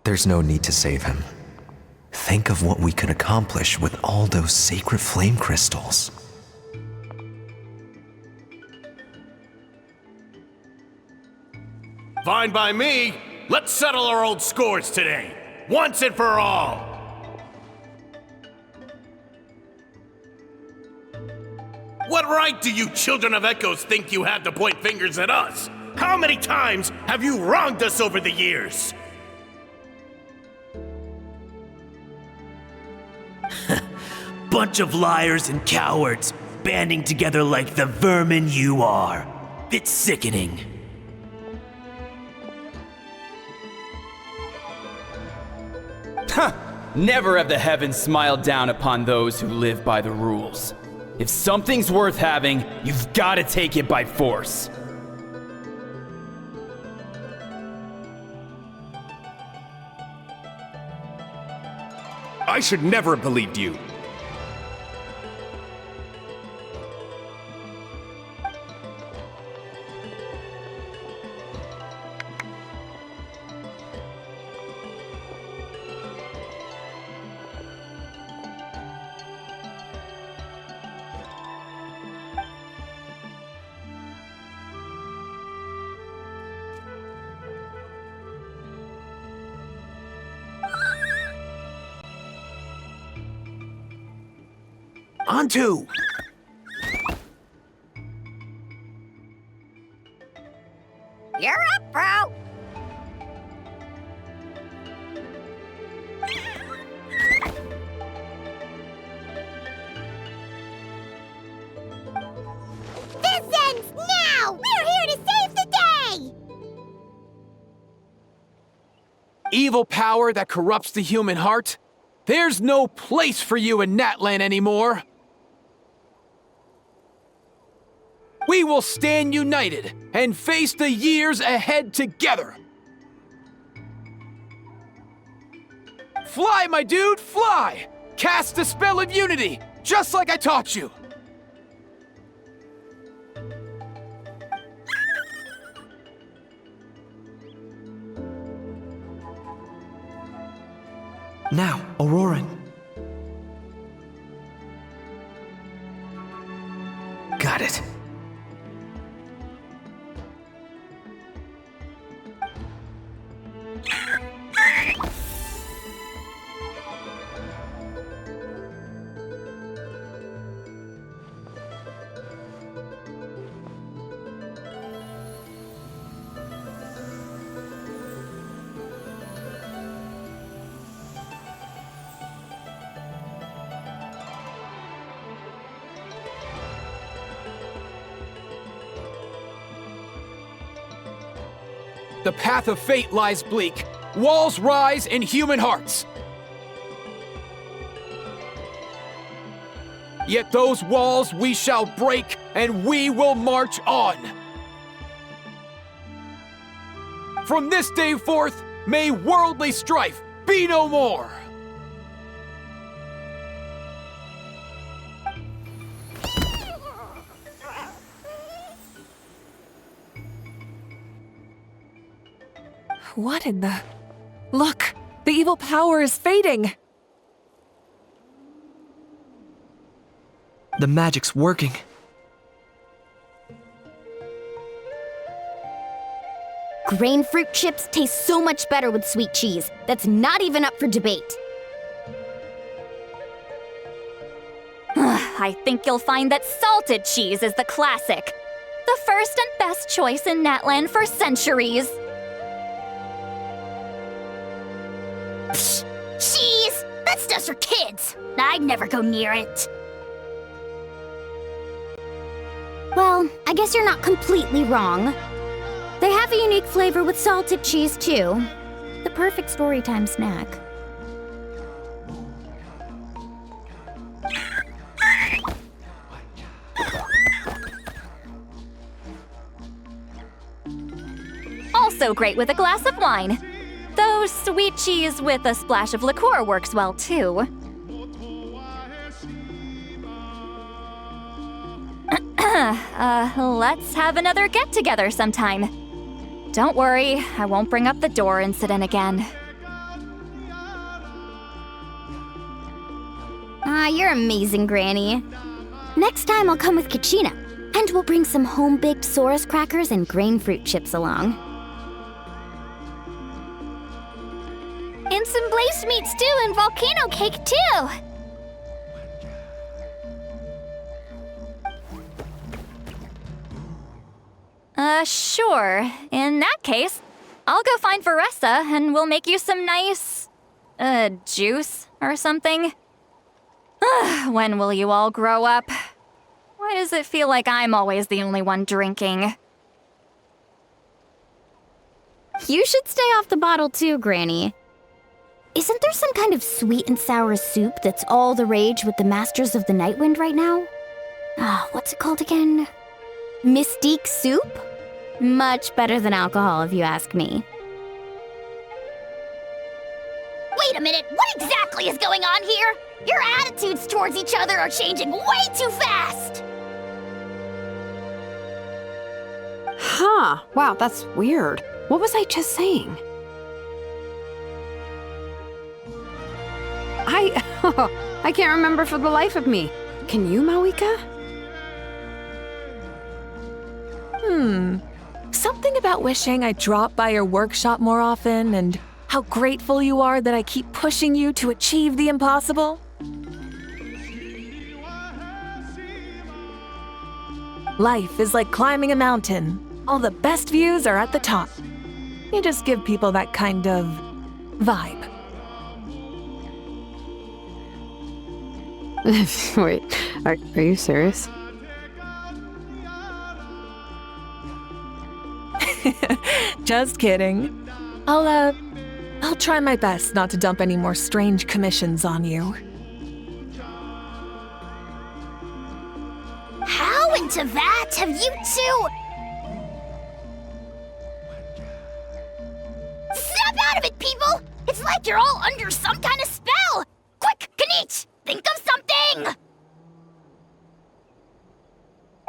There's no need to save him. Think of what we could accomplish with all those sacred flame crystals. Fine by me. Let's settle our old scores today, once and for all. What right do you children of Echoes think you have to point fingers at us? How many times have you wronged us over the years? Bunch of liars and cowards, banding together like the vermin you are. It's sickening. Huh! Never have the heavens smiled down upon those who live by the rules. If something's worth having, you've got to take it by force. I should never have believed you. On to! You're up, bro! This ends now! We're here to save the day! Evil power that corrupts the human heart? There's no place for you in Natlan anymore! We will stand united and face the years ahead together! Fly, my dude, fly! Cast the spell of unity, just like I taught you! Now, Auroran. Got it. The path of fate lies bleak. Walls rise in human hearts. Yet those walls we shall break, and we will march on. From this day forth, may worldly strife be no more. What in the... Look! The evil power is fading! The magic's working. Grain fruit chips taste so much better with sweet cheese. That's not even up for debate. I think you'll find that salted cheese is the classic. The first and best choice in Natlan for centuries. Cheese! That stuff's for kids. I'd never go near it. Well, I guess you're not completely wrong. They have a unique flavor with salted cheese, too. The perfect storytime snack. Also great with a glass of wine. Though sweet cheese with a splash of liqueur works well, too. Let's have another get-together sometime. Don't worry, I won't bring up the door incident again. You're amazing, Granny. Next time I'll come with Kachina, and we'll bring some home-baked Saurus crackers and grain fruit chips along. And some glazed meat stew and volcano cake, too! Sure. In that case, I'll go find Varessa and we'll make you some nice, juice or something. When will you all grow up? Why does it feel like I'm always the only one drinking? You should stay off the bottle too, Granny. Isn't there some kind of sweet and sour soup that's all the rage with the Masters of the Nightwind right now? What's it called again? Mystique soup? Much better than alcohol, if you ask me. Wait a minute, what exactly is going on here? Your attitudes towards each other are changing way too fast! Huh. Wow, that's weird. What was I just saying? I can't remember for the life of me. Can you, Mawika? Something about wishing I'd drop by your workshop more often, and how grateful you are that I keep pushing you to achieve the impossible. Life is like climbing a mountain. All the best views are at the top. You just give people that kind of vibe. Wait, are you serious? Just kidding. I'll try my best not to dump any more strange commissions on you. How into that have you two? Snap out of it, people! It's like you're all under some kind of spell! Quick, Kanich, think of something!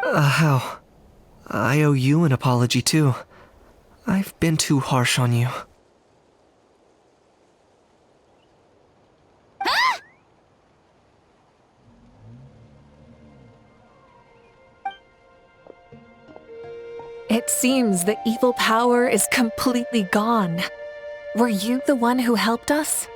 How? I owe you an apology too. I've been too harsh on you. Huh? It seems the evil power is completely gone. Were you the one who helped us?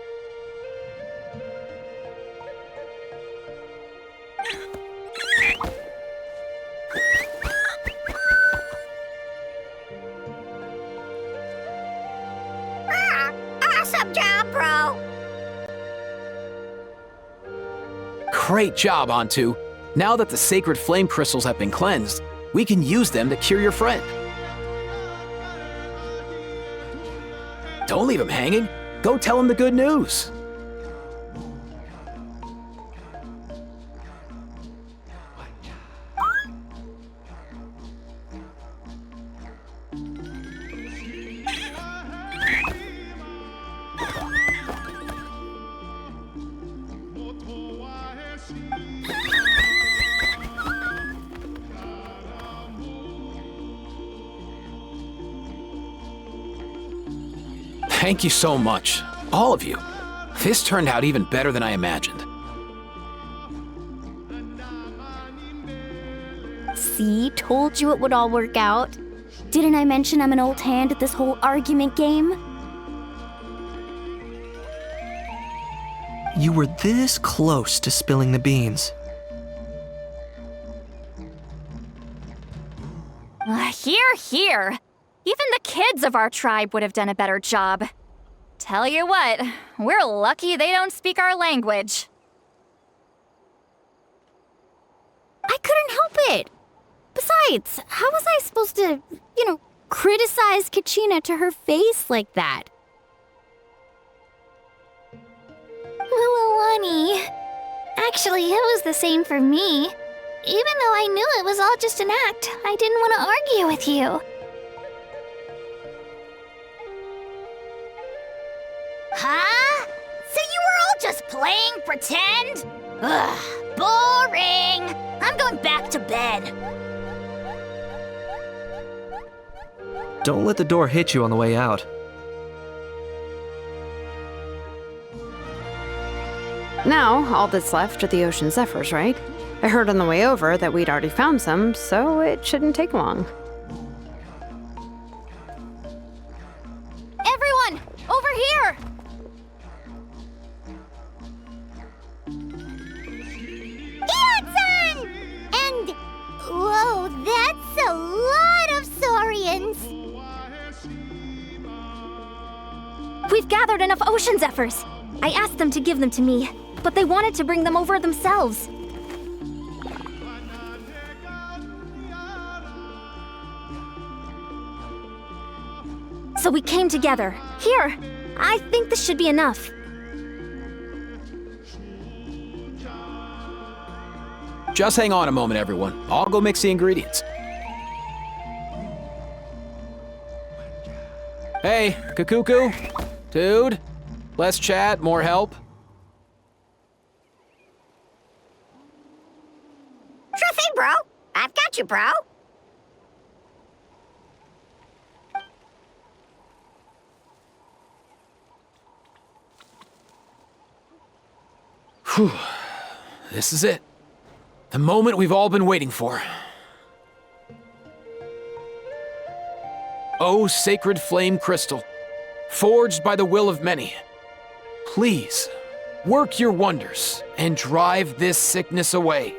Awesome job, bro! Great job, Antu. Now that the sacred flame crystals have been cleansed, we can use them to cure your friend. Don't leave him hanging. Go tell him the good news. Thank you so much, all of you. This turned out even better than I imagined. See, told you it would all work out. Didn't I mention I'm an old hand at this whole argument game? You were this close to spilling the beans. Hear, hear. Even the kids of our tribe would have done a better job. Tell you what, we're lucky they don't speak our language. I couldn't help it. Besides, how was I supposed to, criticize Kachina to her face like that? Muawani. Actually, it was the same for me. Even though I knew it was all just an act, I didn't want to argue with you. Huh? So you were all just playing pretend? Ugh, boring! I'm going back to bed. Don't let the door hit you on the way out. Now, all that's left are the ocean zephyrs, right? I heard on the way over that we'd already found some, so it shouldn't take long. Everyone, over here! Ian-san! And, whoa, that's a lot of Saurians! We've gathered enough ocean zephyrs. I asked them to give them to me, but they wanted to bring them over themselves. So we came together. Here, I think this should be enough. Just hang on a moment, everyone. I'll go mix the ingredients. Hey, Kakuku? Dude? Less chat, more help? Sure thing, bro. I've got you, bro. Whew. This is it. The moment we've all been waiting for. O sacred flame crystal, forged by the will of many, please work your wonders and drive this sickness away.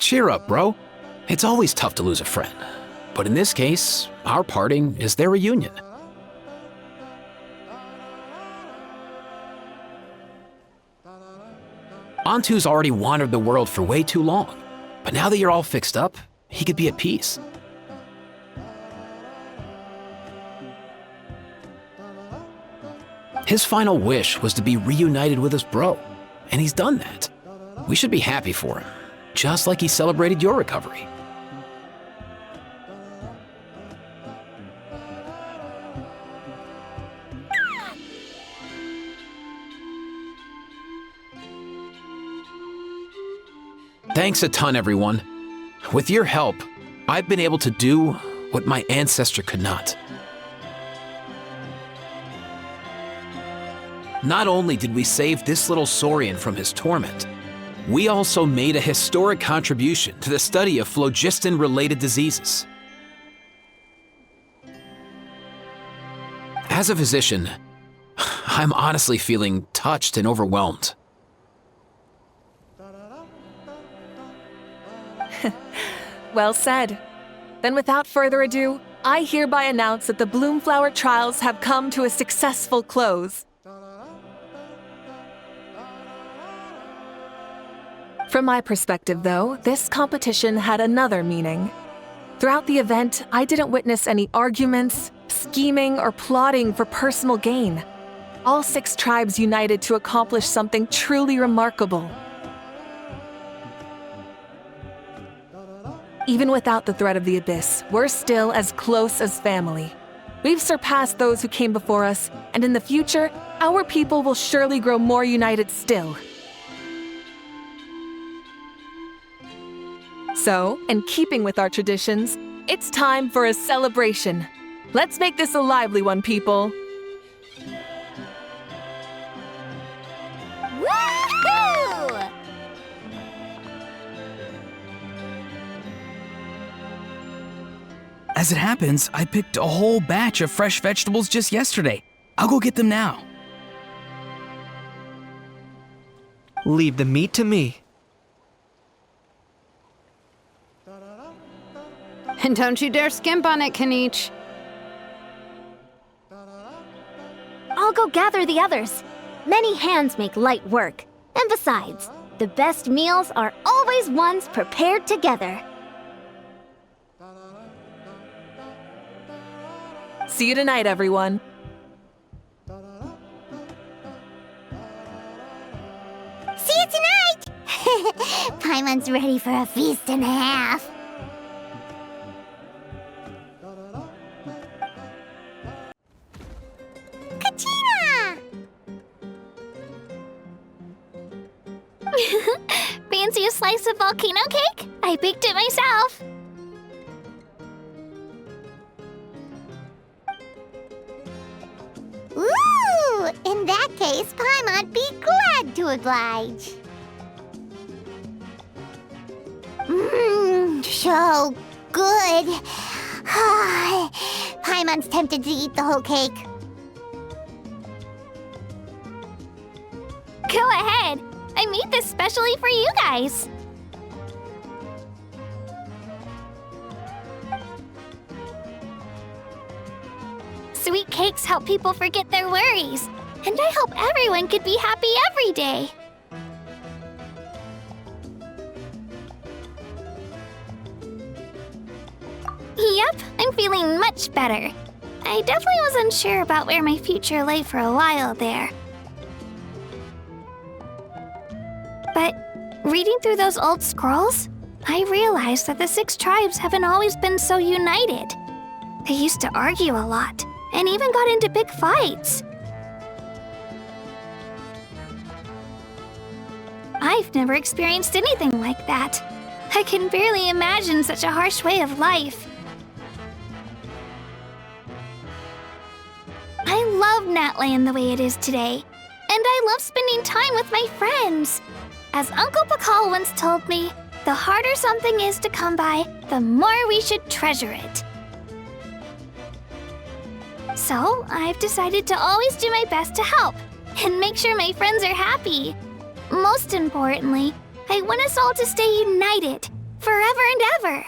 Cheer up, bro. It's always tough to lose a friend. But in this case, our parting is their reunion. Antu's already wandered the world for way too long. But now that you're all fixed up, he could be at peace. His final wish was to be reunited with his bro, and he's done that. We should be happy for him, just like he celebrated your recovery. Thanks a ton, everyone. With your help, I've been able to do what my ancestor could not. Not only did we save this little Saurian from his torment, we also made a historic contribution to the study of phlogiston-related diseases. As a physician, I'm honestly feeling touched and overwhelmed. Well said. Then without further ado, I hereby announce that the Bloomflower trials have come to a successful close. From my perspective, though, this competition had another meaning. Throughout the event, I didn't witness any arguments, scheming, or plotting for personal gain. All 6 tribes united to accomplish something truly remarkable. Even without the threat of the Abyss, we're still as close as family. We've surpassed those who came before us, and in the future, our people will surely grow more united still. So, in keeping with our traditions, it's time for a celebration. Let's make this a lively one, people. Woohoo! As it happens, I picked a whole batch of fresh vegetables just yesterday. I'll go get them now. Leave the meat to me. And don't you dare skimp on it, Kanich. I'll go gather the others. Many hands make light work. And besides, the best meals are always ones prepared together. See you tonight, everyone. See you tonight! Paimon's ready for a feast and a half. Kachina! Fancy a slice of volcano cake? I baked it myself. Ooh! In that case, Paimon'd be glad to oblige. Mmm, so good. Paimon's tempted to eat the whole cake. Go ahead. I made this specially for you guys. Sweet cakes help people forget their worries, and I hope everyone could be happy every day. Yep, I'm feeling much better. I definitely was unsure about where my future lay for a while there. But reading through those old scrolls, I realized that the 6 tribes haven't always been so united. They used to argue a lot, and even got into big fights. I've never experienced anything like that. I can barely imagine such a harsh way of life. I love Natlan the way it is today, and I love spending time with my friends. As Uncle Pakal once told me, the harder something is to come by, the more we should treasure it. So, I've decided to always do my best to help, and make sure my friends are happy. Most importantly, I want us all to stay united, forever and ever.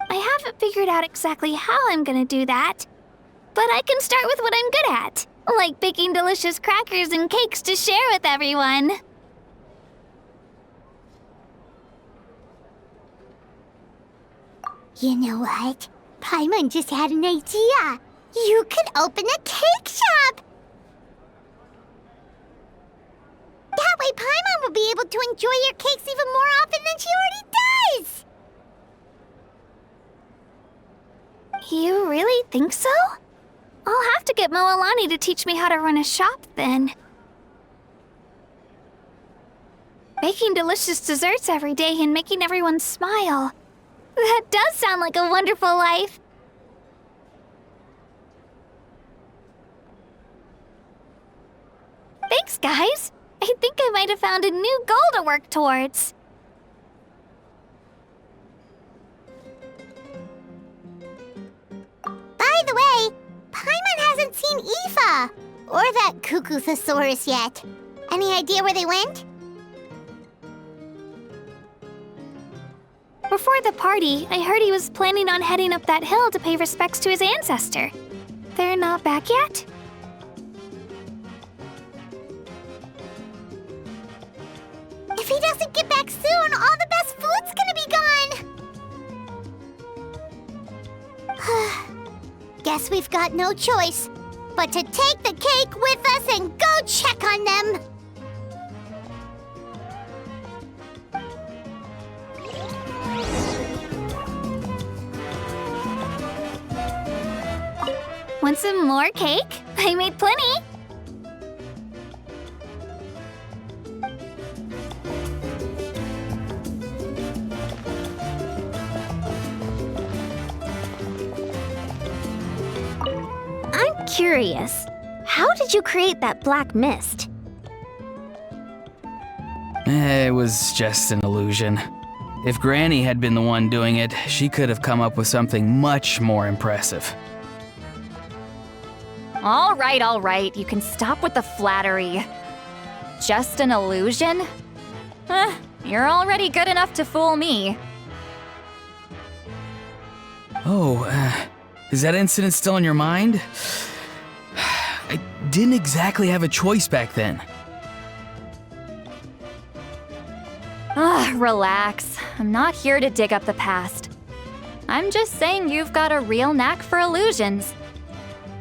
I haven't figured out exactly how I'm gonna do that, but I can start with what I'm good at, like baking delicious crackers and cakes to share with everyone. You know what? Paimon just had an idea. You could open a cake shop! That way Paimon will be able to enjoy your cakes even more often than she already does! You really think so? I'll have to get Moalani to teach me how to run a shop then. Baking delicious desserts every day and making everyone smile. That does sound like a wonderful life. Thanks, guys. I think I might have found a new goal to work towards. By the way, Paimon hasn't seen Aoife or that cuckoo thesaurus yet. Any idea where they went? Before the party, I heard he was planning on heading up that hill to pay respects to his ancestor. They're not back yet? If he doesn't get back soon, all the best food's gonna be gone! Guess we've got no choice but to take the cake with us and go check on them! Want some more cake? I made plenty. I'm curious. How did you create that black mist? It was just an illusion. If Granny had been the one doing it, she could have come up with something much more impressive. All right, you can stop with the flattery. Just an illusion? You're already good enough to fool me. Oh, is that incident still in your mind? I didn't exactly have a choice back then. Relax. I'm not here to dig up the past. I'm just saying you've got a real knack for illusions.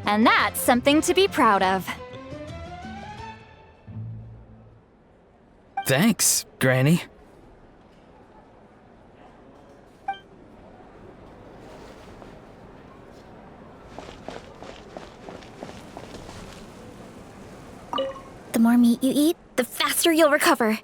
And that's something to be proud of. Thanks, Granny. The more meat you eat, the faster you'll recover.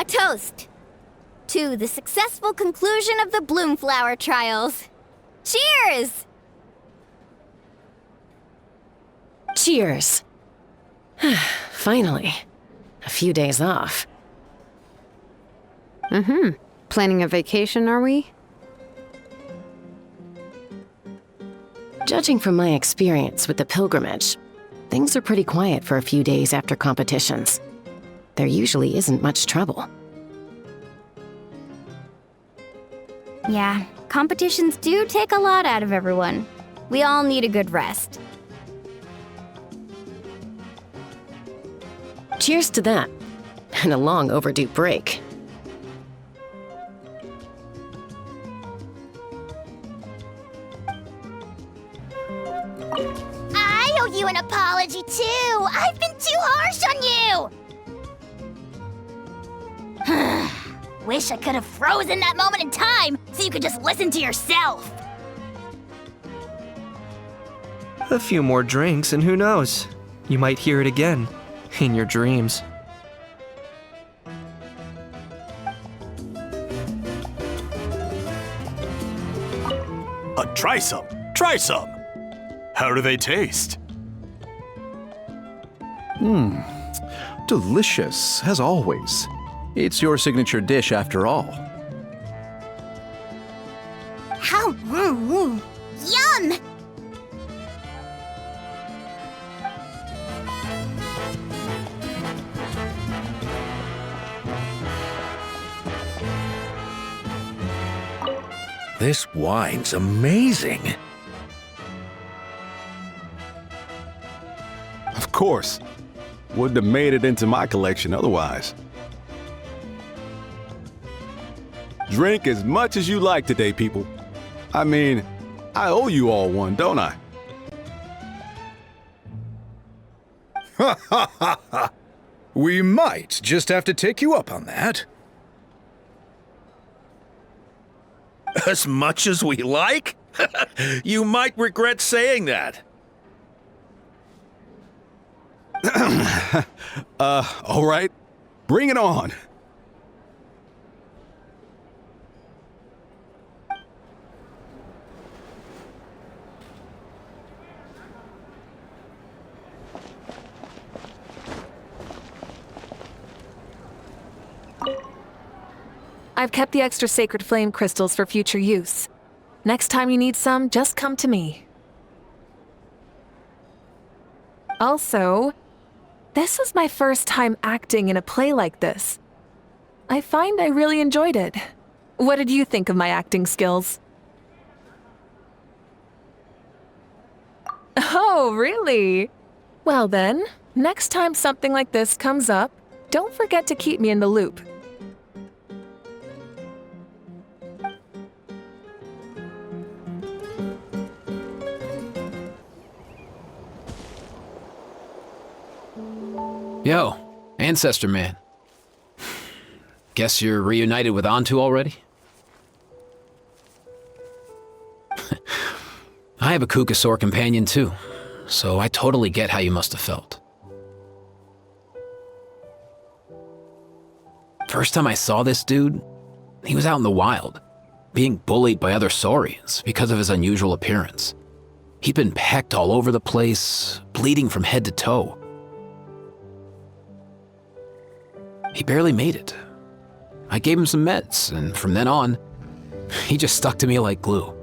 A toast to the successful conclusion of the Bloomflower trials. Cheers! Cheers. Finally. A few days off. Planning a vacation, are we? Judging from my experience with the pilgrimage, things are pretty quiet for a few days after competitions. There usually isn't much trouble. Yeah, competitions do take a lot out of everyone. We all need a good rest. Cheers to that, and a long overdue break. I owe you an apology too! I've been too harsh on you! Wish I could have frozen that moment in time so you could just listen to yourself! A few more drinks, and who knows? You might hear it again. In your dreams. Try some. Try some. How do they taste? Delicious, as always. It's your signature dish after all. How yum! This wine's amazing. Of course. Wouldn't have made it into my collection otherwise. Drink as much as you like today, people. I mean, I owe you all one, don't I? Ha ha ha ha! We might just have to take you up on that. As much as we like? You might regret saying that. All right. Bring it on. I've kept the extra sacred flame crystals for future use. Next time you need some, just come to me. Also, this was my first time acting in a play like this. I find I really enjoyed it. What did you think of my acting skills? Oh, really? Well then, next time something like this comes up, don't forget to keep me in the loop. Yo, Ancestor Man. Guess you're reunited with Antu already? I have a Our Saurian Companion too, so I totally get how you must have felt. First time I saw this dude, he was out in the wild, being bullied by other Saurians because of his unusual appearance. He'd been pecked all over the place, bleeding from head to toe. He barely made it. I gave him some meds, and from then on, he just stuck to me like glue.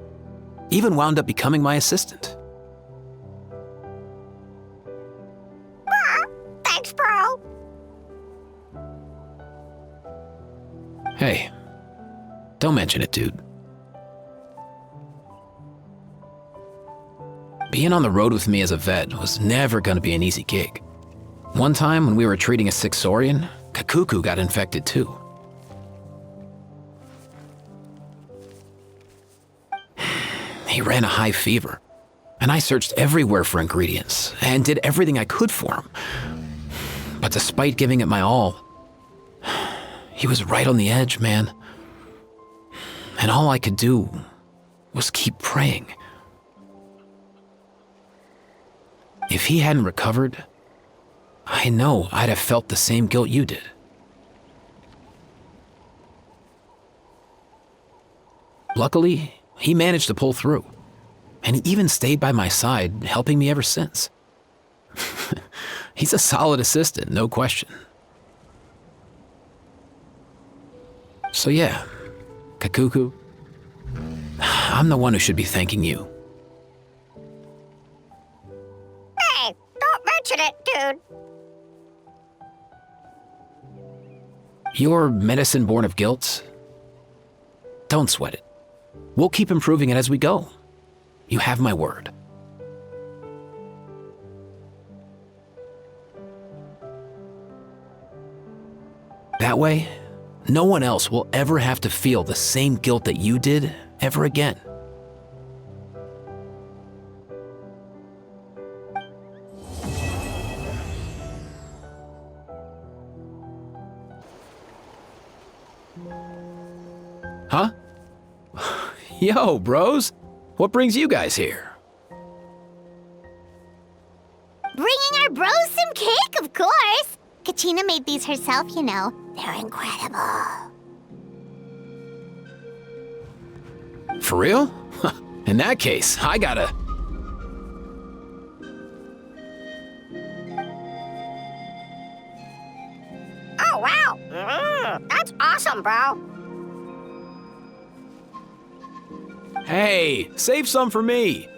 Even wound up becoming my assistant. Thanks, bro. Hey, don't mention it, dude. Being on the road with me as a vet was never gonna be an easy gig. One time when we were treating a sick Saurian, Kakuku got infected too. He ran a high fever, and I searched everywhere for ingredients and did everything I could for him. But despite giving it my all, he was right on the edge, man. And all I could do was keep praying. If he hadn't recovered, I know I'd have felt the same guilt you did. Luckily, he managed to pull through, and he even stayed by my side, helping me ever since. He's a solid assistant, no question. So yeah, Kakuku, I'm the one who should be thanking you. Hey, don't mention it, dude. Your medicine born of guilt? Don't sweat it. We'll keep improving it as we go. You have my word. That way, no one else will ever have to feel the same guilt that you did ever again. Huh? Yo, bros. What brings you guys here? Bringing our bros some cake, of course. Kachina made these herself, you know. They're incredible. For real? In that case, I gotta... Hey, save some for me.